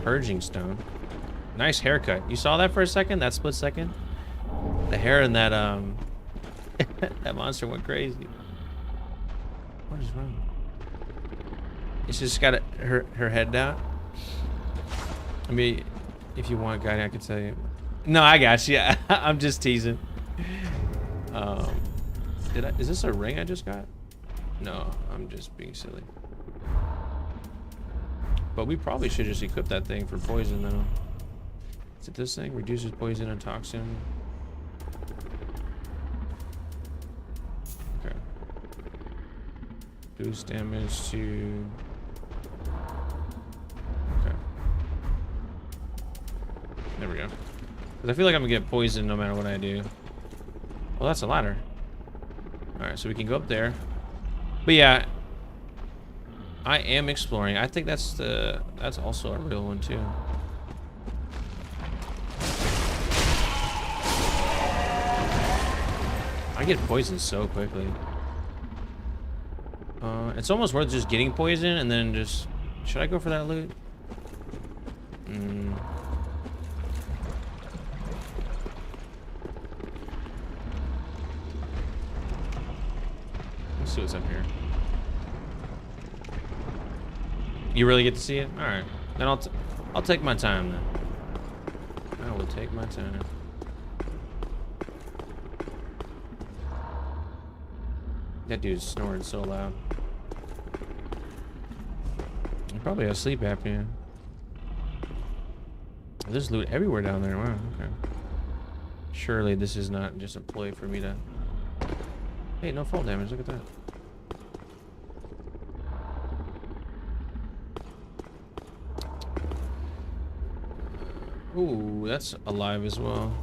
Purging stone. Nice haircut. You saw that for a second? That split second? The hair in that that monster went crazy. What is wrong? It's just got her head down. I mean, if you want, guy, I could tell you. No, I got you. I'm just teasing. Is this a ring I just got? No, I'm just being silly. But we probably should just equip that thing for poison, though. Is it this thing? Reduces poison and toxin. Okay. Boost damage to... Okay. There we go. Because I feel like I'm gonna get poisoned no matter what I do. Well, that's a ladder. Alright, so we can go up there. But yeah, I am exploring. I think that's also a real one too. I get poisoned so quickly. It's almost worth just getting poison and then just... Should I go for that loot? Let's see what's up here. You really get to see it? All right. Then I'll take my time then. I will take my time. That dude's snoring so loud. He probably has sleep apnea. There's loot everywhere down there. Wow. Okay. Surely this is not just a ploy for me to... Hey, no fall damage. Look at that. Ooh, that's alive as well.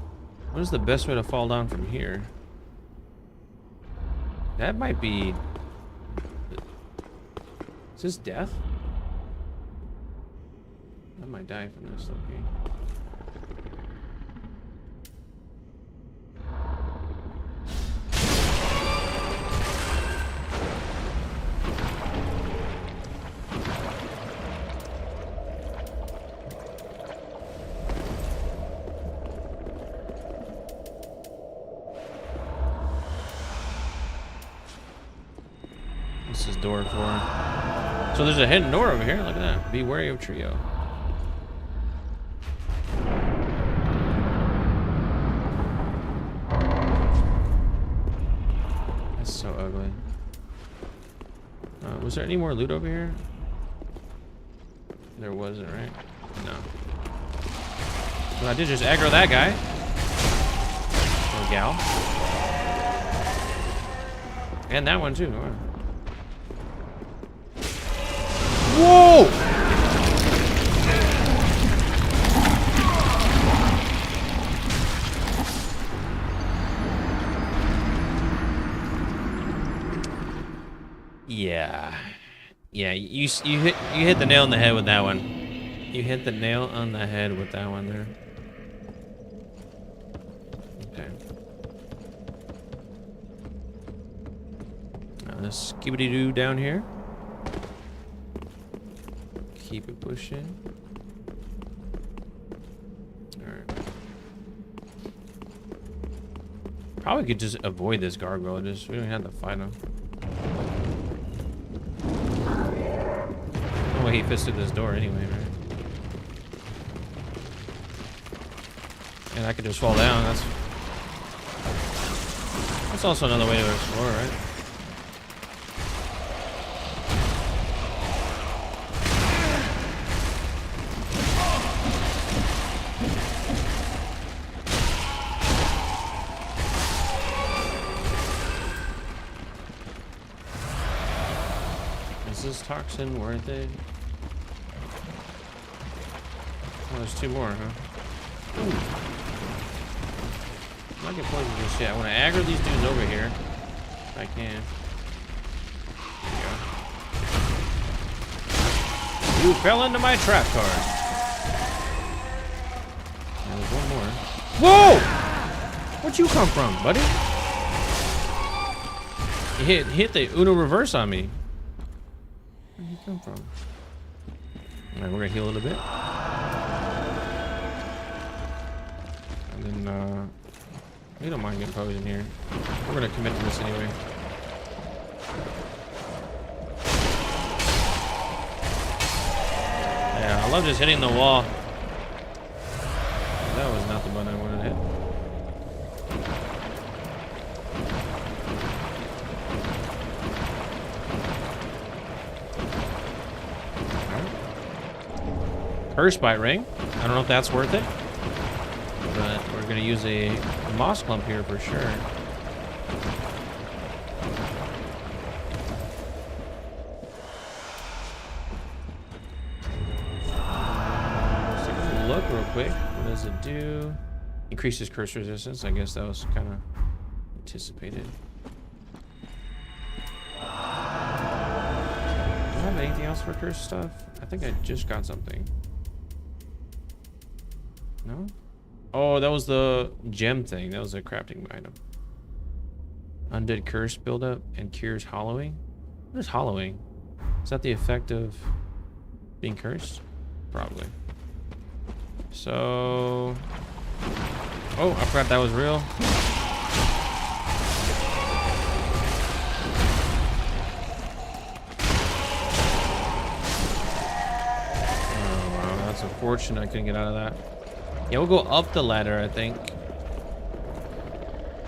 What is the best way to fall down from here? That might be... Is this death? I might die from this, okay. This is door 4. So there's a hidden door over here. Look at that. Be wary of trio. That's so ugly. Was there any more loot over here? There wasn't, right? No. Well, I did just aggro that guy. Or gal. And that one too. Wow. Whoa! Yeah, you hit the nail on the head with that one. You hit the nail on the head with that one there. Okay. Now let's skibidi-doo down here. Keep it pushing. Alright. Probably could just avoid this gargoyle. We don't have to fight him. No way he fits through this door anyway, right? And I could just fall down. That's also another way to explore, right? Is this toxin worth it? Oh, there's 2 more, huh? Ooh. I'm not getting poisoned just yet. I want to aggro these dudes over here. If I can. There you go. You fell into my trap card. There's one more. Whoa! Where'd you come from, buddy? You hit the Uno reverse on me. Where'd you come from? Alright, we're gonna heal a little bit. And then, we don't mind getting poisoned here. We're gonna commit to this anyway. Yeah, I love just hitting the wall. That was not the button I wanted to hit. Curse bite ring. I don't know if that's worth it, but we're gonna use a moss clump here for sure. Let's take a look real quick. What does it do? Increases curse resistance. I guess that was kind of anticipated. Do I have anything else for curse stuff? I think I just got something. No? Oh, that was the gem thing. That was a crafting item. Undead curse buildup and cures hollowing. What is hollowing? Is that the effect of being cursed? Probably. So... Oh, I forgot that was real. Oh, wow. That's unfortunate I couldn't get out of that. Yeah, we'll go up the ladder, I think.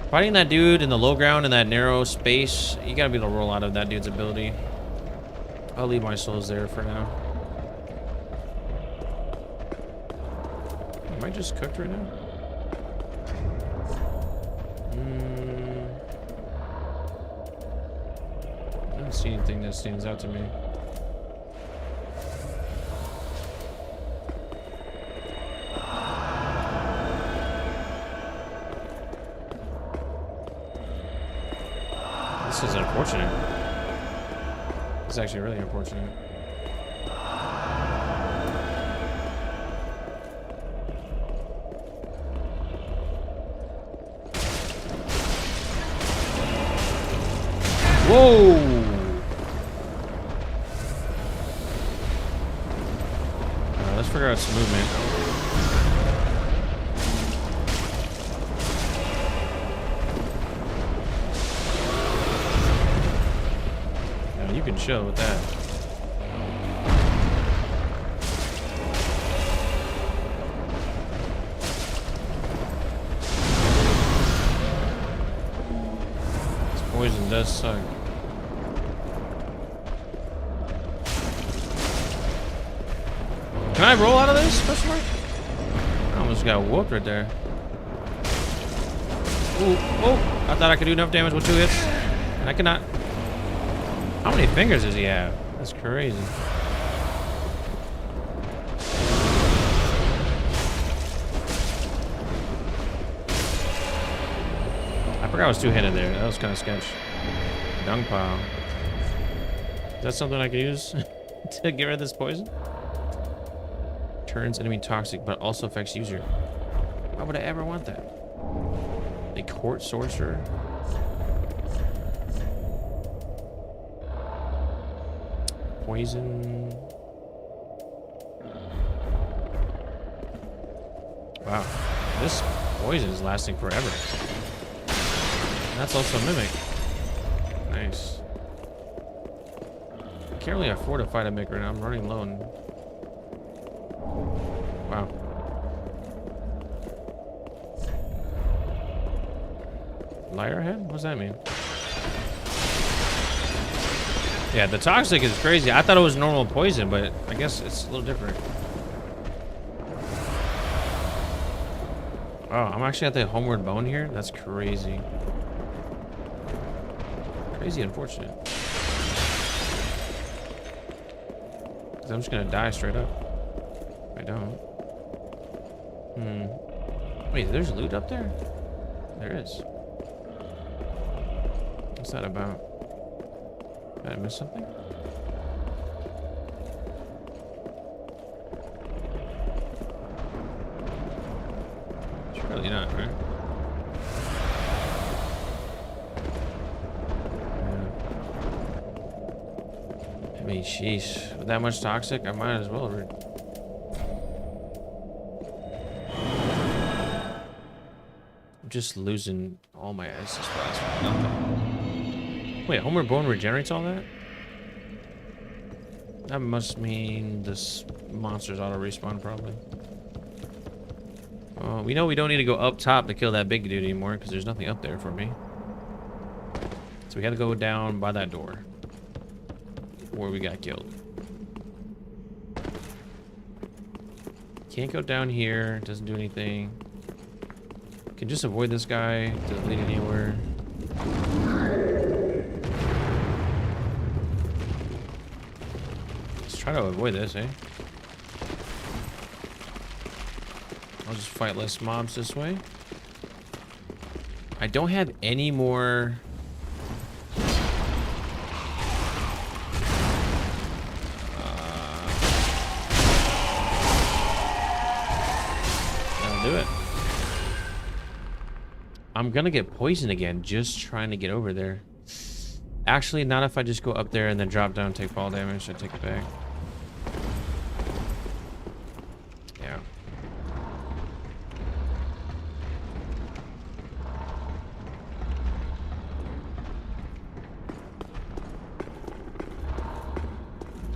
Fighting that dude in the low ground in that narrow space, you gotta be able to roll out of that dude's ability. I'll leave my souls there for now. Am I just cooked right now? I don't see anything that stands out to me. This is unfortunate. It's actually really unfortunate. Whoa! Let's figure out some movement. You can chill with that. This poison does suck. Can I roll out of this? Question mark? I almost got whooped right there. Ooh, oh! I thought I could do enough damage with 2 hits, and I cannot. How many fingers does he have? That's crazy. I forgot I was 2-handed there. That was kind of sketch. Dung pile. Is that something I can use to get rid of this poison? Turns enemy toxic, but also affects user. Why would I ever want that? A court sorcerer? Poison. Wow, this poison is lasting forever. That's also mimic. Nice. I can't really afford to fight a mimic right now. I'm running low. Wow. Liar head? What does that mean? Yeah, the toxic is crazy. I thought it was normal poison, but I guess it's a little different. Oh, I'm actually at the homeward bone here? That's crazy. Crazy unfortunate. 'Cause I'm just gonna die straight up. If I don't. Wait, there's loot up there? There is. What's that about? Did I miss something? Surely not, right? Yeah. I mean, sheesh. With that much toxic, I might as well. I'm just losing all my ice spots for nothing. Wait, Homeward Bone regenerates all that? That must mean this monster's auto respawn probably. We know we don't need to go up top to kill that big dude anymore because there's nothing up there for me. So we got to go down by that door where we got killed. Can't go down here. Doesn't do anything. Can just avoid this guy. Doesn't lead anywhere. Let's try to avoid this, eh? I'll just fight less mobs this way. I don't have any more. That'll do it. I'm gonna get poisoned again just trying to get over there. Actually, not if I just go up there and then drop down and take fall damage. I take it back. Yeah.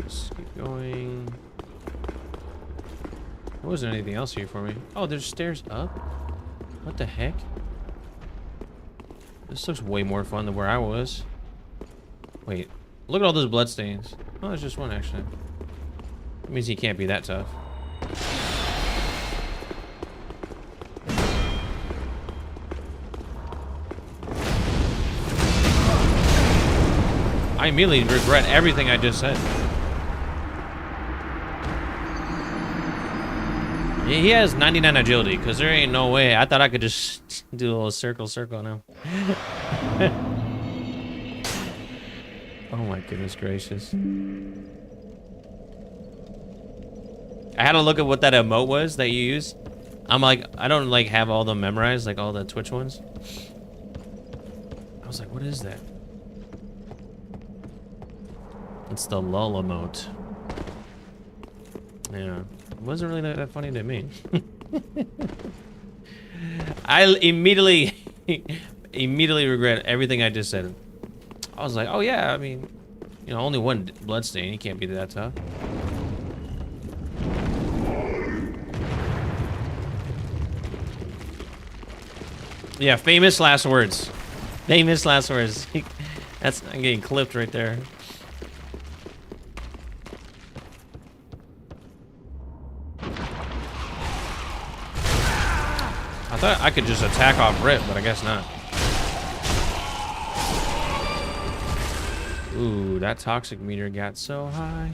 Just keep going. There wasn't anything else here for me. Oh, there's stairs up? What the heck? This looks way more fun than where I was. Wait, look at all those blood stains. Oh, there's just one actually. That means he can't be that tough. I immediately regret everything I just said. He has 99 agility, because there ain't no way. I thought I could just do a little circle now. Oh my goodness gracious. I had to look at what that emote was that you use. I'm like, I don't like have all them memorized, like all the Twitch ones. I was like, what is that? It's the lull emote. Yeah. It wasn't really that funny to me. I immediately regret everything I just said. I was like, oh yeah, I mean, you know, only one bloodstain. He can't be that tough. Yeah, famous last words. Famous last words. That's, I'm getting clipped right there. I thought I could just attack off rip, but I guess not. Ooh, that toxic meter got so high.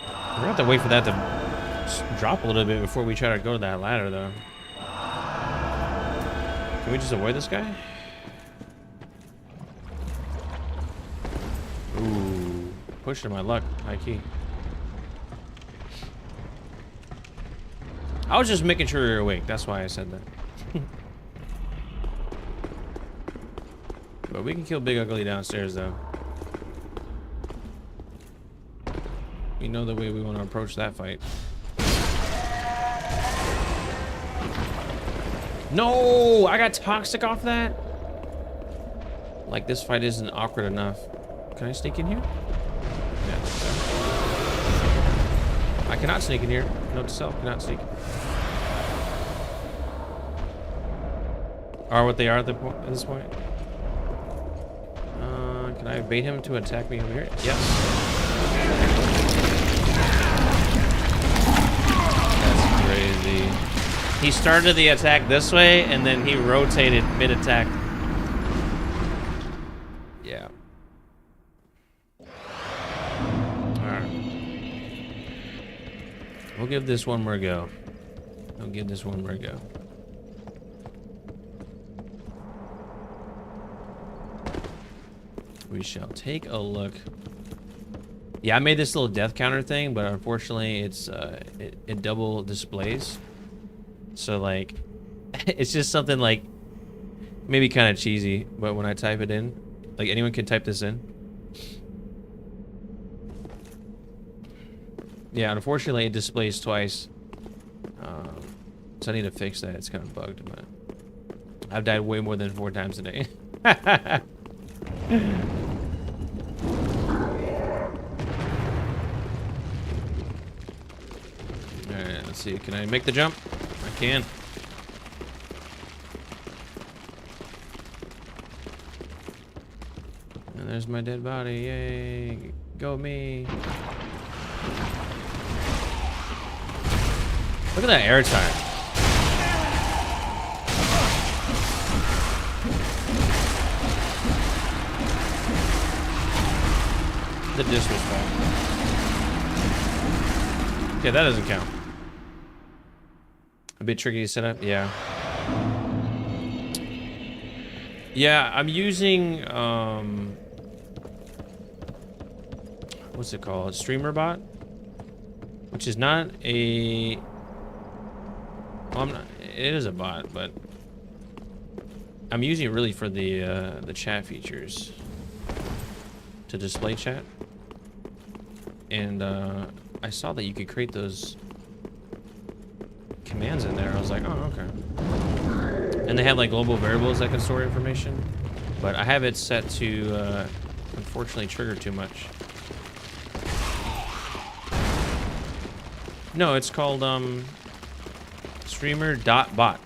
We're gonna have to wait for that to drop a little bit before we try to go to that ladder, though. Can we just avoid this guy? Ooh, pushing my luck, high key. I was just making sure you're awake. That's why I said that. But we can kill Big Ugly downstairs, though. You know the way we want to approach that fight. No! I got toxic off that? Like, this fight isn't awkward enough. Can I sneak in here? Yeah, so. I cannot sneak in here. Note to self, cannot sneak. Are what they are at this point. Can I bait him to attack me over here? Yes. That's crazy. He started the attack this way, and then he rotated mid-attack. Yeah. Alright. We'll give this one more go. We'll give this one more go. We shall take a look. Yeah, I made this little death counter thing, but unfortunately it's it double displays. So like it's just something like maybe kind of cheesy, but when I type it in, like anyone can type this in. Yeah, unfortunately it displays twice. So I need to fix that. It's kind of bugged, but I've died way more than 4 times a day. Alright, let's see. Can I make the jump? I can. And there's my dead body. Yay. Go me. Look at that air time. The disrespect. Okay, that doesn't count. A bit tricky to set up, yeah. Yeah, I'm using what's it called? Streamer bot, which is not a. Well, I'm not. It is a bot, but I'm using it really for the chat features to display chat. And I saw that you could create those commands in there. I was like, oh, okay. And they have like global variables that can store information, but I have it set to unfortunately trigger too much. No, it's called streamer.bot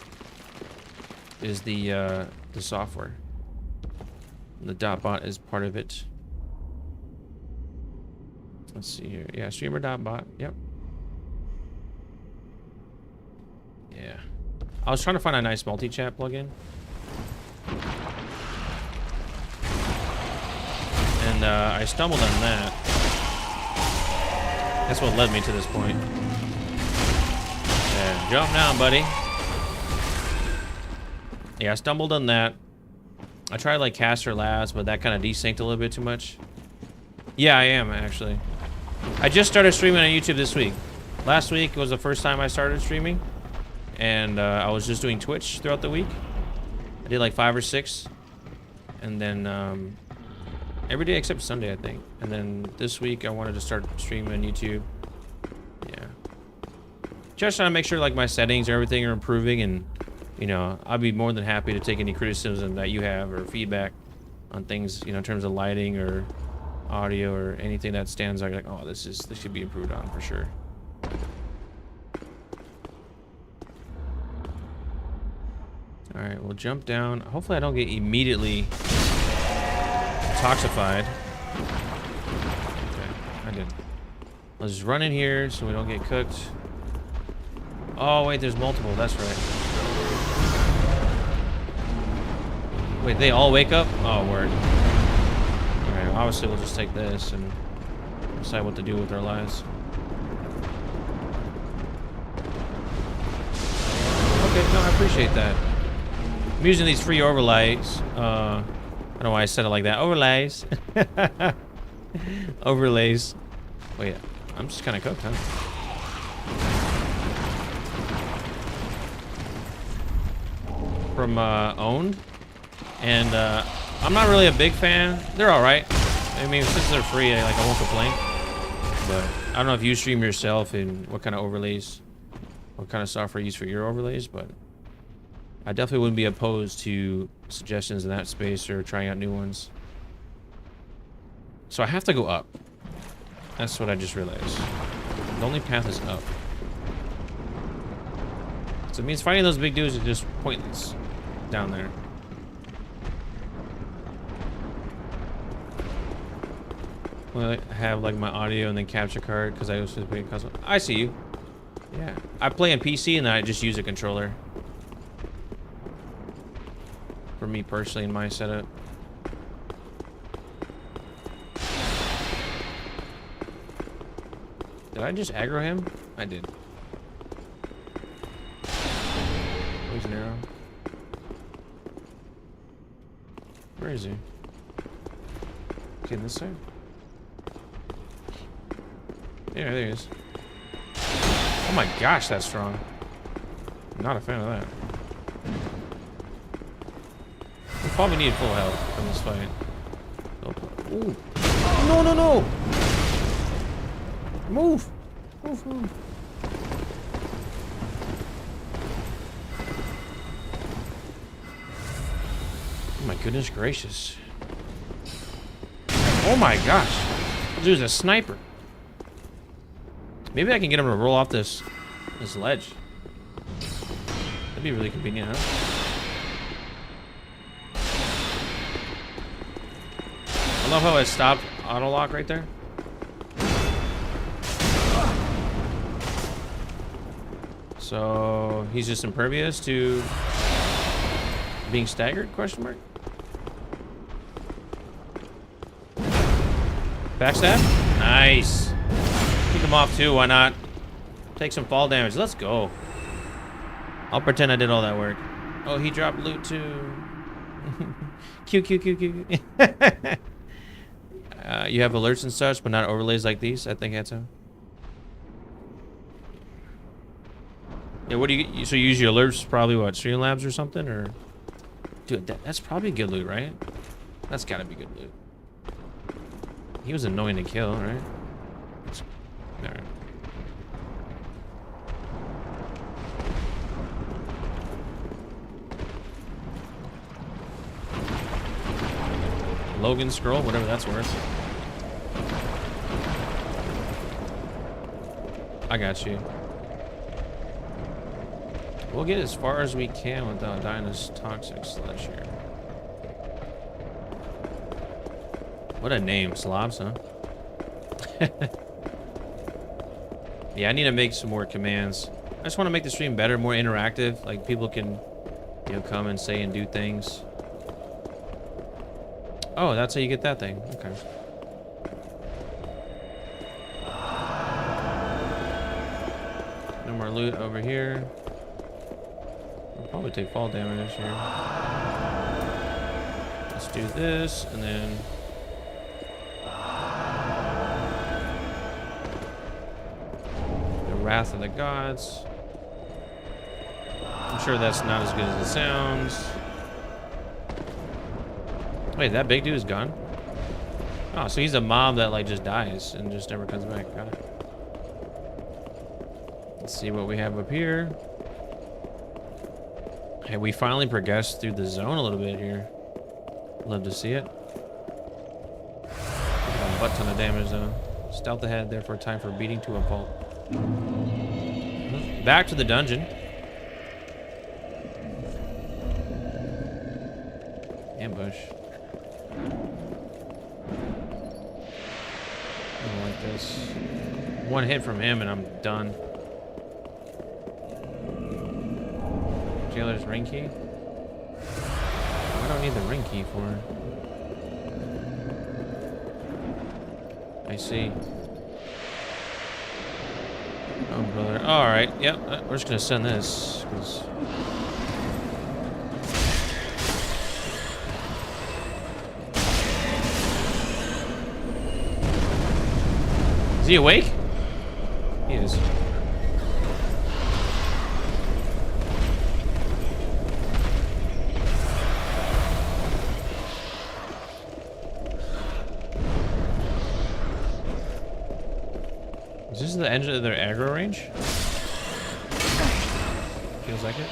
is the software. The .bot is part of it. Let's see here. Yeah, streamer.bot. Yep. Yeah. I was trying to find a nice multi-chat plugin. And I stumbled on that. That's what led me to this point. Yeah, jump now, buddy. Yeah, I stumbled on that. I tried like Caster Labs, but that kind of desynced a little bit too much. Yeah, I am actually. I just started streaming on YouTube this week. Last week was the first time I started streaming, and I was just doing Twitch throughout the week. I did like 5 or 6, and then every day except Sunday, I think. And then this week I wanted to start streaming on YouTube. Yeah, just trying to make sure like my settings and everything are improving, and you know, I'll be more than happy to take any criticism that you have or feedback on things, you know, in terms of lighting or audio or anything that stands out like, oh, this should be improved on for sure. All right, we'll jump down. Hopefully I don't get immediately toxified. Okay, I did. Let's just run in here so we don't get cooked. Oh wait, there's multiple, that's right. Wait, they all wake up? Oh, word. Alright, obviously we'll just take this and decide what to do with our lives. Okay, no, I appreciate that. I'm using these free overlays. I don't know why I said it like that. Overlays. Overlays. Wait, I'm just kind of cooked, huh? From Owned. And I'm not really a big fan. They're all right. I mean, since they're free, I won't complain. But I don't know if you stream yourself and what kind of overlays, what kind of software you use for your overlays, but I definitely wouldn't be opposed to suggestions in that space or trying out new ones. So I have to go up. That's what I just realized. The only path is up. So it means fighting those big dudes is just pointless down there. Well, I have like my audio and then capture card because I was just playing console. I see you. Yeah, I play on PC and I just use a controller. For me personally in my setup. Did I just aggro him? I did. Where's an arrow? Where is he? Okay, this side. Yeah, there he is. Oh my gosh, that's strong. I'm not a fan of that. We probably need full health from this fight. Oh. Ooh. No, no, no! Move! Move, move. Oh my goodness gracious. Oh my gosh. This dude's a sniper. Maybe I can get him to roll off this ledge. That'd be really convenient, huh? I love how I stopped auto lock right there. So he's just impervious to being staggered? Question mark. Backstab? Nice. Kick him off too. Why not? Take some fall damage. Let's go. I'll pretend I did all that work. Oh, he dropped loot too. Q. You have alerts and such, but not overlays like these. I think that's how. Yeah, what do you? So you use your alerts probably what? Streamlabs or something, or? Dude, that's probably good loot, right? That's gotta be good loot. He was annoying to kill, right? Alright. Logan scroll, whatever that's worth. I got you. We'll get as far as we can without dying this toxic sludge here. What a name, Slobs, huh? Yeah, I need to make some more commands. I just want to make the stream better, more interactive. Like people can, you know, come and say and do things. Oh, that's how you get that thing. Okay. No more loot over here. I'll probably take fall damage here. Let's do this, and then... the Wrath of the Gods. I'm sure that's not as good as it sounds. Wait, that big dude is gone? Oh, so he's a mob that like just dies and just never comes back. Got it. Let's see what we have up here. Hey, we finally progressed through the zone a little bit here. Love to see it. A butt ton of damage though. Stealth ahead, therefore time for beating to a pulp. Back to the dungeon. Ambush. I don't like this. One hit from him and I'm done. Jailer's ring key? I don't need the ring key for. I see. Oh, brother. Alright, yep. We're just gonna send this. 'Cause... Is he awake? He is. Is this the end of their aggro range? Feels like it.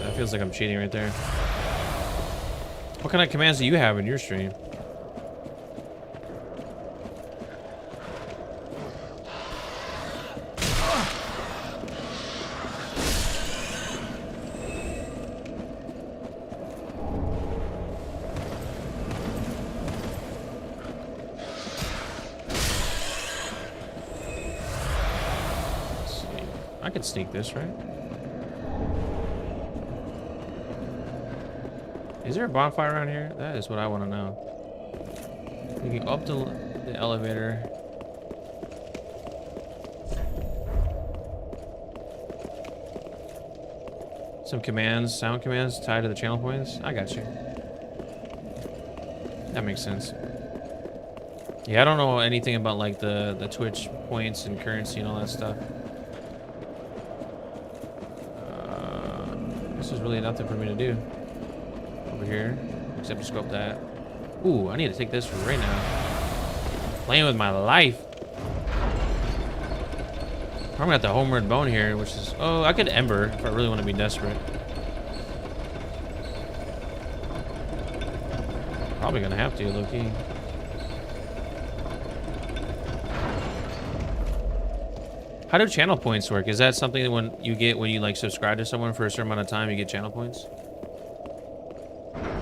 That feels like I'm cheating right there. What kind of commands do you have in your stream? I could sneak this, right? Is there a bonfire around here? That is what I want to know. We can go up the elevator. Some commands, sound commands tied to the channel points. I got you. That makes sense. Yeah, I don't know anything about like the Twitch points and currency and all that stuff. This is really nothing for me to do over here, except to scope that. Ooh, I need to take this right now. Playing with my life. I'm at the homeward bone here, which is... Oh, I could Ember if I really want to be desperate. Probably gonna have to, low-key. How do channel points work? Is that something that when you like subscribe to someone for a certain amount of time, you get channel points?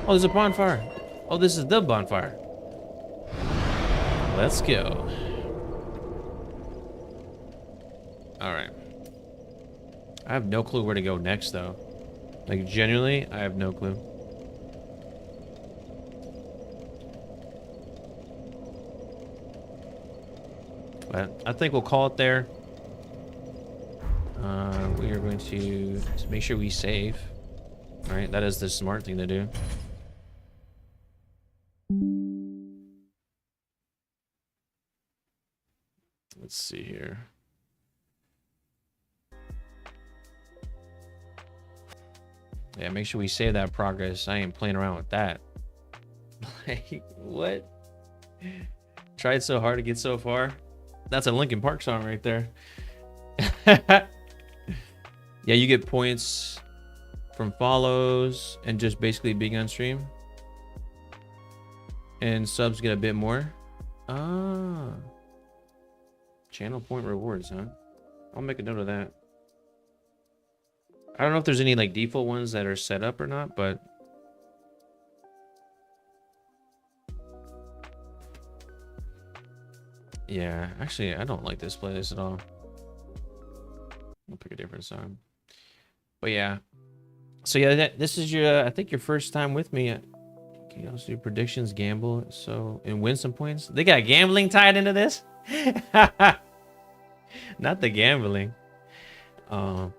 Oh, there's a bonfire. Oh, this is the bonfire. Let's go. All right. I have no clue where to go next, though. Like, genuinely, I have no clue. But I think we'll call it there. We are going to make sure we save. All right, that is the smart thing to do. Let's see here. Yeah, make sure we save that progress. I ain't playing around with that. Like, what? Tried so hard to get so far. That's a Linkin Park song right there. Yeah, you get points from follows and just basically being on stream. And subs get a bit more. Ah. Channel point rewards, huh? I'll make a note of that. I don't know if there's any like default ones that are set up or not, but yeah, actually I don't like this playlist at all. I'll pick a different song. But yeah. So yeah, this is your I think your first time with me. Can you also do predictions, gamble, so and win some points? They got gambling tied into this? Not the gambling. But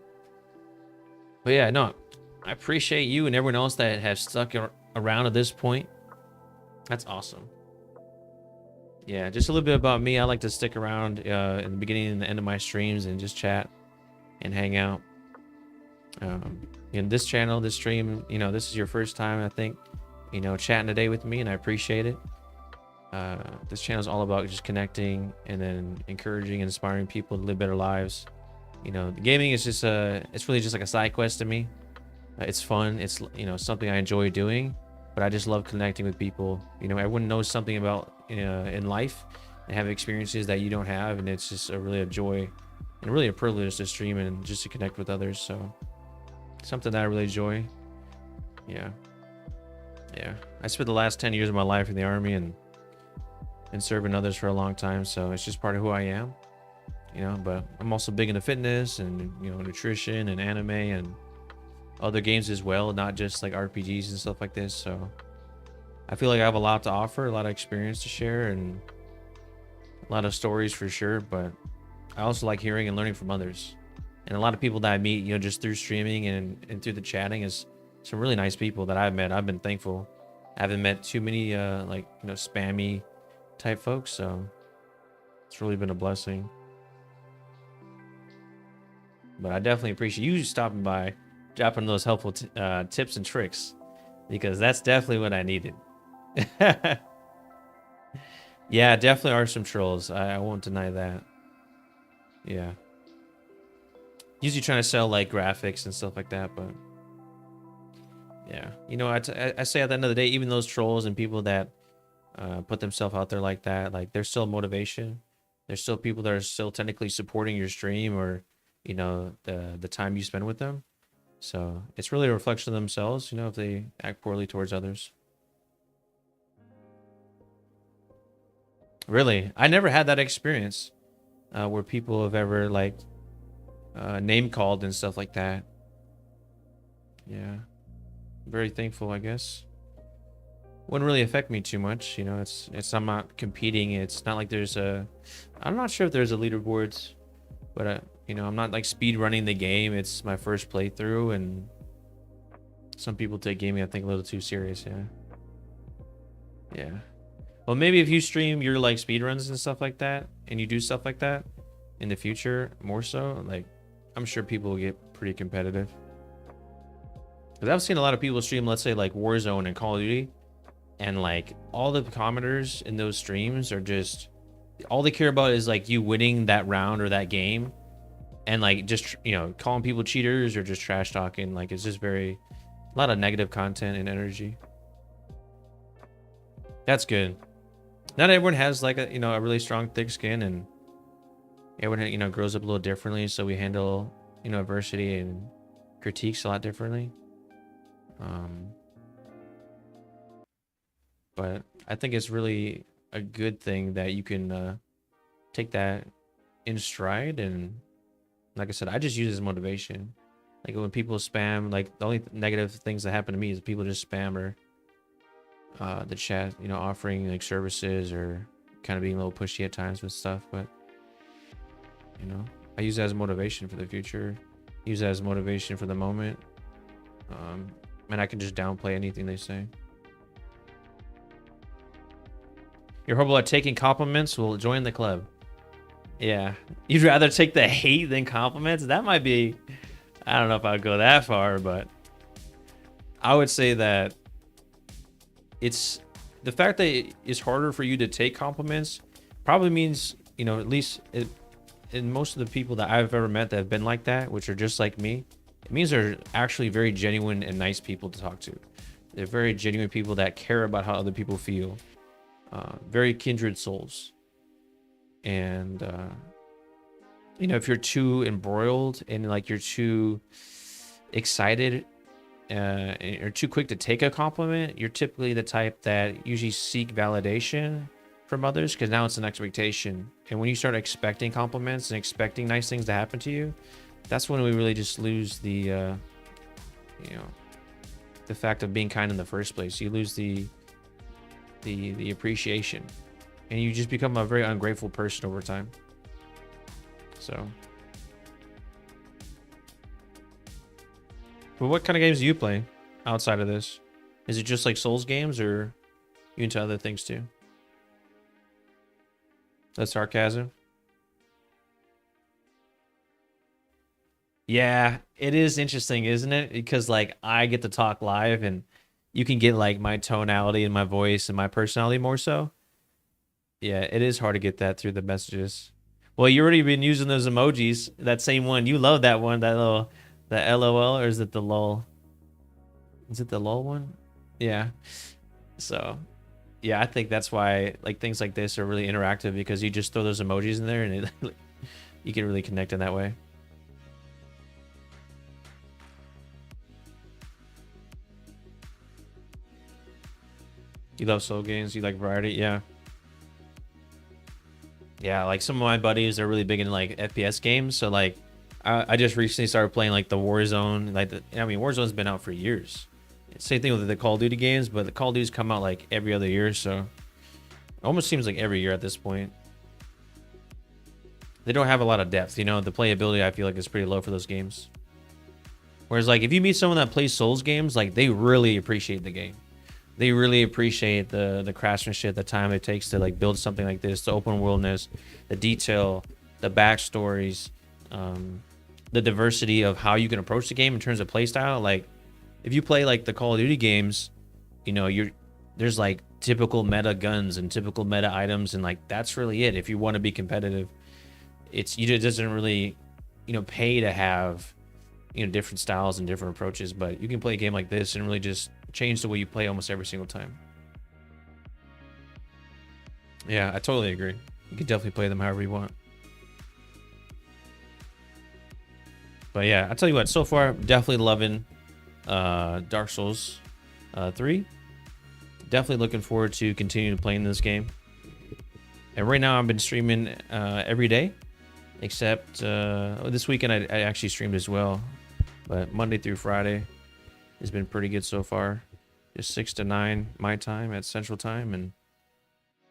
yeah, no, I appreciate you and everyone else that have stuck around at this point. That's awesome. Yeah, just a little bit about me. I like to stick around in the beginning and the end of my streams and just chat and hang out. In this channel, this stream, you know, this is your first time, I think, you know, chatting today with me, and I appreciate it. This channel is all about just connecting and then encouraging and inspiring people to live better lives. You know, the gaming is just it's really just like a side quest to me. It's fun. It's, you know, something I enjoy doing, but I just love connecting with people. You know, everyone knows something about in life and have experiences that you don't have, and it's just really a joy and really a privilege to stream and just to connect with others. So something that I really enjoy. Yeah. I spent the last 10 years of my life in the army and serving others for a long time, so it's just part of who I am. You know, but I'm also big into fitness and, you know, nutrition and anime and other games as well, not just like RPGs and stuff like this. So I feel like I have a lot to offer, a lot of experience to share, and a lot of stories for sure. But I also like hearing and learning from others. And a lot of people that I meet, you know, just through streaming and through the chatting is some really nice people that I've met. I've been thankful. I haven't met too many like, you know, spammy type folks, so it's really been a blessing. But I definitely appreciate you stopping by, dropping those helpful tips and tricks, because that's definitely what I needed. Yeah, definitely are some trolls. I won't deny that. Yeah. Usually trying to sell like graphics and stuff like that, but yeah. You know, I say at the end of the day, even those trolls and people that put themselves out there like that, like there's still motivation. There's still people that are still technically supporting your stream or, you know, the time you spend with them. So it's really a reflection of themselves, you know, if they act poorly towards others. Really, I never had that experience where people have ever like name called and stuff like that. Yeah, very thankful, I guess. Wouldn't really affect me too much, you know. It's I'm not competing. It's not like there's I'm not sure if there's a leaderboards, but you know, I'm not like speed running the game. It's my first playthrough, and Some people take gaming, I think, a little too serious. Yeah. Well, maybe if you stream your like speedruns and stuff like that, and you do stuff like that in the future, more so, like, I'm sure people will get pretty competitive. Because I've seen a lot of people stream, let's say, like Warzone and Call of Duty, and like all the commenters in those streams are just, all they care about is like you winning that round or that game, and like just, you know, calling people cheaters or just trash talking. Like, it's just a lot of negative content and energy. That's good. Not everyone has like a, you know, a really strong thick skin, and everyone, you know, grows up a little differently, so we handle, you know, adversity and critiques a lot differently. But I think it's really a good thing that you can take that in stride, and like I said, I just use it as motivation. Like when people spam, like the only negative things that happen to me is people just spam or the chat, you know, offering like services or kind of being a little pushy at times with stuff. But you know, I use that as motivation for the future, use that as motivation for the moment, and I can just downplay anything they say. You're horrible at taking compliments? Well, join the club. Yeah, you'd rather take the hate than compliments? That might be, I don't know if I'd go that far, but I would say that it's the fact that it's harder for you to take compliments probably means, you know, at least in most of the people that I've ever met that have been like that, which are just like me, it means they're actually very genuine and nice people to talk to. They're very genuine people that care about how other people feel. Very kindred souls. And you know, if you're too embroiled and like you're too excited or too quick to take a compliment, you're typically the type that usually seek validation from others, because now it's an expectation. And when you start expecting compliments and expecting nice things to happen to you, that's when we really just lose the you know, the fact of being kind in the first place. You lose the appreciation, and you just become a very ungrateful person over time. So, but what kind of games do you play outside of this? Is it just like Souls games, or you into other things too? That's sarcasm. Yeah, it is interesting, isn't it? Because like I get to talk live, and you can get like my tonality and my voice and my personality more so. Yeah, it is hard to get that through the messages. Well, you already been using those emojis. That same one, you love that one. That little, the LOL, or is it the lol? Is it the lol one? Yeah. So, yeah, I think that's why like things like this are really interactive, because you just throw those emojis in there, and it, you can really connect in that way. You love soul games, you like variety, yeah. Yeah, like some of my buddies are really big in like FPS games, so like I just recently started playing like the Warzone, like I mean Warzone's been out for years. Same thing with the Call of Duty games, but the Call of Duty's come out like every other year, so it almost seems like every year at this point. They don't have a lot of depth, you know, the playability I feel like is pretty low for those games. Whereas like if you meet someone that plays Souls games, like they really appreciate the game. They really appreciate the craftsmanship, the time it takes to like build something like this, the open worldness, the detail, the backstories, the diversity of how you can approach the game in terms of playstyle. Like if you play like the Call of Duty games, you know, there's like typical meta guns and typical meta items, and like that's really it. If you want to be competitive, it doesn't really, you know, pay to have, you know, different styles and different approaches, but you can play a game like this and really just change the way you play almost every single time. Yeah, I totally agree. You can definitely play them however you want. But yeah, I tell you what, so far definitely loving Dark Souls 3. Definitely looking forward to continuing to playing this game. And right now I've been streaming every day, except this weekend I actually streamed as well. But Monday through Friday has been pretty good so far. Just 6 to 9 my time at Central Time, and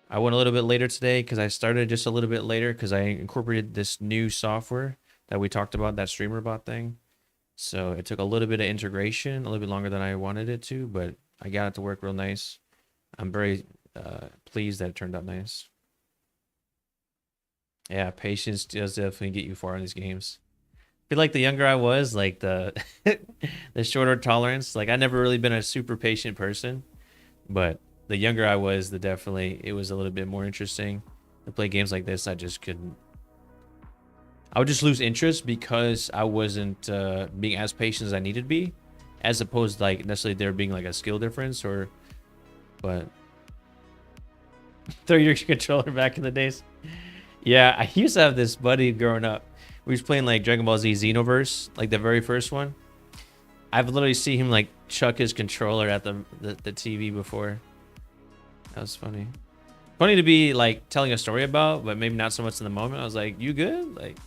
I went a little bit later today because I started just a little bit later because I incorporated this new software that we talked about, that streamer bot thing. So it took a little bit of integration, a little bit longer than I wanted it to, but I got it to work real nice. I'm very pleased that it turned out nice. Yeah, patience does definitely get you far in these games. I feel like the younger I was, like the the shorter tolerance. Like I never really been a super patient person, but the younger I was, the definitely it was a little bit more interesting to play games like this. I just couldn't. I would just lose interest because I wasn't being as patient as I needed to be, as opposed to like necessarily there being like a skill difference or. But throw your controller back in the days. Yeah, I used to have this buddy growing up. We was playing like Dragon Ball Z Xenoverse, like the very first one. I've literally seen him like chuck his controller at the TV before. That was funny. Funny to be like telling a story about, but maybe not so much in the moment. I was like, "You good?" Like,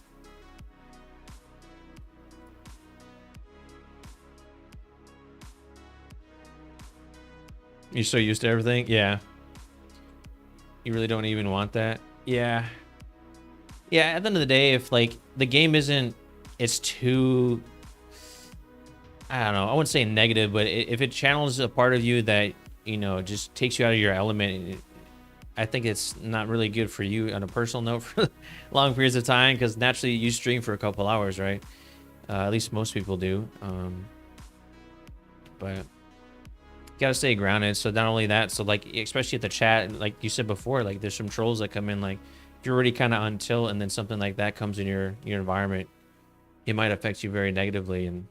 you're so used to everything. Yeah. You really don't even want that. Yeah. Yeah, at the end of the day, if like the game isn't, it's too, I don't know, I wouldn't say negative, but if it channels a part of you that, you know, just takes you out of your element, I think it's not really good for you on a personal note for long periods of time, because naturally you stream for a couple hours, right? At least most people do. But you gotta stay grounded. So not only that, so like, especially at the chat, like you said before, like there's some trolls that come in, like, you're already kind of on tilt and then something like that comes in your environment, it might affect you very negatively. And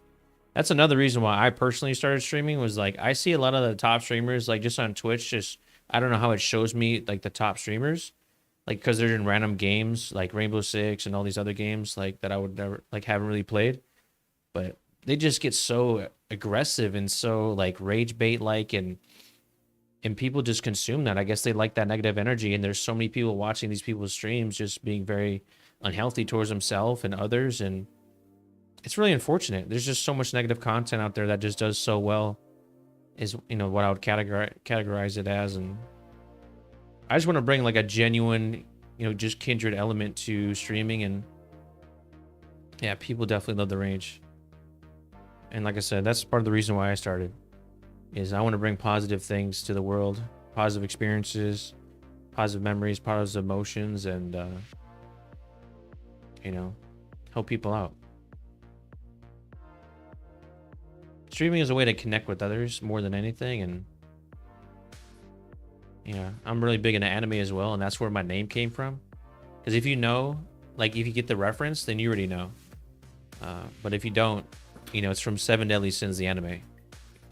that's another reason why I personally started streaming, was like I see a lot of the top streamers like just on Twitch, just I don't know how it shows me like the top streamers, like because they're in random games like Rainbow Six and all these other games like that I would never like haven't really played, but they just get so aggressive and so like rage bait like, and people just consume that. I guess they like that negative energy, and there's so many people watching these people's streams just being very unhealthy towards themselves and others, and it's really unfortunate. There's just so much negative content out there that just does so well, is, you know, what I would categorize it as. And I just want to bring like a genuine, you know, just kindred element to streaming. And yeah, people definitely love the range, and like I said, that's part of the reason why I started, is I want to bring positive things to the world, positive experiences, positive memories, positive emotions, and you know, help people out. Streaming is a way to connect with others more than anything, and yeah, I'm really big into anime as well, and that's where my name came from. Because if you know, like if you get the reference, then you already know. But if you don't, you know, it's from Seven Deadly Sins, the anime.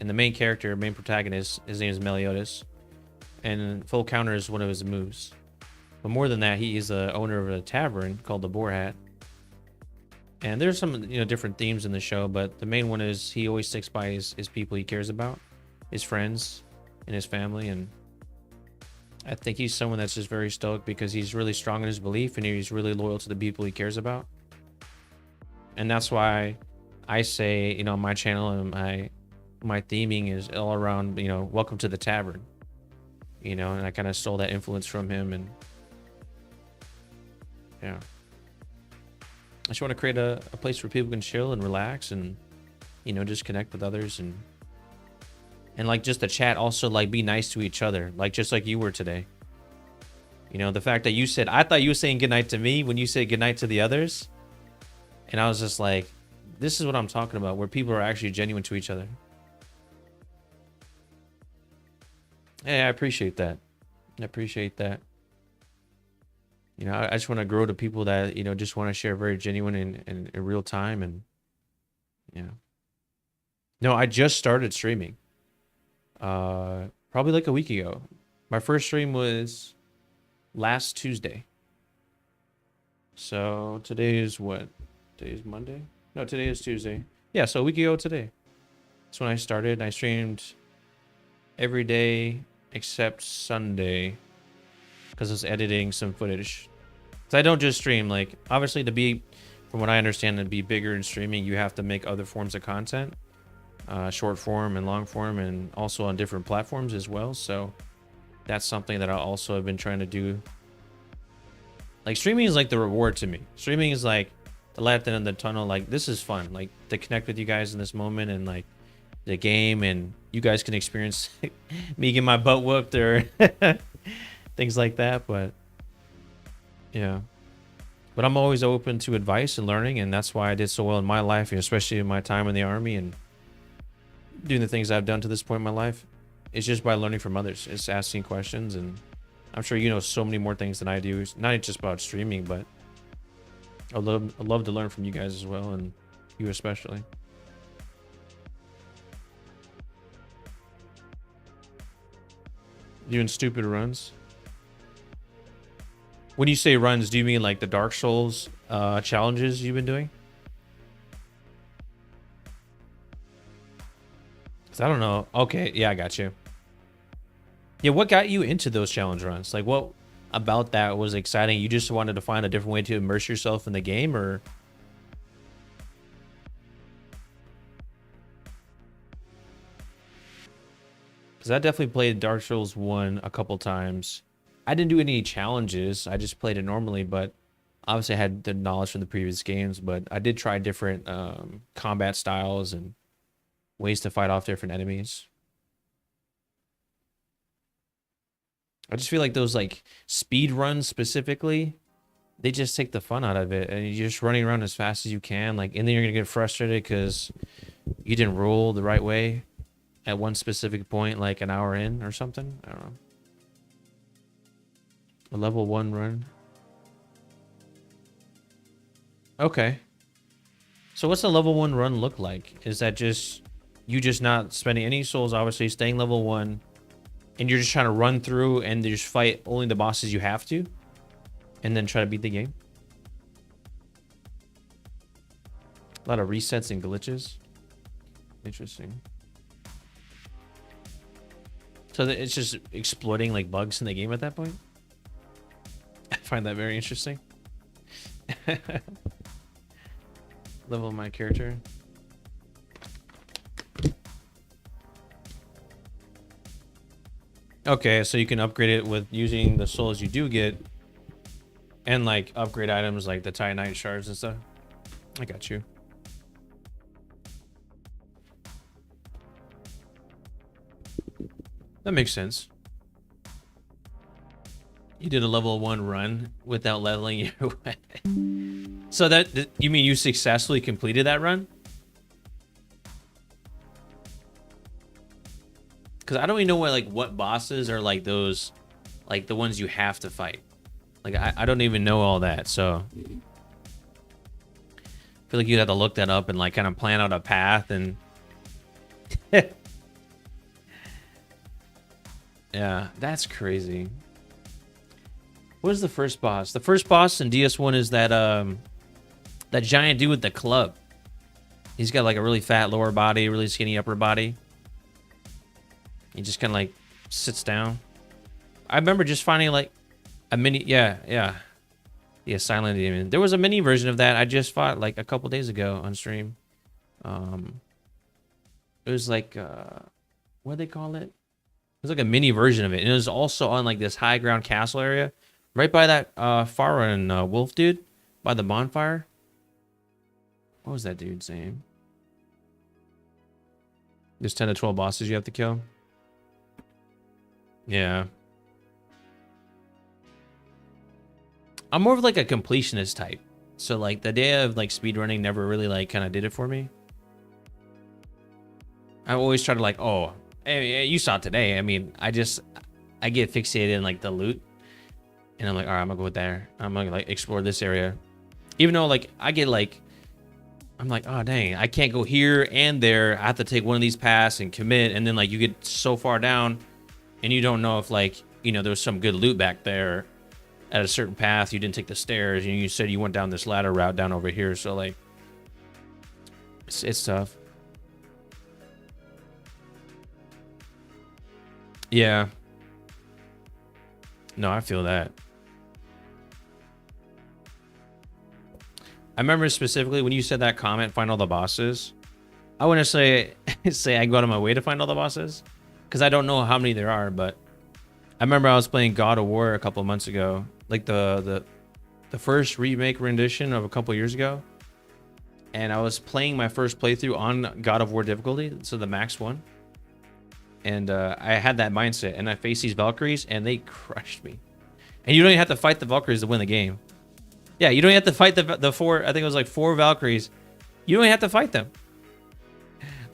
And the main character, main protagonist, his name is Meliodas, and full counter is one of his moves. But more than that, he is the owner of a tavern called the Boar Hat. And there's some, you know, different themes in the show, but the main one is he always sticks by his people he cares about, his friends and his family. And I think he's someone that's just very stoic because he's really strong in his belief and he's really loyal to the people he cares about. And that's why I say, you know, on my channel and my theming is all around, you know, welcome to the tavern, you know, and I kind of stole that influence from him. And yeah, I just want to create a place where people can chill and relax and, you know, just connect with others, and like just the chat also, like, be nice to each other, like just like you were today. You know, the fact that you said, I thought you were saying goodnight to me when you said goodnight to the others, and I was just like, this is what I'm talking about, where people are actually genuine to each other. Hey, I appreciate that. I appreciate that. You know, I just want to grow to people that, you know, just want to share very genuine and in real time. And yeah. No, I just started streaming. Probably like a week ago. My first stream was last Tuesday. So today is what? Today is Monday? No, today is Tuesday. Yeah, so a week ago today. That's when I started. I streamed every day except Sunday, because I was editing some footage. So I don't just stream, like, obviously to be, from what I understand, to be bigger in streaming, you have to make other forms of content, short form and long form, and also on different platforms as well. So that's something that I also have been trying to do. Like, streaming is like the reward to me. Streaming is like, the light at the end of the tunnel. Like, this is fun. Like, to connect with you guys in this moment and like the game, and you guys can experience me getting my butt whooped or things like that. But yeah, but I'm always open to advice and learning, and that's why I did so well in my life, especially in my time in the army and doing the things I've done to this point in my life. It's just by learning from others. It's asking questions, and I'm sure you know so many more things than I do. It's not just about streaming, but I love to learn from you guys as well, and you especially. Doing stupid runs. When you say runs, do you mean like the Dark Souls challenges you've been doing? 'Cause I don't know. Okay, yeah, I got you. Yeah, what got you into those challenge runs? Like, what about that was exciting? You just wanted to find a different way to immerse yourself in the game, or? Because I definitely played Dark Souls 1 a couple times. I didn't do any challenges. I just played it normally, but obviously I had the knowledge from the previous games, but I did try different combat styles and ways to fight off different enemies. I just feel like those like speed runs specifically, they just take the fun out of it, and you're just running around as fast as you can, like, and then you're gonna get frustrated because you didn't roll the right way at one specific point, like an hour in or something. I don't know. A level 1 run. Okay. So what's a level 1 run look like? Is that just you just not spending any souls, obviously staying level 1, and you're just trying to run through and just fight only the bosses you have to, and then try to beat the game? A lot of resets and glitches. Interesting. So it's just exploiting like bugs in the game at that point? I find that very interesting. Level my character. Okay, so you can upgrade it with using the souls you do get, and like upgrade items like the Titanite shards and stuff. I got you. That makes sense. You did a level 1 run without leveling your weapon. So that you mean you successfully completed that run? Because I don't even know what bosses are like those, like the ones you have to fight. Like I don't even know all that, so I feel like you'd have to look that up and like kind of plan out a path and. Yeah, that's crazy. What is the first boss? The first boss in DS1 is that that giant dude with the club. He's got like a really fat lower body, really skinny upper body. He just kind of like sits down. I remember just finding like a mini, yeah, Silent Demon. There was a mini version of that I just fought like a couple days ago on stream. It was like what do they call it? It was like a mini version of it, and it was also on like this high ground castle area, right by that Farron wolf dude, by the bonfire. What was that dude's name? There's 10 to 12 bosses you have to kill. Yeah. I'm more of like a completionist type. So like the idea of like speedrunning never really like kind of did it for me. I always try to like, oh, hey, you saw it today. I mean, I get fixated in like the loot, and I'm like, all right, I'm gonna go there. I'm gonna like explore this area. Even though like I get like, I'm like, oh dang, I can't go here and there. I have to take one of these paths and commit, and then like you get so far down, and you don't know if like, you know, there's some good loot back there at a certain path. You didn't take the stairs, and you said you went down this ladder route down over here. So like, it's tough. Yeah. No, I feel that. I remember specifically when you said that comment, find all the bosses. I wouldn't say I go out of my way to find all the bosses, because I don't know how many there are, but I remember I was playing God of War a couple of months ago, like the first remake rendition of a couple of years ago. and I was playing my first playthrough on God of War difficulty, so the max one. And I had that mindset, and I faced these Valkyries, and they crushed me. And you don't even have to fight the Valkyries to win the game. Yeah, you don't have to fight the four, I think it was like 4 Valkyries. You don't even have to fight them.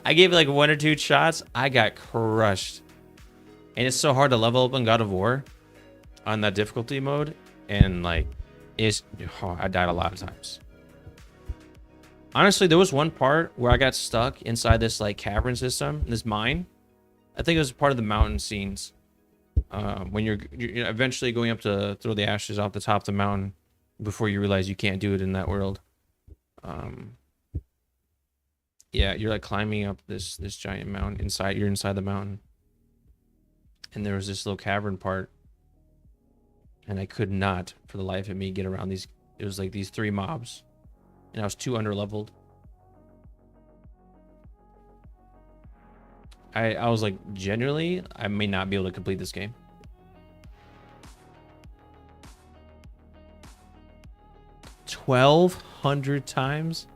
I gave it like 1 or 2 shots. I got crushed. And it's so hard to level up on God of War on that difficulty mode. And like, I died a lot of times. Honestly, there was one part where I got stuck inside this like cavern system, this mine. I think it was part of the mountain scenes. When you're eventually going up to throw the ashes off the top of the mountain before you realize you can't do it in that world. Yeah, you're like climbing up this giant mountain inside. You're inside the mountain, and there was this little cavern part, and I could not, for the life of me, get around these. It was like these 3 mobs, and I was too underleveled. I was like, genuinely, I may not be able to complete this game. $1,200 times?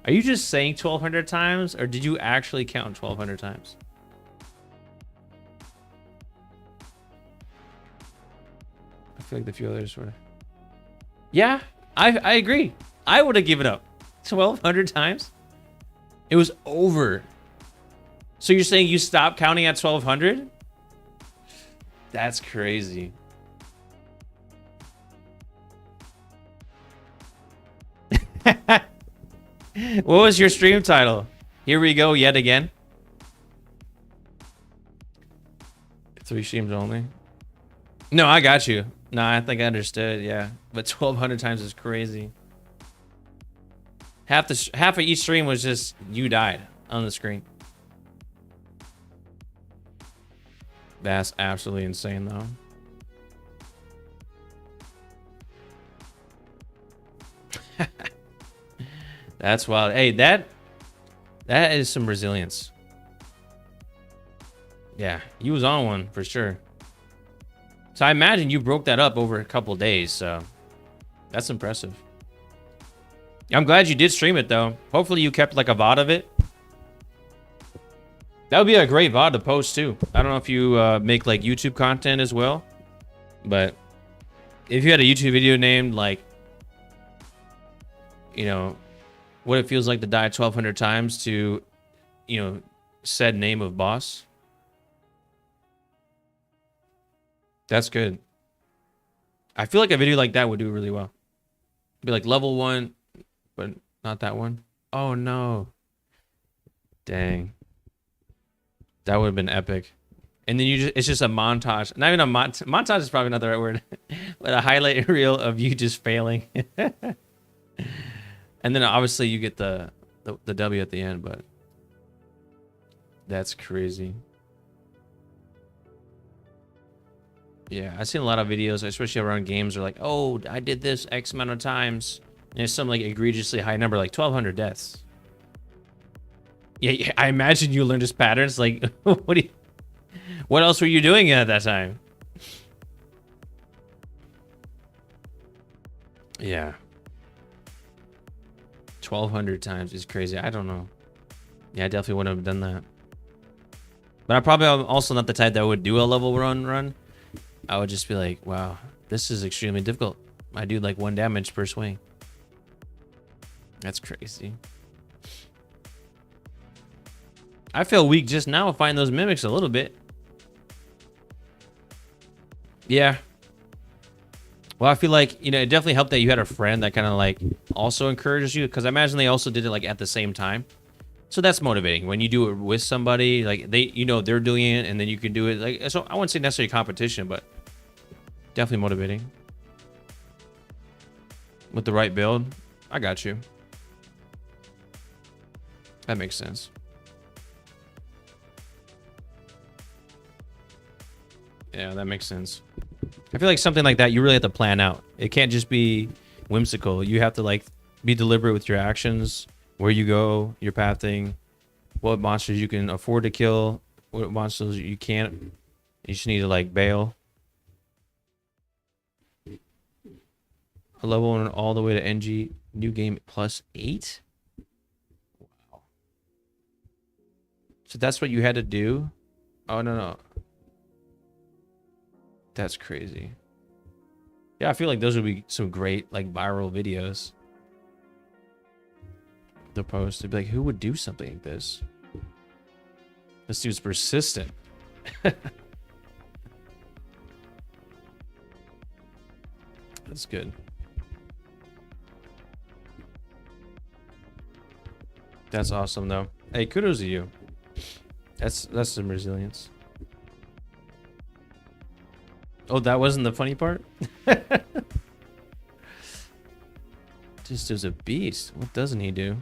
Are you just saying 1,200 times, or did you actually count 1,200 times? I feel like the few others were. Yeah, I agree. I would have given up 1,200 times. It was over. So you're saying you stopped counting at 1,200? That's crazy. What was your stream title? Here we go yet again. 3 streams only. No, I got you. No, I think I understood. Yeah, but 1,200 times is crazy. Half of each stream was just you died on the screen. That's absolutely insane, though. That's wild. Hey, that is some resilience. Yeah, you was on one for sure. So I imagine you broke that up over a couple days, so that's impressive. I'm glad you did stream it, though. Hopefully you kept like a VOD of it. That would be a great VOD to post too. I don't know if you make like YouTube content as well, but if you had a YouTube video named like, you know, what it feels like to die 1,200 times to, you know, said name of boss. That's good. I feel like a video like that would do really well. Be like level 1, but not that one. Oh no. Dang. That would have been epic. And then it's just a montage. Not even a montage is probably not the right word, but a highlight reel of you just failing. And then obviously you get the W at the end, but that's crazy. Yeah, I've seen a lot of videos, especially around games, are like, oh, I did this X amount of times. And there's some like egregiously high number, like 1,200 deaths. Yeah, I imagine you learned his patterns. Like, what else were you doing at that time? Yeah. 1,200 times is crazy. I don't know. Yeah, I definitely wouldn't have done that. But I probably am also not the type that would do a level run. I would just be like, wow, this is extremely difficult. I do like 1 damage per swing. That's crazy. I feel weak just now fighting those mimics a little bit. Yeah. Well, I feel like, you know, it definitely helped that you had a friend that kind of like also encourages you, because I imagine they also did it like at the same time. So that's motivating when you do it with somebody, like they, you know, they're doing it and then you can do it. Like, so I wouldn't say necessarily competition, but definitely motivating. With the right build, I got you. That makes sense. Yeah, that makes sense. I feel like something like that, you really have to plan out. It can't just be whimsical. You have to like be deliberate with your actions, where you go, your pathing, what monsters you can afford to kill, what monsters you can't. You just need to like bail. A level all the way to NG, new game +8. So that's what you had to do? Oh, no. That's crazy. Yeah, I feel like those would be some great, like, viral videos. The post, they'd be like, who would do something like this? This dude's persistent. That's good. That's awesome, though. Hey, kudos to you. That's some resilience. Oh, that wasn't the funny part? Just as a beast. What doesn't he do?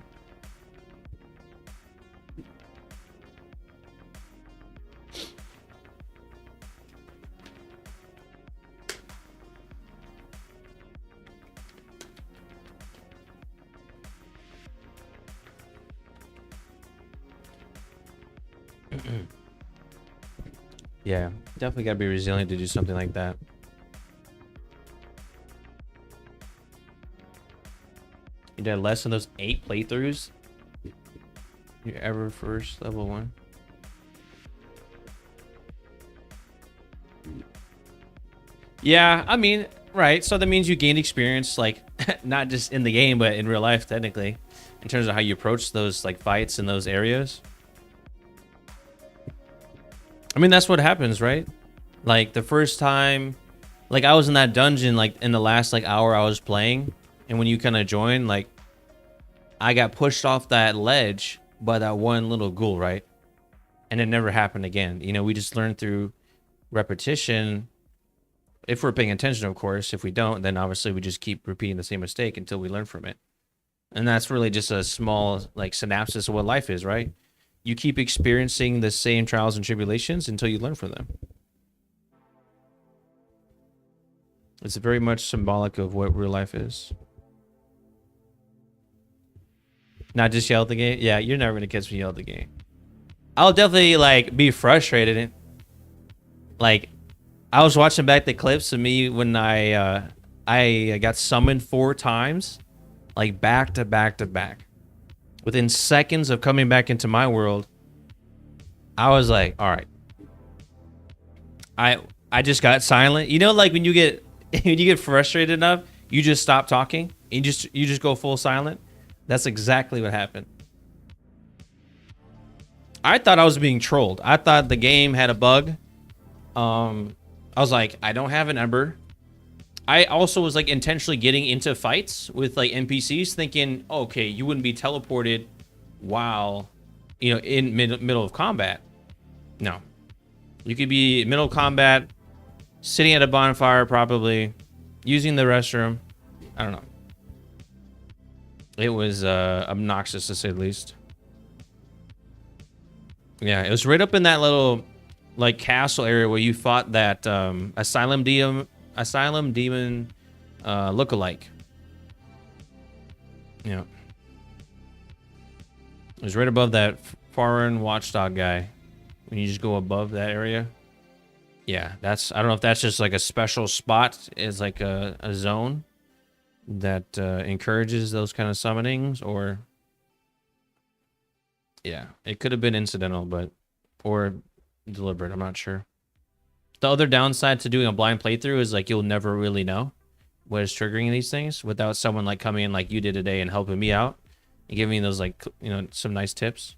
Yeah, definitely gotta be resilient to do something like that. You did less than those 8 playthroughs? Your ever first level 1? Yeah, I mean, right. So that means you gained experience, like, not just in the game, but in real life, technically, in terms of how you approach those, like, fights in those areas. I mean, that's what happens, right? Like, the first time, like, I was in that dungeon, like, in the last, like, hour I was playing, and when you kind of join, like, I got pushed off that ledge by that one little ghoul, right? And it never happened again. You know, we just learned through repetition. If we're paying attention, of course. If we don't, then obviously we just keep repeating the same mistake until we learn from it. And that's really just a small, like, synopsis of what life is, right? You keep experiencing the same trials and tribulations until you learn from them. It's very much symbolic of what real life is. Not just yell at the game. Yeah, you're never gonna catch me yell at the game. I'll definitely, like, be frustrated. Like, I was watching back the clips of me when I got summoned 4 times, like, back to back to back. Within seconds of coming back into my world, I was like, all right. I just got silent. You know, like, when you get frustrated enough, you just stop talking. You just go full silent. That's exactly what happened. I thought I was being trolled. I thought the game had a bug. I was like, I don't have an ember. I also was, like, intentionally getting into fights with, like, NPCs, thinking, okay, you wouldn't be teleported while, you know, in middle of combat. No, you could be middle of combat, sitting at a bonfire, probably using the restroom. I don't know. It was obnoxious, to say the least. Yeah, it was right up in that little, like, castle area where you fought that asylum demon lookalike. Yeah, it was right above that foreign watchdog guy. When you just go above that area. Yeah, that's, I don't know if that's just like a special spot, is like a zone that encourages those kind of summonings, or yeah, it could have been incidental, but, or deliberate, I'm not sure. The other downside to doing a blind playthrough is, like, you'll never really know what is triggering these things without someone, like, coming in like you did today and helping me out and giving me those, like, you know, some nice tips.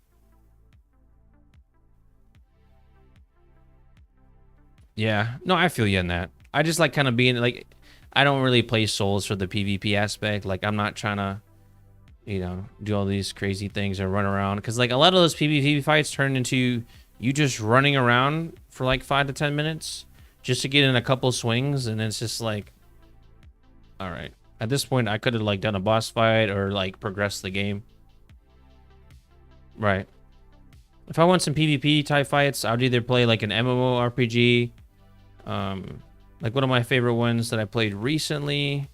Yeah, no, I feel you in that. I just like kind of being, like, I don't really play Souls for the PvP aspect. Like, I'm not trying to, you know, do all these crazy things and run around. Because, like, a lot of those PvP fights turn into you just running around for, like, 5 to 10 minutes just to get in a couple swings. And it's just like, all right. At this point, I could have, like, done a boss fight or, like, progressed the game. Right. If I want some PvP type fights, I would either play, like, an MMORPG. Like, one of my favorite ones that I played recently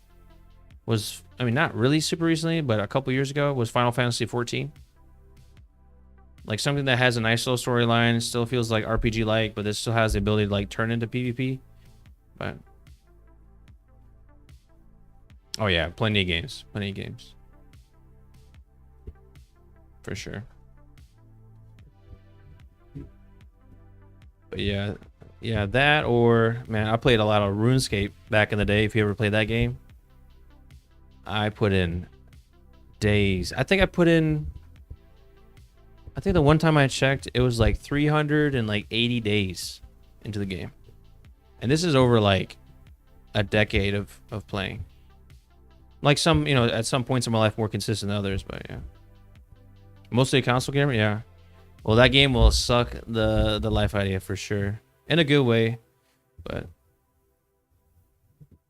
was, I mean, not really super recently, but a couple years ago, was Final Fantasy 14. Like, something that has a nice little storyline, still feels like RPG-like, but this still has the ability to, like, turn into PvP. But oh yeah, plenty of games. For sure. But yeah, yeah, that or man, I played a lot of RuneScape back in the day. If you ever played that game, I put in days. I think the one time I checked, it was like 380 days into the game. And this is over like a decade of playing. Like some, you know, at some points in my life more consistent than others, but yeah. Mostly a console gamer, yeah. Well, that game will suck the life idea for sure. In a good way, but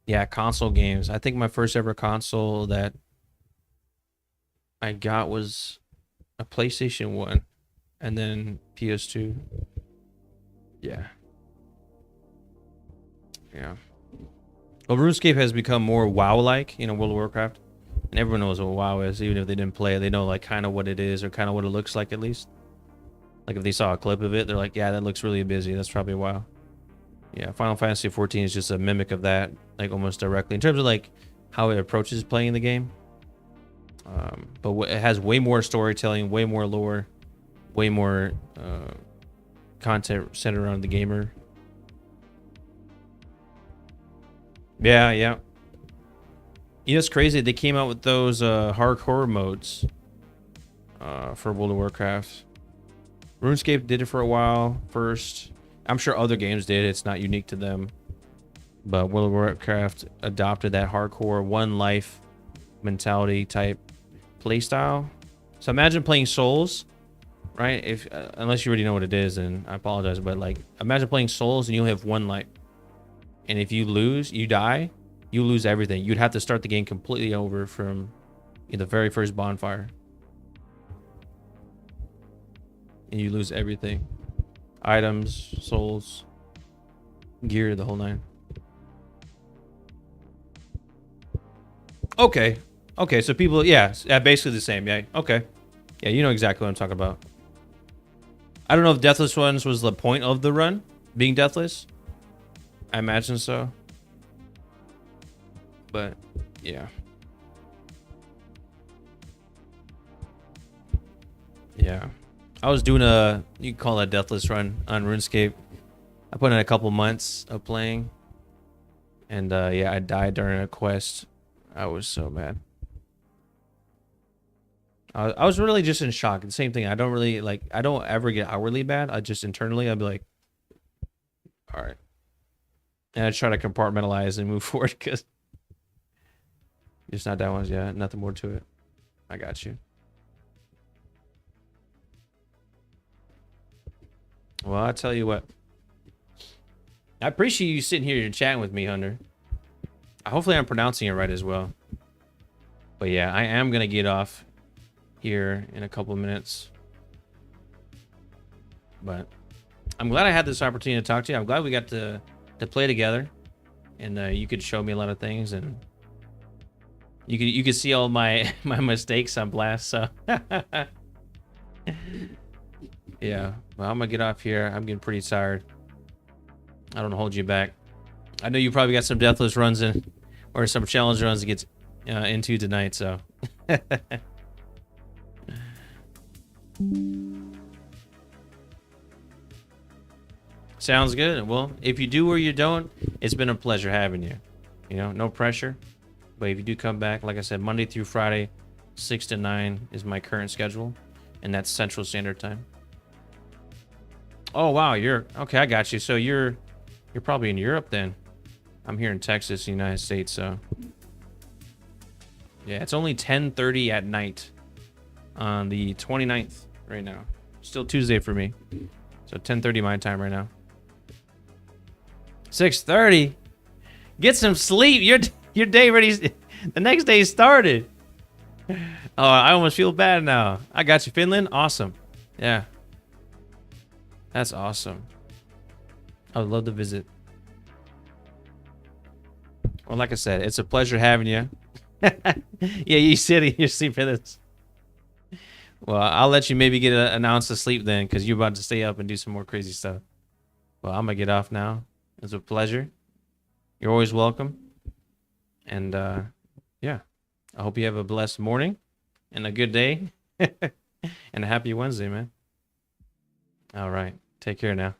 yeah, console games. I think my first ever console that I got was a PlayStation 1 and then PS2. Yeah. Yeah. Well, RuneScape has become more WoW-like, you know, World of Warcraft. And everyone knows what WoW is, even if they didn't play it. They know like kind of what it is or kind of what it looks like at least. Like if they saw a clip of it, they're like, yeah, that looks really busy. That's probably WoW. Yeah, Final Fantasy 14 is just a mimic of that, like almost directly in terms of like how it approaches playing the game. But it has way more storytelling, way more lore, way more content centered around the gamer. Yeah, yeah. You know, it's crazy. They came out with those hardcore modes for World of Warcraft. RuneScape did it for a while first. I'm sure other games did. It's not unique to them. But World of Warcraft adopted that hardcore one life mentality type playstyle. So imagine playing Souls, right? If unless you already know what it is, and I apologize, but like imagine playing Souls and you have one life. And if you lose, you die, you lose everything. You'd have to start the game completely over from the very first bonfire. And you lose everything. Items, souls, gear, the whole nine. Okay. Okay, so people, yeah, basically the same, yeah. Okay. Yeah, you know exactly what I'm talking about. I don't know if Deathless Ones was the point of the run, being deathless. I imagine so. But, yeah. Yeah. I was doing you can call that deathless run on RuneScape. I put in a couple months of playing. And, yeah, I died during a quest. I was so mad. I was really just in shock. The same thing. I don't really, like, I don't ever get outwardly bad. I just internally, I'd be like, all right. And I try to compartmentalize and move forward because it's not that one's, yeah, nothing more to it. I got you. Well, I'll tell you what. I appreciate you sitting here and chatting with me, Hunter. Hopefully I'm pronouncing it right as well. But yeah, I am going to get off here in a couple of minutes. But I'm glad I had this opportunity to talk to you. I'm glad we got to play together. And you could show me a lot of things. And you could see all my mistakes on blast. So yeah, well, I'm gonna get off here. I'm getting pretty tired. I don't hold you back. I know you probably got some deathless runs in, or some challenge runs to get into tonight. So sounds good. Well, if you do or you don't, it's been a pleasure having you. You know, no pressure. But if you do come back, like I said, Monday through Friday, 6 to 9 is my current schedule, and that's Central Standard Time. Oh wow, you're okay. I got you. So you're probably in Europe then. I'm here in Texas, United States. So yeah, it's only 10:30 at night on the 29th right now. Still Tuesday for me. So 10:30 my time right now. 6:30. Get some sleep. Your day ready. The next day started. Oh, I almost feel bad now. I got you, Finland. Awesome. Yeah. That's awesome. I would love to visit. Well, like I said, it's a pleasure having you. Yeah, you sitting here sleeping this. Well, I'll let you maybe get an ounce of sleep then, because you're about to stay up and do some more crazy stuff. Well, I'm gonna get off now. It's a pleasure. You're always welcome. And yeah, I hope you have a blessed morning and a good day and a happy Wednesday, man. All right. Take care now.